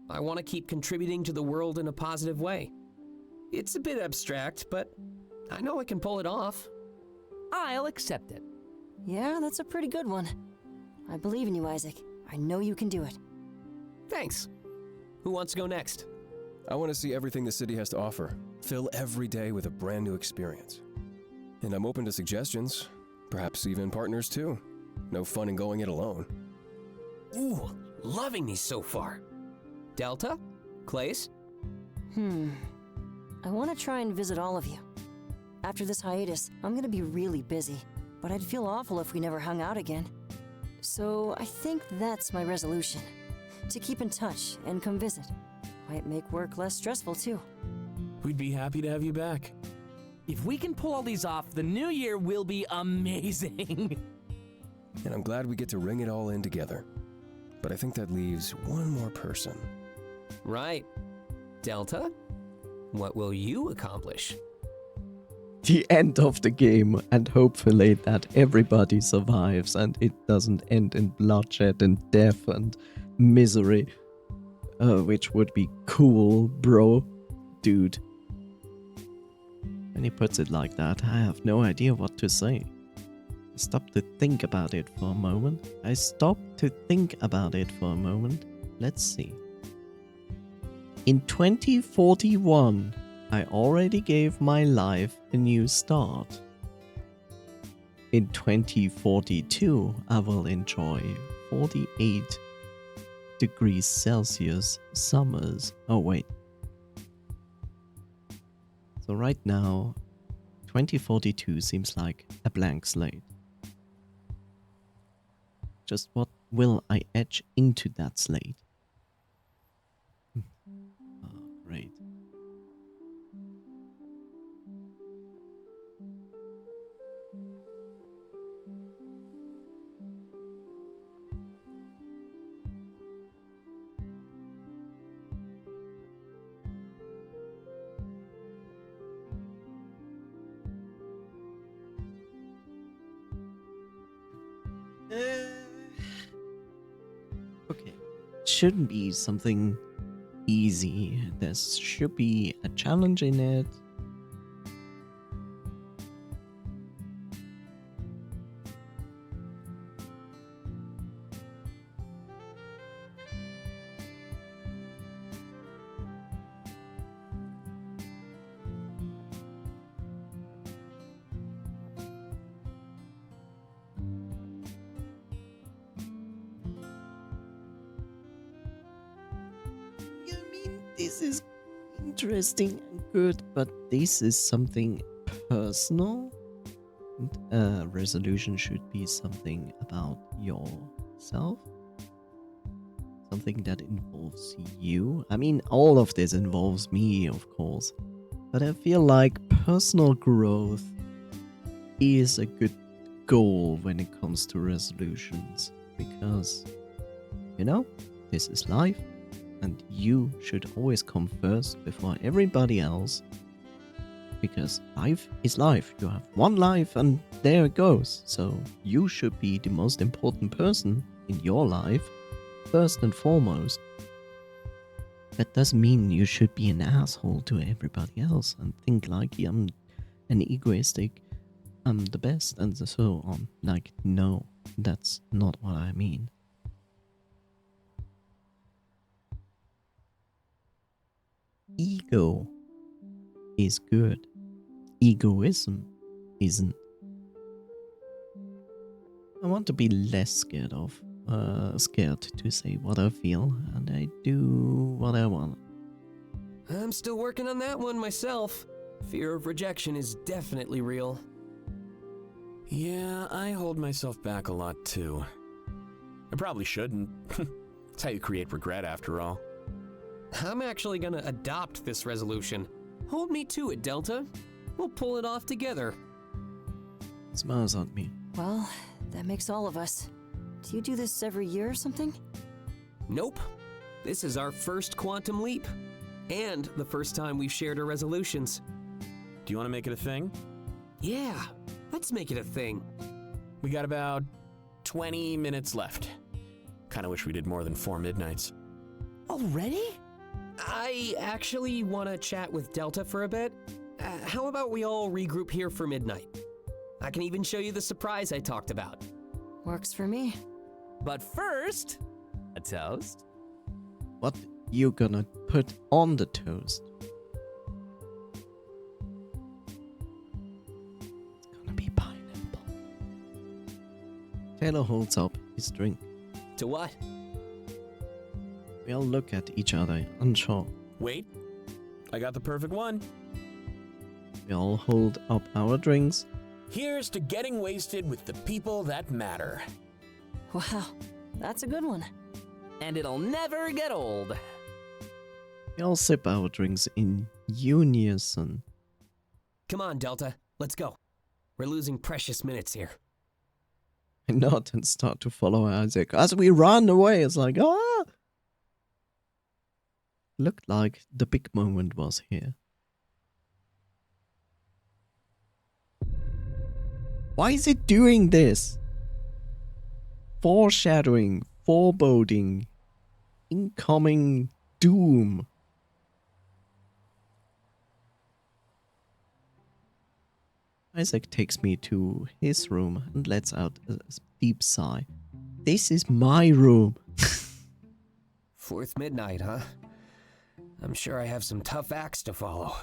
I want to keep contributing to the world in a positive way. It's a bit abstract, but I know I can pull it off. I'll accept it. Yeah, that's a pretty good one. I believe in you, Isaac. I know you can do it. Thanks. Who wants to go next? I want to see everything the city has to offer. Fill every day with a brand new experience. And I'm open to suggestions, perhaps even partners too. No fun in going it alone. Ooh, loving these so far. Delta? Clays? I want to try and visit all of you. After this hiatus, I'm gonna be really busy, but I'd feel awful if we never hung out again. So I think that's my resolution. To keep in touch and come visit. Might make work less stressful too. We'd be happy to have you back. If we can pull all these off, the new year will be amazing. And I'm glad we get to ring it all in together. But I think that leaves one more person. Right. Delta? What will you accomplish? The end of the game, and hopefully that everybody survives and it doesn't end in bloodshed and death and misery. Which would be cool, bro. Dude. When he puts it like that, I have no idea what to say. I stopped to think about it for a moment. Let's see. In 2041, I already gave my life a new start. In 2042, I will enjoy 48 degrees Celsius summers. Oh wait. So right now, 2042 seems like a blank slate. Just what will I etch into that slate? Oh, great. Okay. Shouldn't be something easy. There should be a challenge in it. This is interesting and good, but this is something personal. And resolution should be something about yourself. Something that involves you. I mean, all of this involves me, of course. But I feel like personal growth is a good goal when it comes to resolutions. Because, this is life. And you should always come first before everybody else. Because life is life. You have one life and there it goes. So you should be the most important person in your life, first and foremost. That doesn't mean you should be an asshole to everybody else and think like I'm an egoistic, I'm the best and so on. Like, no, that's not what I mean. ego is good. Egoism isn't. I want to be less scared to say what I feel, and I do what I want. I'm still working on that one myself. Fear of rejection is definitely real. Yeah, I hold myself back a lot too. I probably shouldn't. It's how you create regret after all. I'm actually gonna adopt this resolution. Hold me to it, Delta. We'll pull it off together. Smiles at me. Well, that makes all of us. Do you do this every year or something? Nope. This is our first quantum leap. And the first time we've shared our resolutions. Do you want to make it a thing? Yeah, let's make it a thing. We got about 20 minutes left. Kinda wish we did more than 4 midnights. Already? I actually want to chat with Delta for a bit. How about we all regroup here for midnight? I can even show you the surprise I talked about. Works for me. But first, a toast. What you gonna put on the toast? It's gonna be pineapple. Taylor holds up his drink. To what? We all look at each other, unsure. Wait, I got the perfect one. We all hold up our drinks. Here's to getting wasted with the people that matter. Wow, that's a good one. And it'll never get old. We all sip our drinks in unison. Come on, Delta. Let's go. We're losing precious minutes here. I nod and start to follow Isaac. As we run away, it's like, ah! Looked like the big moment was here. Why is it doing this? Foreshadowing, foreboding, incoming doom. Isaac takes me to his room and lets out a deep sigh. This is my room. Fourth midnight, huh? I'm sure I have some tough acts to follow.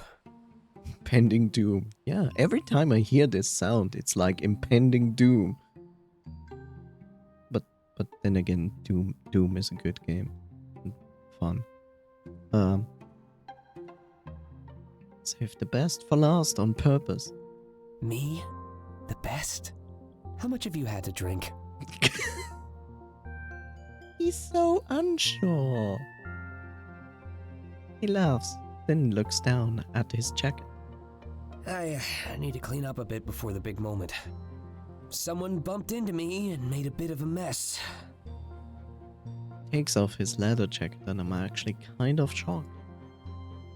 Impending doom. Yeah, every time I hear this sound, it's like impending doom. But then again, Doom is a good game. Fun. Save the best for last on purpose. Me? The best? How much have you had to drink? He's so unsure. He laughs, then looks down at his jacket. I need to clean up a bit before the big moment. Someone bumped into me and made a bit of a mess. Takes off his leather jacket and I'm actually kind of shocked.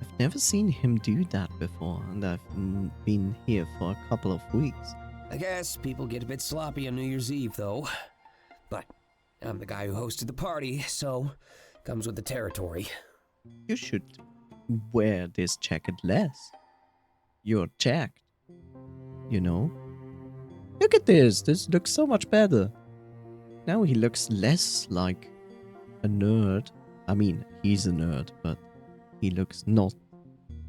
I've never seen him do that before and I've been here for a couple of weeks. I guess people get a bit sloppy on New Year's Eve, though. But I'm the guy who hosted the party, so comes with the territory. You should wear this jacket less. You're jacked. You know? Look at this. This looks so much better. Now he looks less like a nerd. I mean, he's a nerd, but he looks not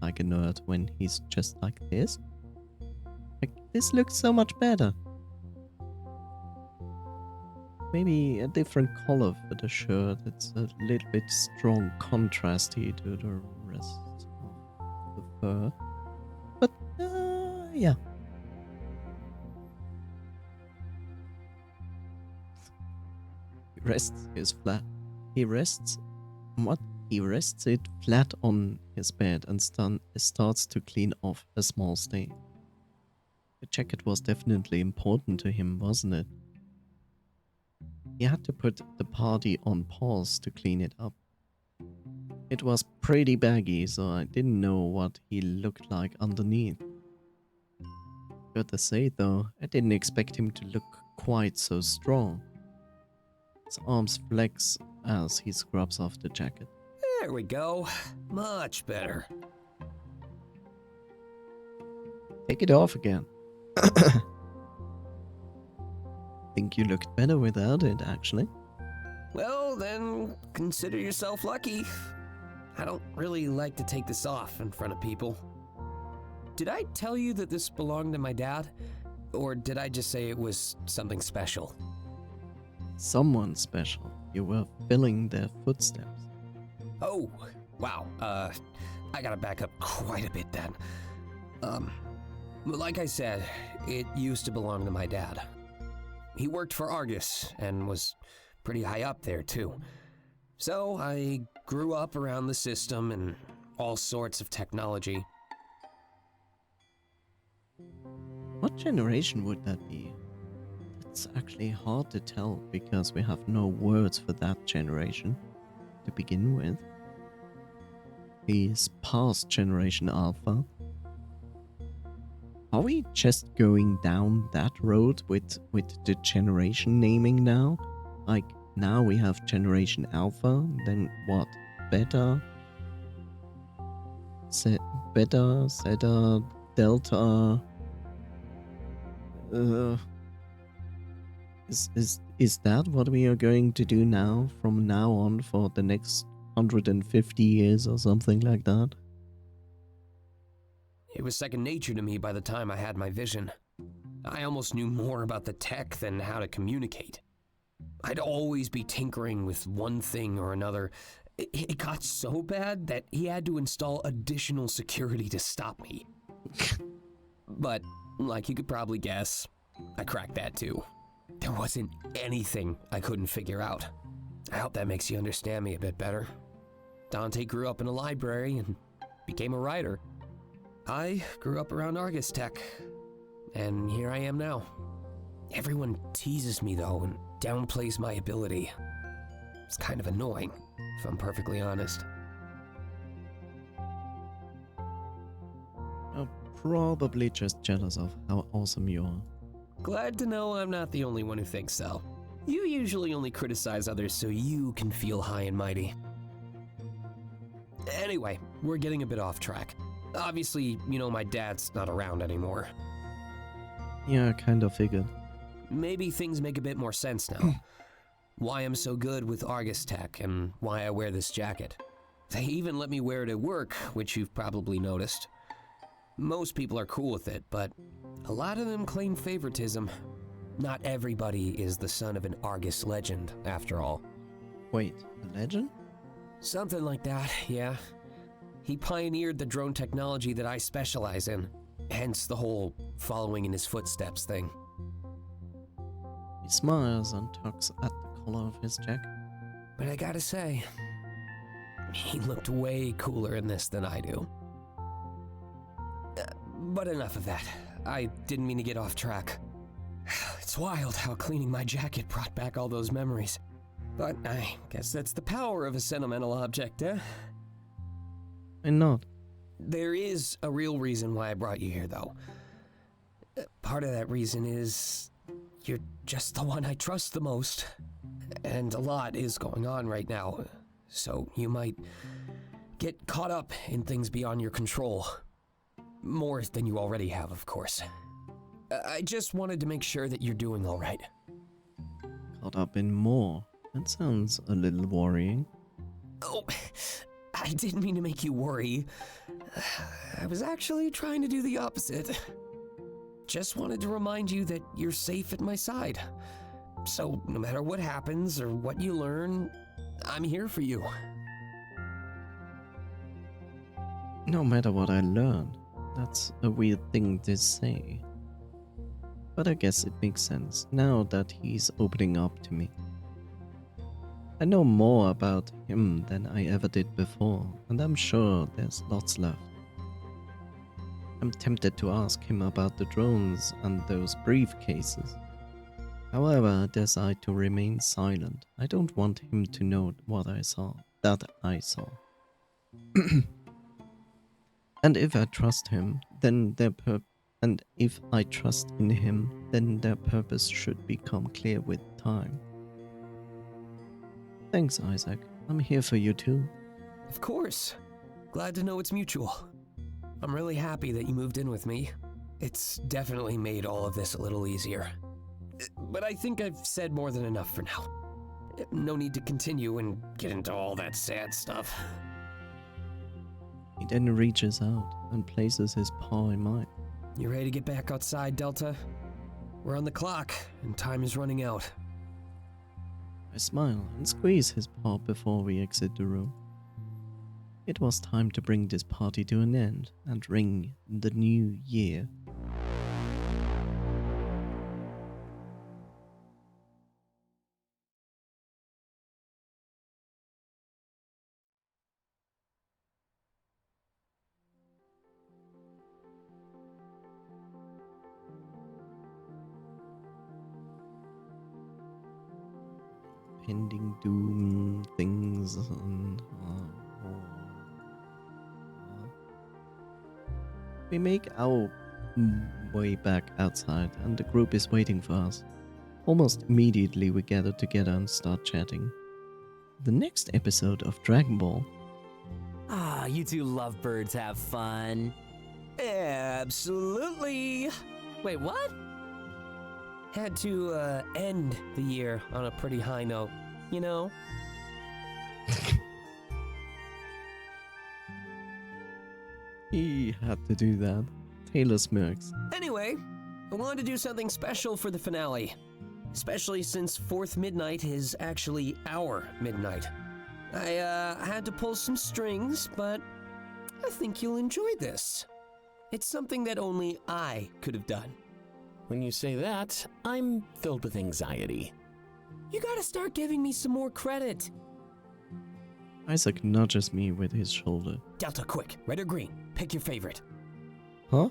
like a nerd when he's just like this. Like, this looks so much better. Maybe a different color for the shirt. It's a little bit strong contrasty to the rest of the fur. But, yeah. He rests it flat on his bed and starts to clean off a small stain. The jacket was definitely important to him, wasn't it? He had to put the party on pause to clean it up. It was pretty baggy, so I didn't know what he looked like underneath. Gotta say though, I didn't expect him to look quite so strong. His arms flex as he scrubs off the jacket. There we go. Much better. Take it off again. Think you looked better without it, actually. Well, then consider yourself lucky. I don't really like to take this off in front of people. Did I tell you that this belonged to my dad? Or did I just say it was something special? Someone special. You were filling their footsteps. Oh, wow. I gotta back up quite a bit then. Like I said, it used to belong to my dad. He worked for Argus and was pretty high up there too. So I grew up around the system and all sorts of technology. What generation would that be? It's actually hard to tell because we have no words for that generation to begin with. He's past Generation Alpha. Are we just going down that road with the generation naming now? Like, now we have Generation Alpha, then what? Beta? Beta, Zeta, Delta... Is that what we are going to do now, from now on, for the next 150 years or something like that? It was second nature to me by the time I had my vision. I almost knew more about the tech than how to communicate. I'd always be tinkering with one thing or another. It got so bad that he had to install additional security to stop me. But, like you could probably guess, I cracked that too. There wasn't anything I couldn't figure out. I hope that makes you understand me a bit better. Dante grew up in a library and became a writer. I grew up around Argus tech, and here I am now. Everyone teases me though and downplays my ability. It's kind of annoying, if I'm perfectly honest. I'm probably just jealous of how awesome you are. Glad to know I'm not the only one who thinks so. You usually only criticize others so you can feel high and mighty. Anyway, we're getting a bit off track. Obviously, you know my dad's not around anymore. Yeah, I kind of figured. Maybe things make a bit more sense now. Why I'm so good with Argus tech and why I wear this jacket. They even let me wear it at work, which you've probably noticed. Most people are cool with it, but a lot of them claim favoritism. Not everybody is the son of an Argus legend, after all. Wait, a legend? Something like that, yeah. He pioneered the drone technology that I specialize in, hence the whole following in his footsteps thing. He smiles and tugs at the collar of his jacket. But I gotta say, he looked way cooler in this than I do. But enough of that. I didn't mean to get off track. It's wild how cleaning my jacket brought back all those memories. But I guess that's the power of a sentimental object, eh? Why not? There is a real reason why I brought you here, though. Part of that reason is you're just the one I trust the most. And a lot is going on right now, so you might get caught up in things beyond your control. More than you already have, of course. I just wanted to make sure that you're doing all right. Caught up in more. That sounds a little worrying. Oh, I didn't mean to make you worry. I was actually trying to do the opposite. Just wanted to remind you that you're safe at my side. So no matter what happens or what you learn, I'm here for you. No matter what I learn. That's a weird thing to say. But I guess it makes sense now that he's opening up to me. I know more about him than I ever did before, and I'm sure there's lots left. I'm tempted to ask him about the drones and those briefcases. However, I decide to remain silent. I don't want him to know what I saw. That I saw. And if I trust him, then if I trust in him, then their purpose should become clear with time. Thanks, Isaac. I'm here for you too. Of course. Glad to know it's mutual. I'm really happy that you moved in with me. It's definitely made all of this a little easier. But I think I've said more than enough for now. No need to continue and get into all that sad stuff. then reaches out and places his paw in mine. You ready to get back outside, Delta? We're on the clock, and time is running out. I smile and squeeze his paw before we exit the room. It was time to bring this party to an end and ring the new year. Pending doom things and we make our way back outside and the group is waiting for us. Almost immediately we gather together and start chatting. The next episode of Dragon Ball. Ah, you two lovebirds have fun. Absolutely! Wait, what? Had to end the year on a pretty high note, you know? He had to do that. Taylor smirks. Anyway, I wanted to do something special for the finale. Especially since 4th midnight is actually our midnight. I had to pull some strings, but I think you'll enjoy this. It's something that only I could have done. When you say that, I'm filled with anxiety. You gotta start giving me some more credit. Isaac nudges me with his shoulder. Delta, quick, red or green? Pick your favorite. Huh?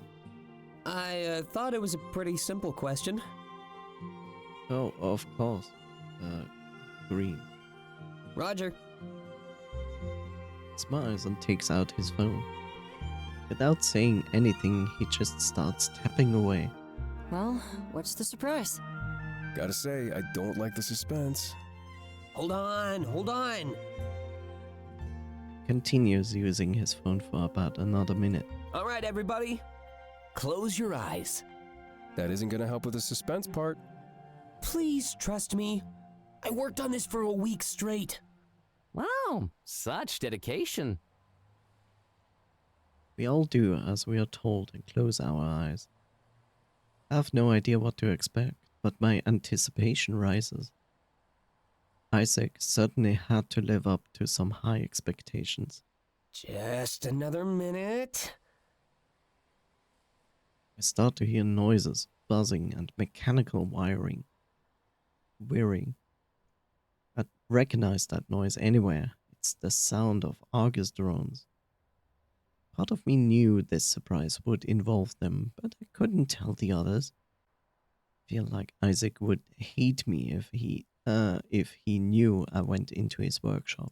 I thought it was a pretty simple question. Oh, of course. Green. Roger. Smiles and takes out his phone. Without saying anything, he just starts tapping away. Well, what's the surprise? Gotta say, I don't like the suspense. Hold on. Continues using his phone for about another minute. All right, everybody. Close your eyes. That isn't gonna help with the suspense part. Please trust me. I worked on this for a week straight. Wow, such dedication. We all do as we are told and close our eyes. I have no idea what to expect, but my anticipation rises. Isaac certainly had to live up to some high expectations. Just another minute. I start to hear noises, buzzing, and mechanical wiring. Whirring. I recognize that noise anywhere. It's the sound of Argus drones. Part of me knew this surprise would involve them, but I couldn't tell the others. Feel like Isaac would hate me if he knew I went into his workshop.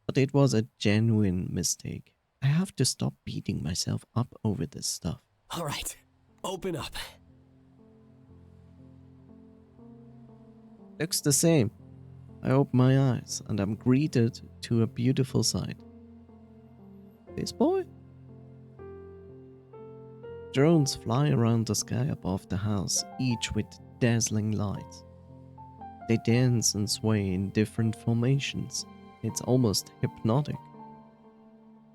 But it was a genuine mistake. I have to stop beating myself up over this stuff. All right, open up. Looks the same. I open my eyes and I'm greeted to a beautiful sight. This boy? Drones fly around the sky above the house, each with dazzling lights. They dance and sway in different formations. It's almost hypnotic.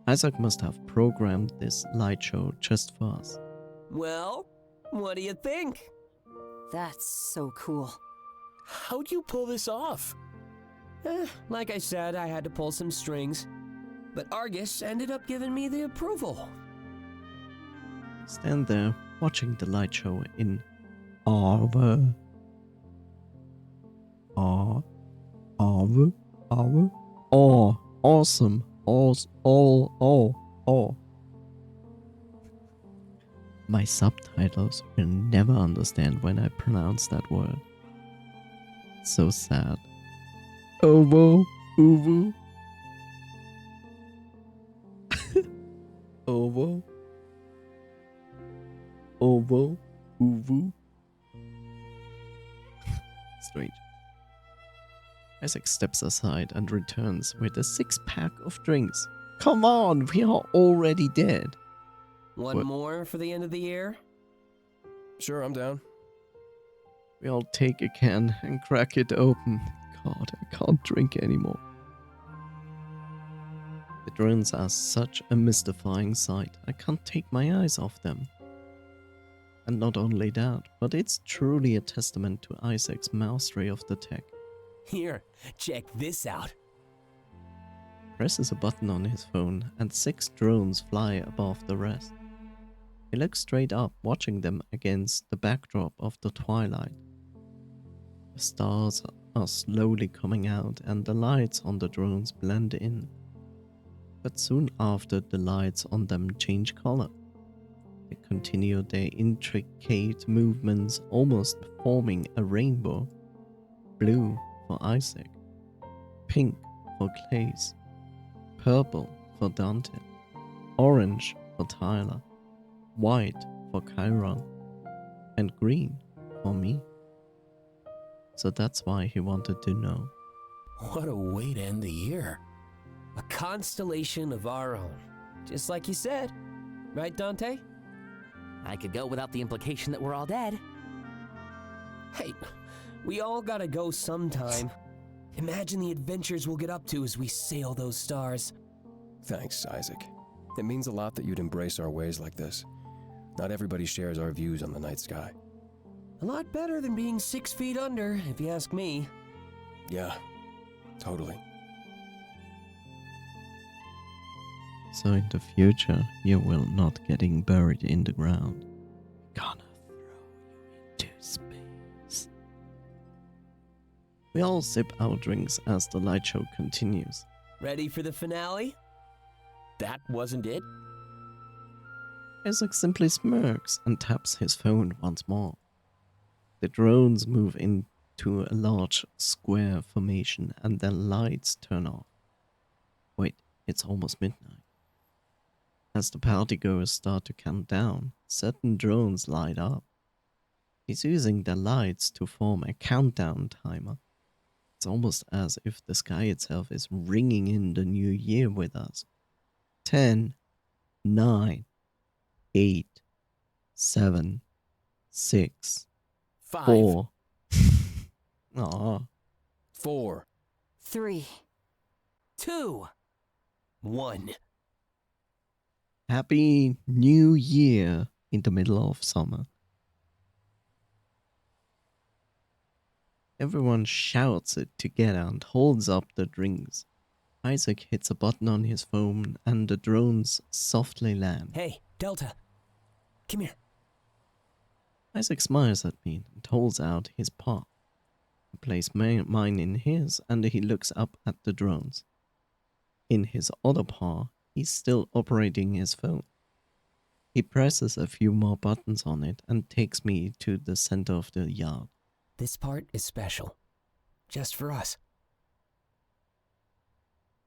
Isaac must have programmed this light show just for us. Well, what do you think? That's so cool. How'd you pull this off? Like I said, I had to pull some strings. But Argus ended up giving me the approval. Stand there, watching the light show in awe. Awesome. My subtitles will never understand when I pronounce that word. So sad. Ovo, uvu. Ovo. Ovo, uvu. Strange. Isaac steps aside and returns with a 6-pack of drinks. Come on, we are already dead. One What? more for the end of the year? Sure, I'm down. We all take a can and crack it open. God, I can't drink anymore. The drones are such a mystifying sight, I can't take my eyes off them. And not only that, but it's truly a testament to Isaac's mastery of the tech. Here, check this out. Presses a button on his phone and 6 drones fly above the rest. He looks straight up, watching them against the backdrop of the twilight. The stars are slowly coming out and the lights on the drones blend in. But soon after, the lights on them change color. They continue their intricate movements, almost forming a rainbow. Blue for Isaac, pink for Clays, purple for Dante, orange for Tyler, white for Chiron, and green for me. So that's why he wanted to know. What a way to end the year. A constellation of our own. Just like you said. Right, Dante? I could go without the implication that we're all dead. Hey, we all gotta go sometime. Imagine the adventures we'll get up to as we sail those stars. Thanks, Isaac. It means a lot that you'd embrace our ways like this. Not everybody shares our views on the night sky. A lot better than being 6 feet under, if you ask me. Yeah, totally. So in the future, you will not getting buried in the ground. Gonna throw you into space. We all sip our drinks as the light show continues. Ready for the finale? That wasn't it? Isaac simply smirks and taps his phone once more. The drones move into a large square formation and their lights turn off. Wait, it's almost midnight. As the partygoers start to count down, certain drones light up. He's using their lights to form a countdown timer. It's almost as if the sky itself is ringing in the new year with us. 10, 9, 8, 7, 6, 5. 4. Aw. 4. 3. 2. 1. Happy New Year in the middle of summer. Everyone shouts it together and holds up the drinks. Isaac hits a button on his phone and the drones softly land. Hey, Delta. Come here. Isaac smiles at me and holds out his paw. I place mine in his and he looks up at the drones. In his other paw, he's still operating his phone. He presses a few more buttons on it and takes me to the center of the yard. This part is special. Just for us.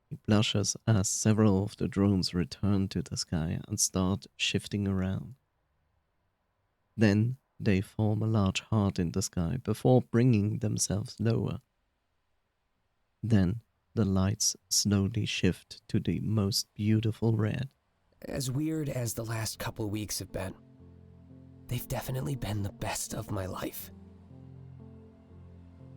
He blushes as several of the drones return to the sky and start shifting around. Then they form a large heart in the sky before bringing themselves lower. Then the lights slowly shift to the most beautiful red. As weird as the last couple weeks have been, they've definitely been the best of my life.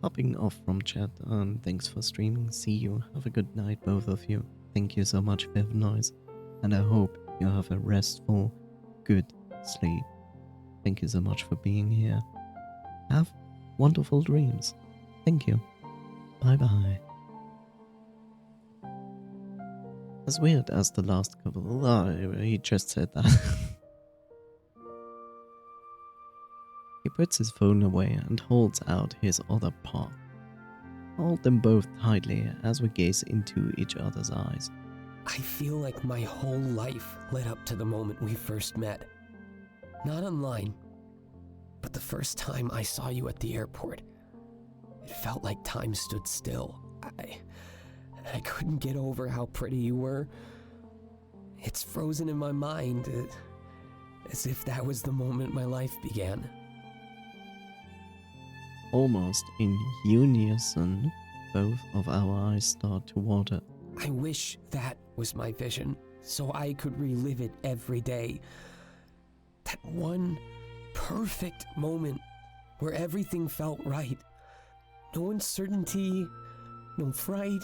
Hopping off from chat, and thanks for streaming. See you. Have a good night, both of you. Thank you so much for the noise, and I hope you have a restful, good sleep. Thank you so much for being here. Have wonderful dreams. Thank you. Bye bye. As weird as the last couple. He just said that. He puts his phone away and holds out his other paw. I hold them both tightly as we gaze into each other's eyes. I feel like my whole life led up to the moment we first met. Not online, but the first time I saw you at the airport. It felt like time stood still. I couldn't get over how pretty you were. It's frozen in my mind, as if that was the moment my life began. Almost in unison, both of our eyes start to water. I wish that was my vision, so I could relive it every day. That one perfect moment where everything felt right. No uncertainty, no fright.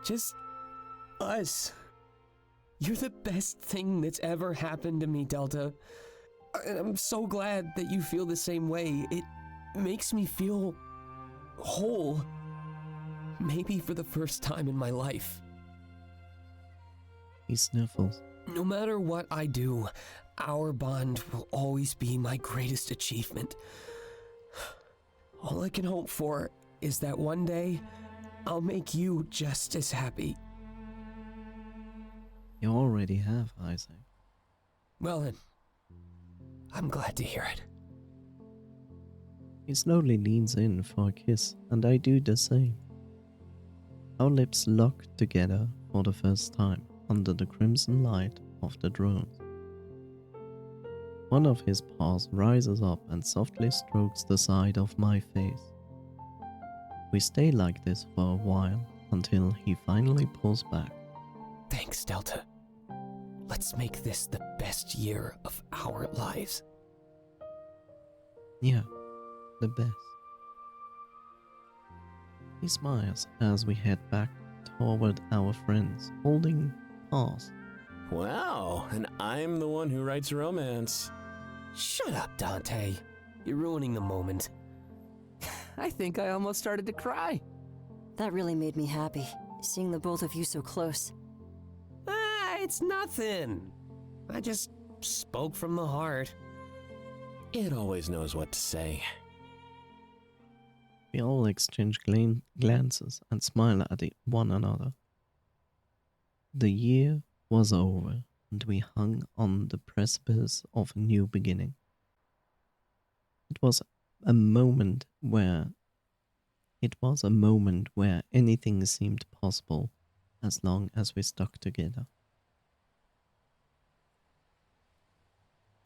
Just us. You're the best thing that's ever happened to me, Delta. And I'm so glad that you feel the same way. It makes me feel whole. Maybe for the first time in my life. He sniffles. No matter what I do, our bond will always be my greatest achievement. All I can hope for is that one day, I'll make you just as happy. You already have, Isaac. Well then, I'm glad to hear it. He slowly leans in for a kiss, and I do the same. Our lips lock together for the first time under the crimson light of the drones. One of his paws rises up and softly strokes the side of my face. We stay like this for a while until he finally pulls back. Thanks, Delta. Let's make this the best year of our lives. Yeah, the best. He smiles as we head back toward our friends, holding paws. Wow, and I'm the one who writes romance. Shut up, Dante. You're ruining the moment. I think I almost started to cry. That really made me happy, seeing the both of you so close. It's nothing. I just spoke from the heart. It always knows what to say. We all exchange glances and smile at one another. The year was over, and we hung on the precipice of a new beginning. It was a moment where anything seemed possible as long as we stuck together.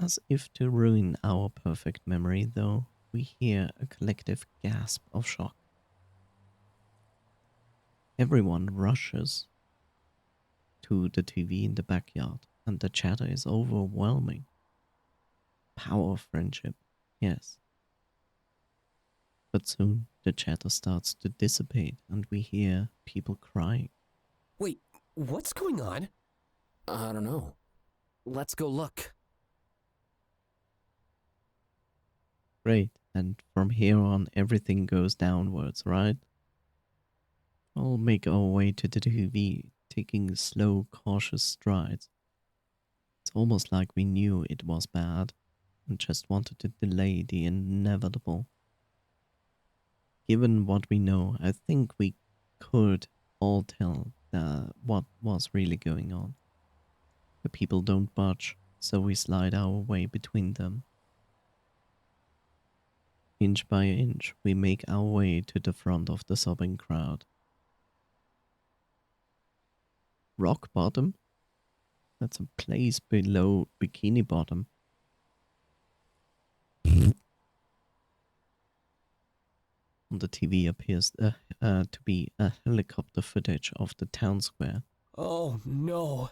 As if to ruin our perfect memory, though, we hear a collective gasp of shock. Everyone rushes to the TV in the backyard, and the chatter is overwhelming. Power of friendship, yes. But soon the chatter starts to dissipate, and we hear people crying. Wait, what's going on? I don't know. Let's go look. Great, and from here on everything goes downwards, right? I'll make our way to the TV, taking slow, cautious strides. It's almost like we knew it was bad and just wanted to delay the inevitable. Given what we know, I think we could all tell what was really going on. The people don't budge, so we slide our way between them. Inch by inch, we make our way to the front of the sobbing crowd. Rock Bottom? That's a place below Bikini Bottom. On the TV appears to be a helicopter footage of the town square. Oh no.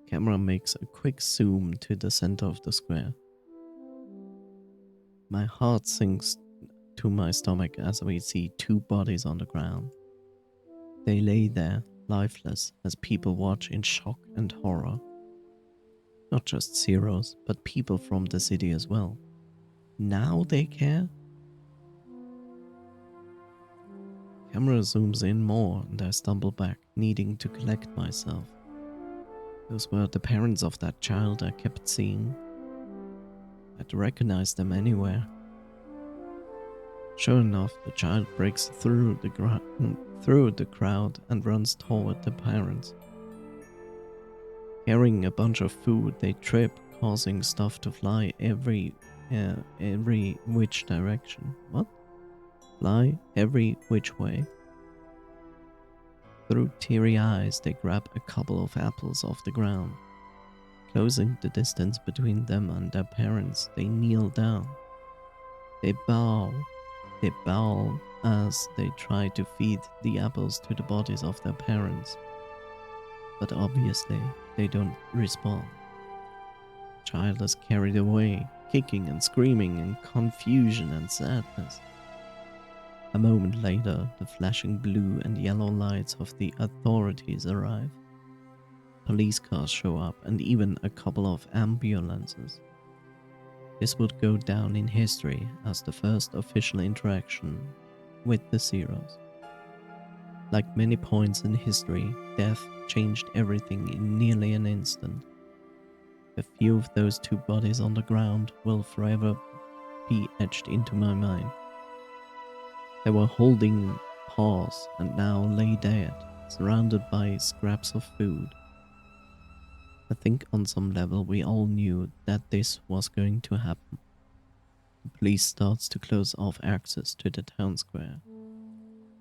Camera makes a quick zoom to the center of the square. My heart sinks to my stomach as we see two bodies on the ground. They lay there, lifeless, as people watch in shock and horror. Not just Zeros, but people from the city as well. Now they care? Camera zooms in more and I stumble back, needing to collect myself. Those were the parents of that child I kept seeing. I'd recognize them anywhere. Sure enough, the child breaks through the crowd and runs toward the parents. Carrying a bunch of food, they trip, causing stuff to fly every which direction. What? Fly every which way? Through teary eyes, they grab a couple of apples off the ground. Closing the distance between them and their parents, they kneel down. They bow as they try to feed the apples to the bodies of their parents. But obviously, they don't respond. The child is carried away, kicking and screaming in confusion and sadness. A moment later, the flashing blue and yellow lights of the authorities arrive. Police cars show up and even a couple of ambulances. This would go down in history as the first official interaction with the Zeros. Like many points in history, death changed everything in nearly an instant. A few of those two bodies on the ground will forever be etched into my mind. They were holding paws and now lay dead, surrounded by scraps of food. I think on some level we all knew that this was going to happen. The police starts to close off access to the town square.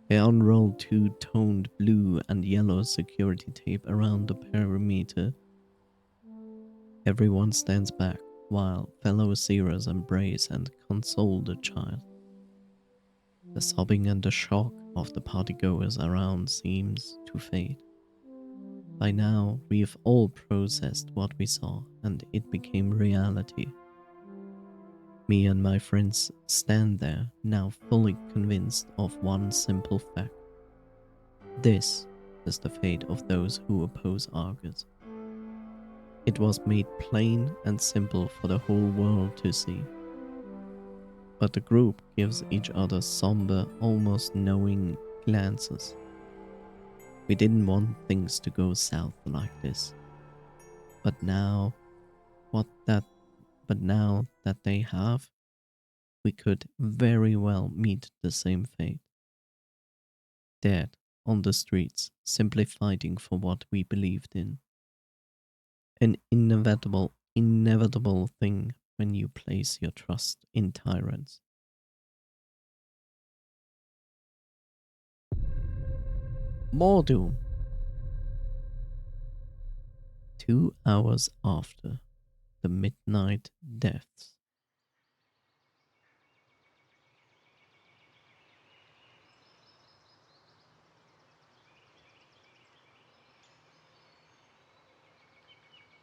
They unroll two-toned blue and yellow security tape around the perimeter. Everyone stands back while fellow Zeros embrace and console the child. The sobbing and the shock of the partygoers around seems to fade. By now, we've all processed what we saw and it became reality. Me and my friends stand there, now fully convinced of one simple fact. This is the fate of those who oppose Argus. It was made plain and simple for the whole world to see. But the group gives each other somber, almost knowing glances. We didn't want things to go south like this. But now that they have, we could very well meet the same fate. Dead on the streets, simply fighting for what we believed in. An inevitable thing when you place your trust in tyrants. More doom. 2 hours after the midnight deaths.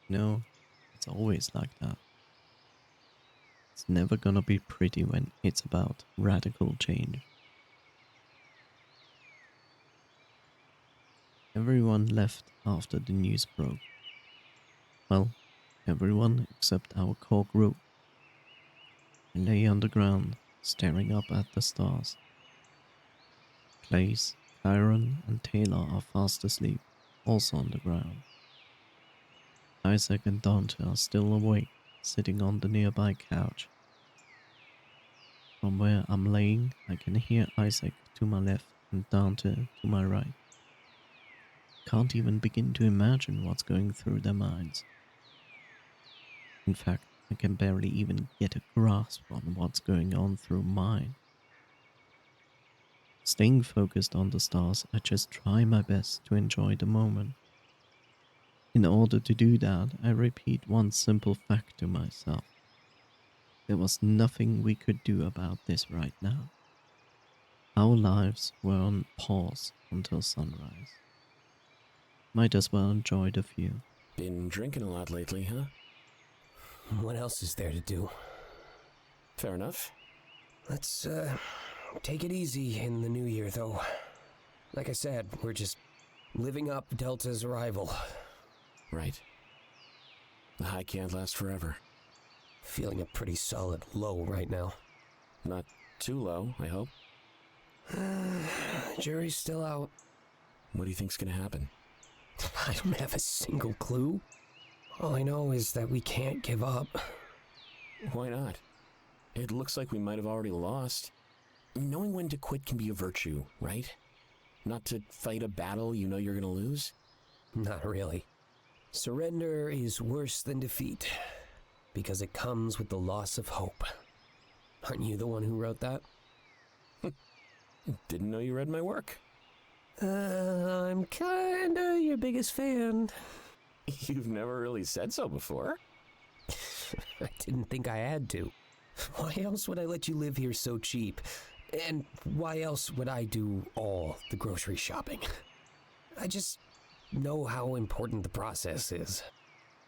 No, it's always like that. It's never gonna be pretty when it's about radical change. Everyone left after the news broke. Well, everyone except our core group. I lay on the ground, staring up at the stars. Clays, Chiron, and Taylor are fast asleep, also on the ground. Isaac and Dante are still awake, sitting on the nearby couch. From where I'm laying, I can hear Isaac to my left and Dante to my right. Can't even begin to imagine what's going through their minds. In fact, I can barely even get a grasp on what's going on through mine. Staying focused on the stars, I just try my best to enjoy the moment. In order to do that, I repeat one simple fact to myself. There was nothing we could do about this right now. Our lives were on pause until sunrise. Might as well enjoy the view. Been drinking a lot lately, huh? What else is there to do? Fair enough. Let's, take it easy in the new year, though. Like I said, we're just living up Delta's arrival. Right. The high can't last forever. Feeling a pretty solid low right now. Not too low, I hope. Jury's still out. What do you think's gonna happen? I don't have a single clue. All I know is that we can't give up. Why not? It looks like we might have already lost. Knowing when to quit can be a virtue, right? Not to fight a battle you know you're gonna lose? Not really. Surrender is worse than defeat, because it comes with the loss of hope. Aren't you the one who wrote that? Didn't know you read my work. I'm kinda your biggest fan. You've never really said so before. I didn't think I had to. Why else would I let you live here so cheap? And why else would I do all the grocery shopping? I just know how important the process is.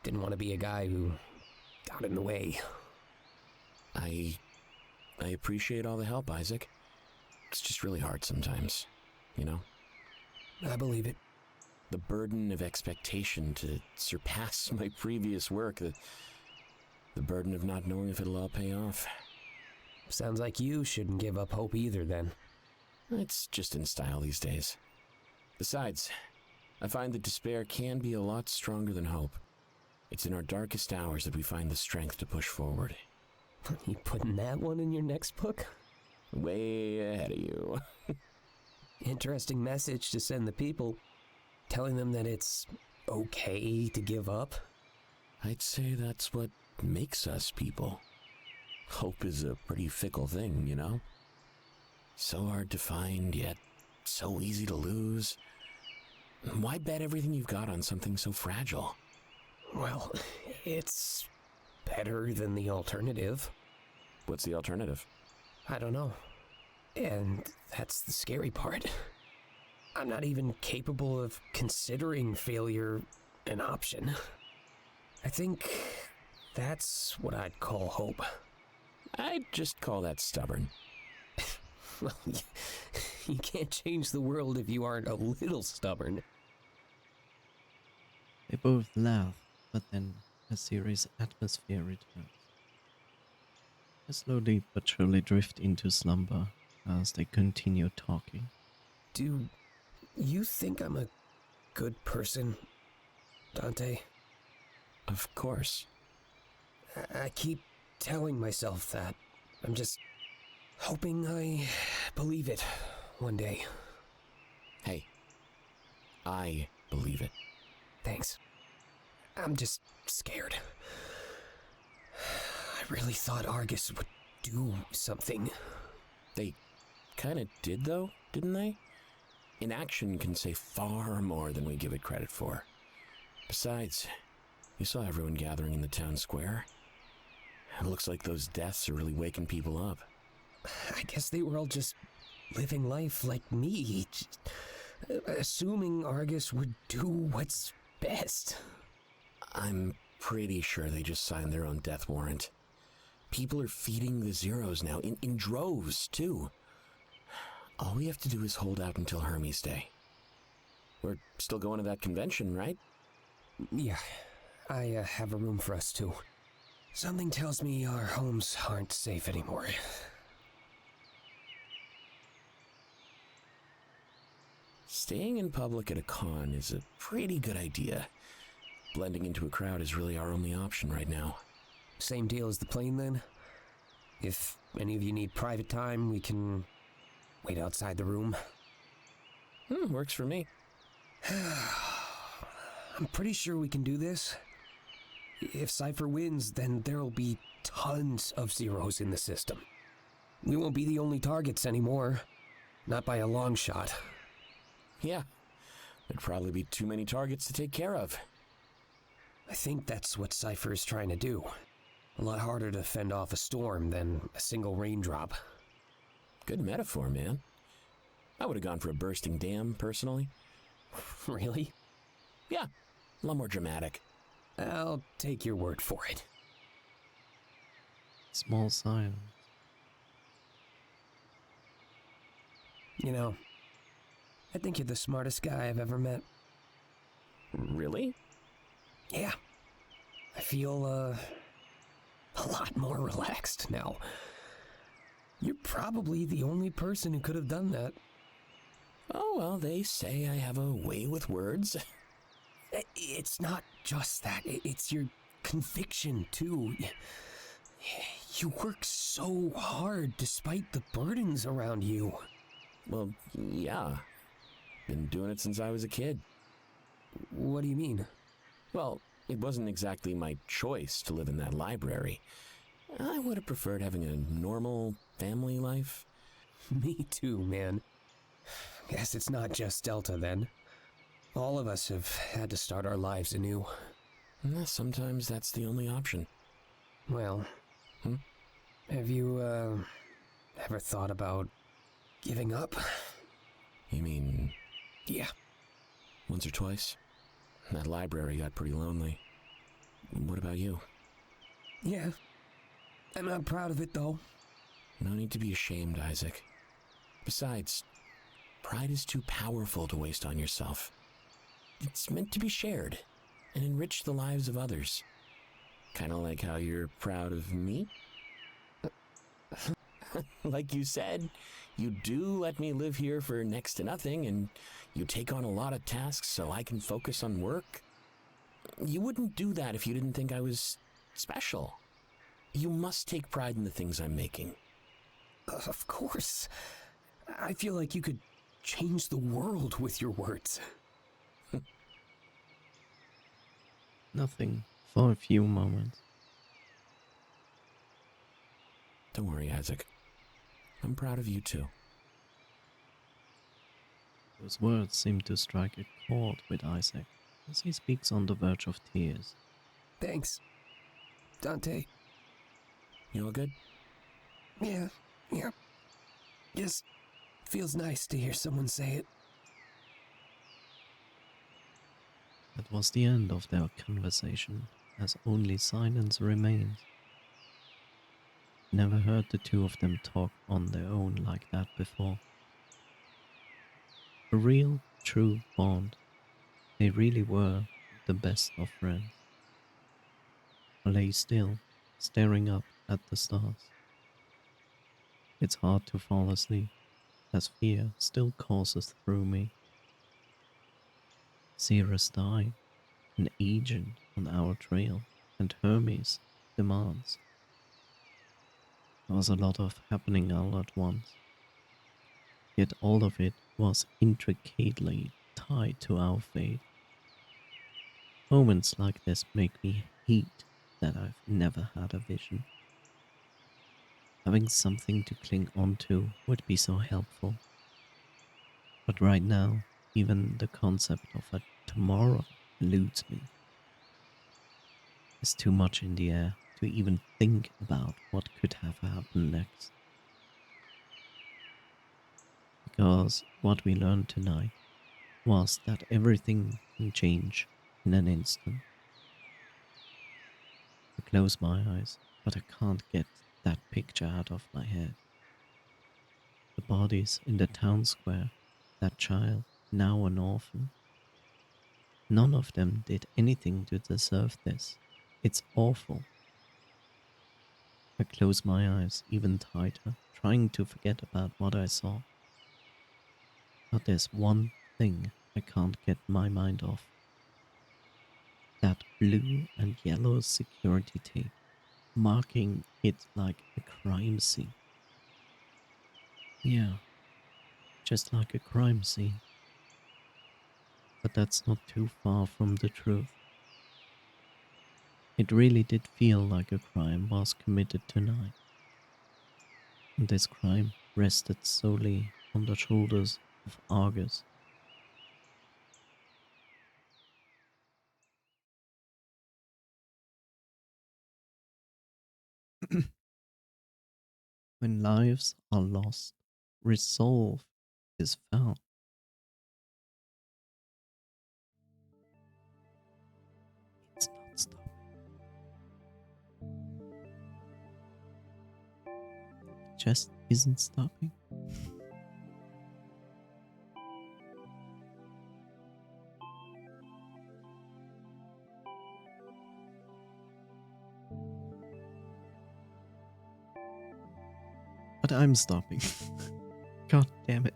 Didn't want to be a guy who got in the way. I appreciate all the help, Isaac. It's just really hard sometimes, you know? I believe it. The burden of expectation to surpass my previous work, the burden of not knowing if it'll all pay off. Sounds like you shouldn't give up hope either, then. It's just in style these days. Besides, I find that despair can be a lot stronger than hope. It's in our darkest hours that we find the strength to push forward. You putting that one in your next book? Way ahead of you. Interesting message to send the people, telling them that it's okay to give up. I'd say that's what makes us people. Hope is a pretty fickle thing, you know? So hard to find, yet so easy to lose. Why bet everything you've got on something so fragile? Well, it's better than the alternative. What's the alternative? I don't know. And that's the scary part. I'm not even capable of considering failure an option. I think that's what I'd call hope. I'd just call that stubborn. Well, you can't change the world if you aren't a little stubborn. They both laugh, but then a serious atmosphere returns. They slowly but surely drift into slumber as they continue talking. Do you think I'm a good person, Dante? Of course. I keep telling myself that. I'm just hoping I believe it one day. Hey, I believe it. Thanks. I'm just scared. I really thought Argus would do something. They kind of did, though, didn't they? Inaction can say far more than we give it credit for. Besides, you saw everyone gathering in the town square. It looks like those deaths are really waking people up. I guess they were all just living life like me, assuming Argus would do what's best. I'm pretty sure they just signed their own death warrant. People are feeding the zeros now, in droves, too. All we have to do is hold out until Hermes Day. We're still going to that convention, right? Yeah, I have a room for us, too. Something tells me our homes aren't safe anymore. Staying in public at a con is a pretty good idea. Blending into a crowd is really our only option right now. Same deal as the plane, then? If any of you need private time, we can wait outside the room. Works for me. I'm pretty sure we can do this. If Cypher wins, then there'll be tons of zeros in the system. We won't be the only targets anymore. Not by a long shot. Yeah, there'd probably be too many targets to take care of. I think that's what Cypher is trying to do. A lot harder to fend off a storm than a single raindrop. Good metaphor, man. I would have gone for a bursting dam, personally. Really? Yeah, a lot more dramatic. I'll take your word for it. Small silence. You know, I think you're the smartest guy I've ever met. Really? Yeah. I feel, a lot more relaxed now. You're probably the only person who could have done that. Oh, well, they say I have a way with words. It's not just that. It's your conviction, too. You work so hard despite the burdens around you. Well, yeah. Been doing it since I was a kid. What do you mean? Well, it wasn't exactly my choice to live in that library. I would have preferred having a normal family life. Me too, man. Guess it's not just Delta, then. All of us have had to start our lives anew. Sometimes that's the only option. Well, have you, ever thought about giving up? You mean... Yeah. Once or twice? That library got pretty lonely. What about you? Yeah. I'm not proud of it, though. No need to be ashamed, Isaac. Besides, pride is too powerful to waste on yourself. It's meant to be shared and enrich the lives of others. Kind of like how you're proud of me? Like you said, you do let me live here for next to nothing, and you take on a lot of tasks so I can focus on work. You wouldn't do that if you didn't think I was special. You must take pride in the things I'm making. Of course. I feel like you could change the world with your words. Nothing for a few moments. Don't worry, Isaac. I'm proud of you too. Those words seem to strike a chord with Isaac as he speaks on the verge of tears. Thanks, Dante. You all good? Yeah. Just feels nice to hear someone say it. That was the end of their conversation, as only silence remains. Never heard the two of them talk on their own like that before. A real, true bond. They really were the best of friends. I lay still, staring up at the stars. It's hard to fall asleep, as fear still courses through me. Cirrus died, an agent on our trail, and Hermes demands. There was a lot of happening all at once. Yet all of it was intricately tied to our fate. Moments like this make me hate that I've never had a vision. Having something to cling onto would be so helpful. But right now, even the concept of a tomorrow eludes me. There's too much in the air to even think about what could have happened next. Because what we learned tonight was that everything can change in an instant. I close my eyes, but I can't get that picture out of my head. The bodies in the town square, that child, now an orphan. None of them did anything to deserve this. It's awful. I close my eyes even tighter, trying to forget about what I saw. But there's one thing I can't get my mind off. That blue and yellow security tape, marking it like a crime scene. Yeah, just like a crime scene. But that's not too far from the truth. It really did feel like a crime was committed tonight. And this crime rested solely on the shoulders of Argus. When lives are lost, resolve is found. It's not stopping. It just isn't stopping. But I'm stopping. God damn it.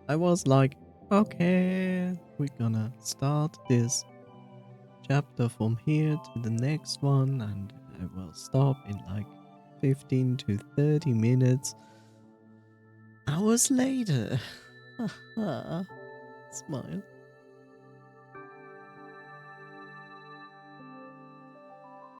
I was like, okay, we're gonna start this chapter from here to the next one, and I will stop in like 15 to 30 minutes. Hours later. Smile.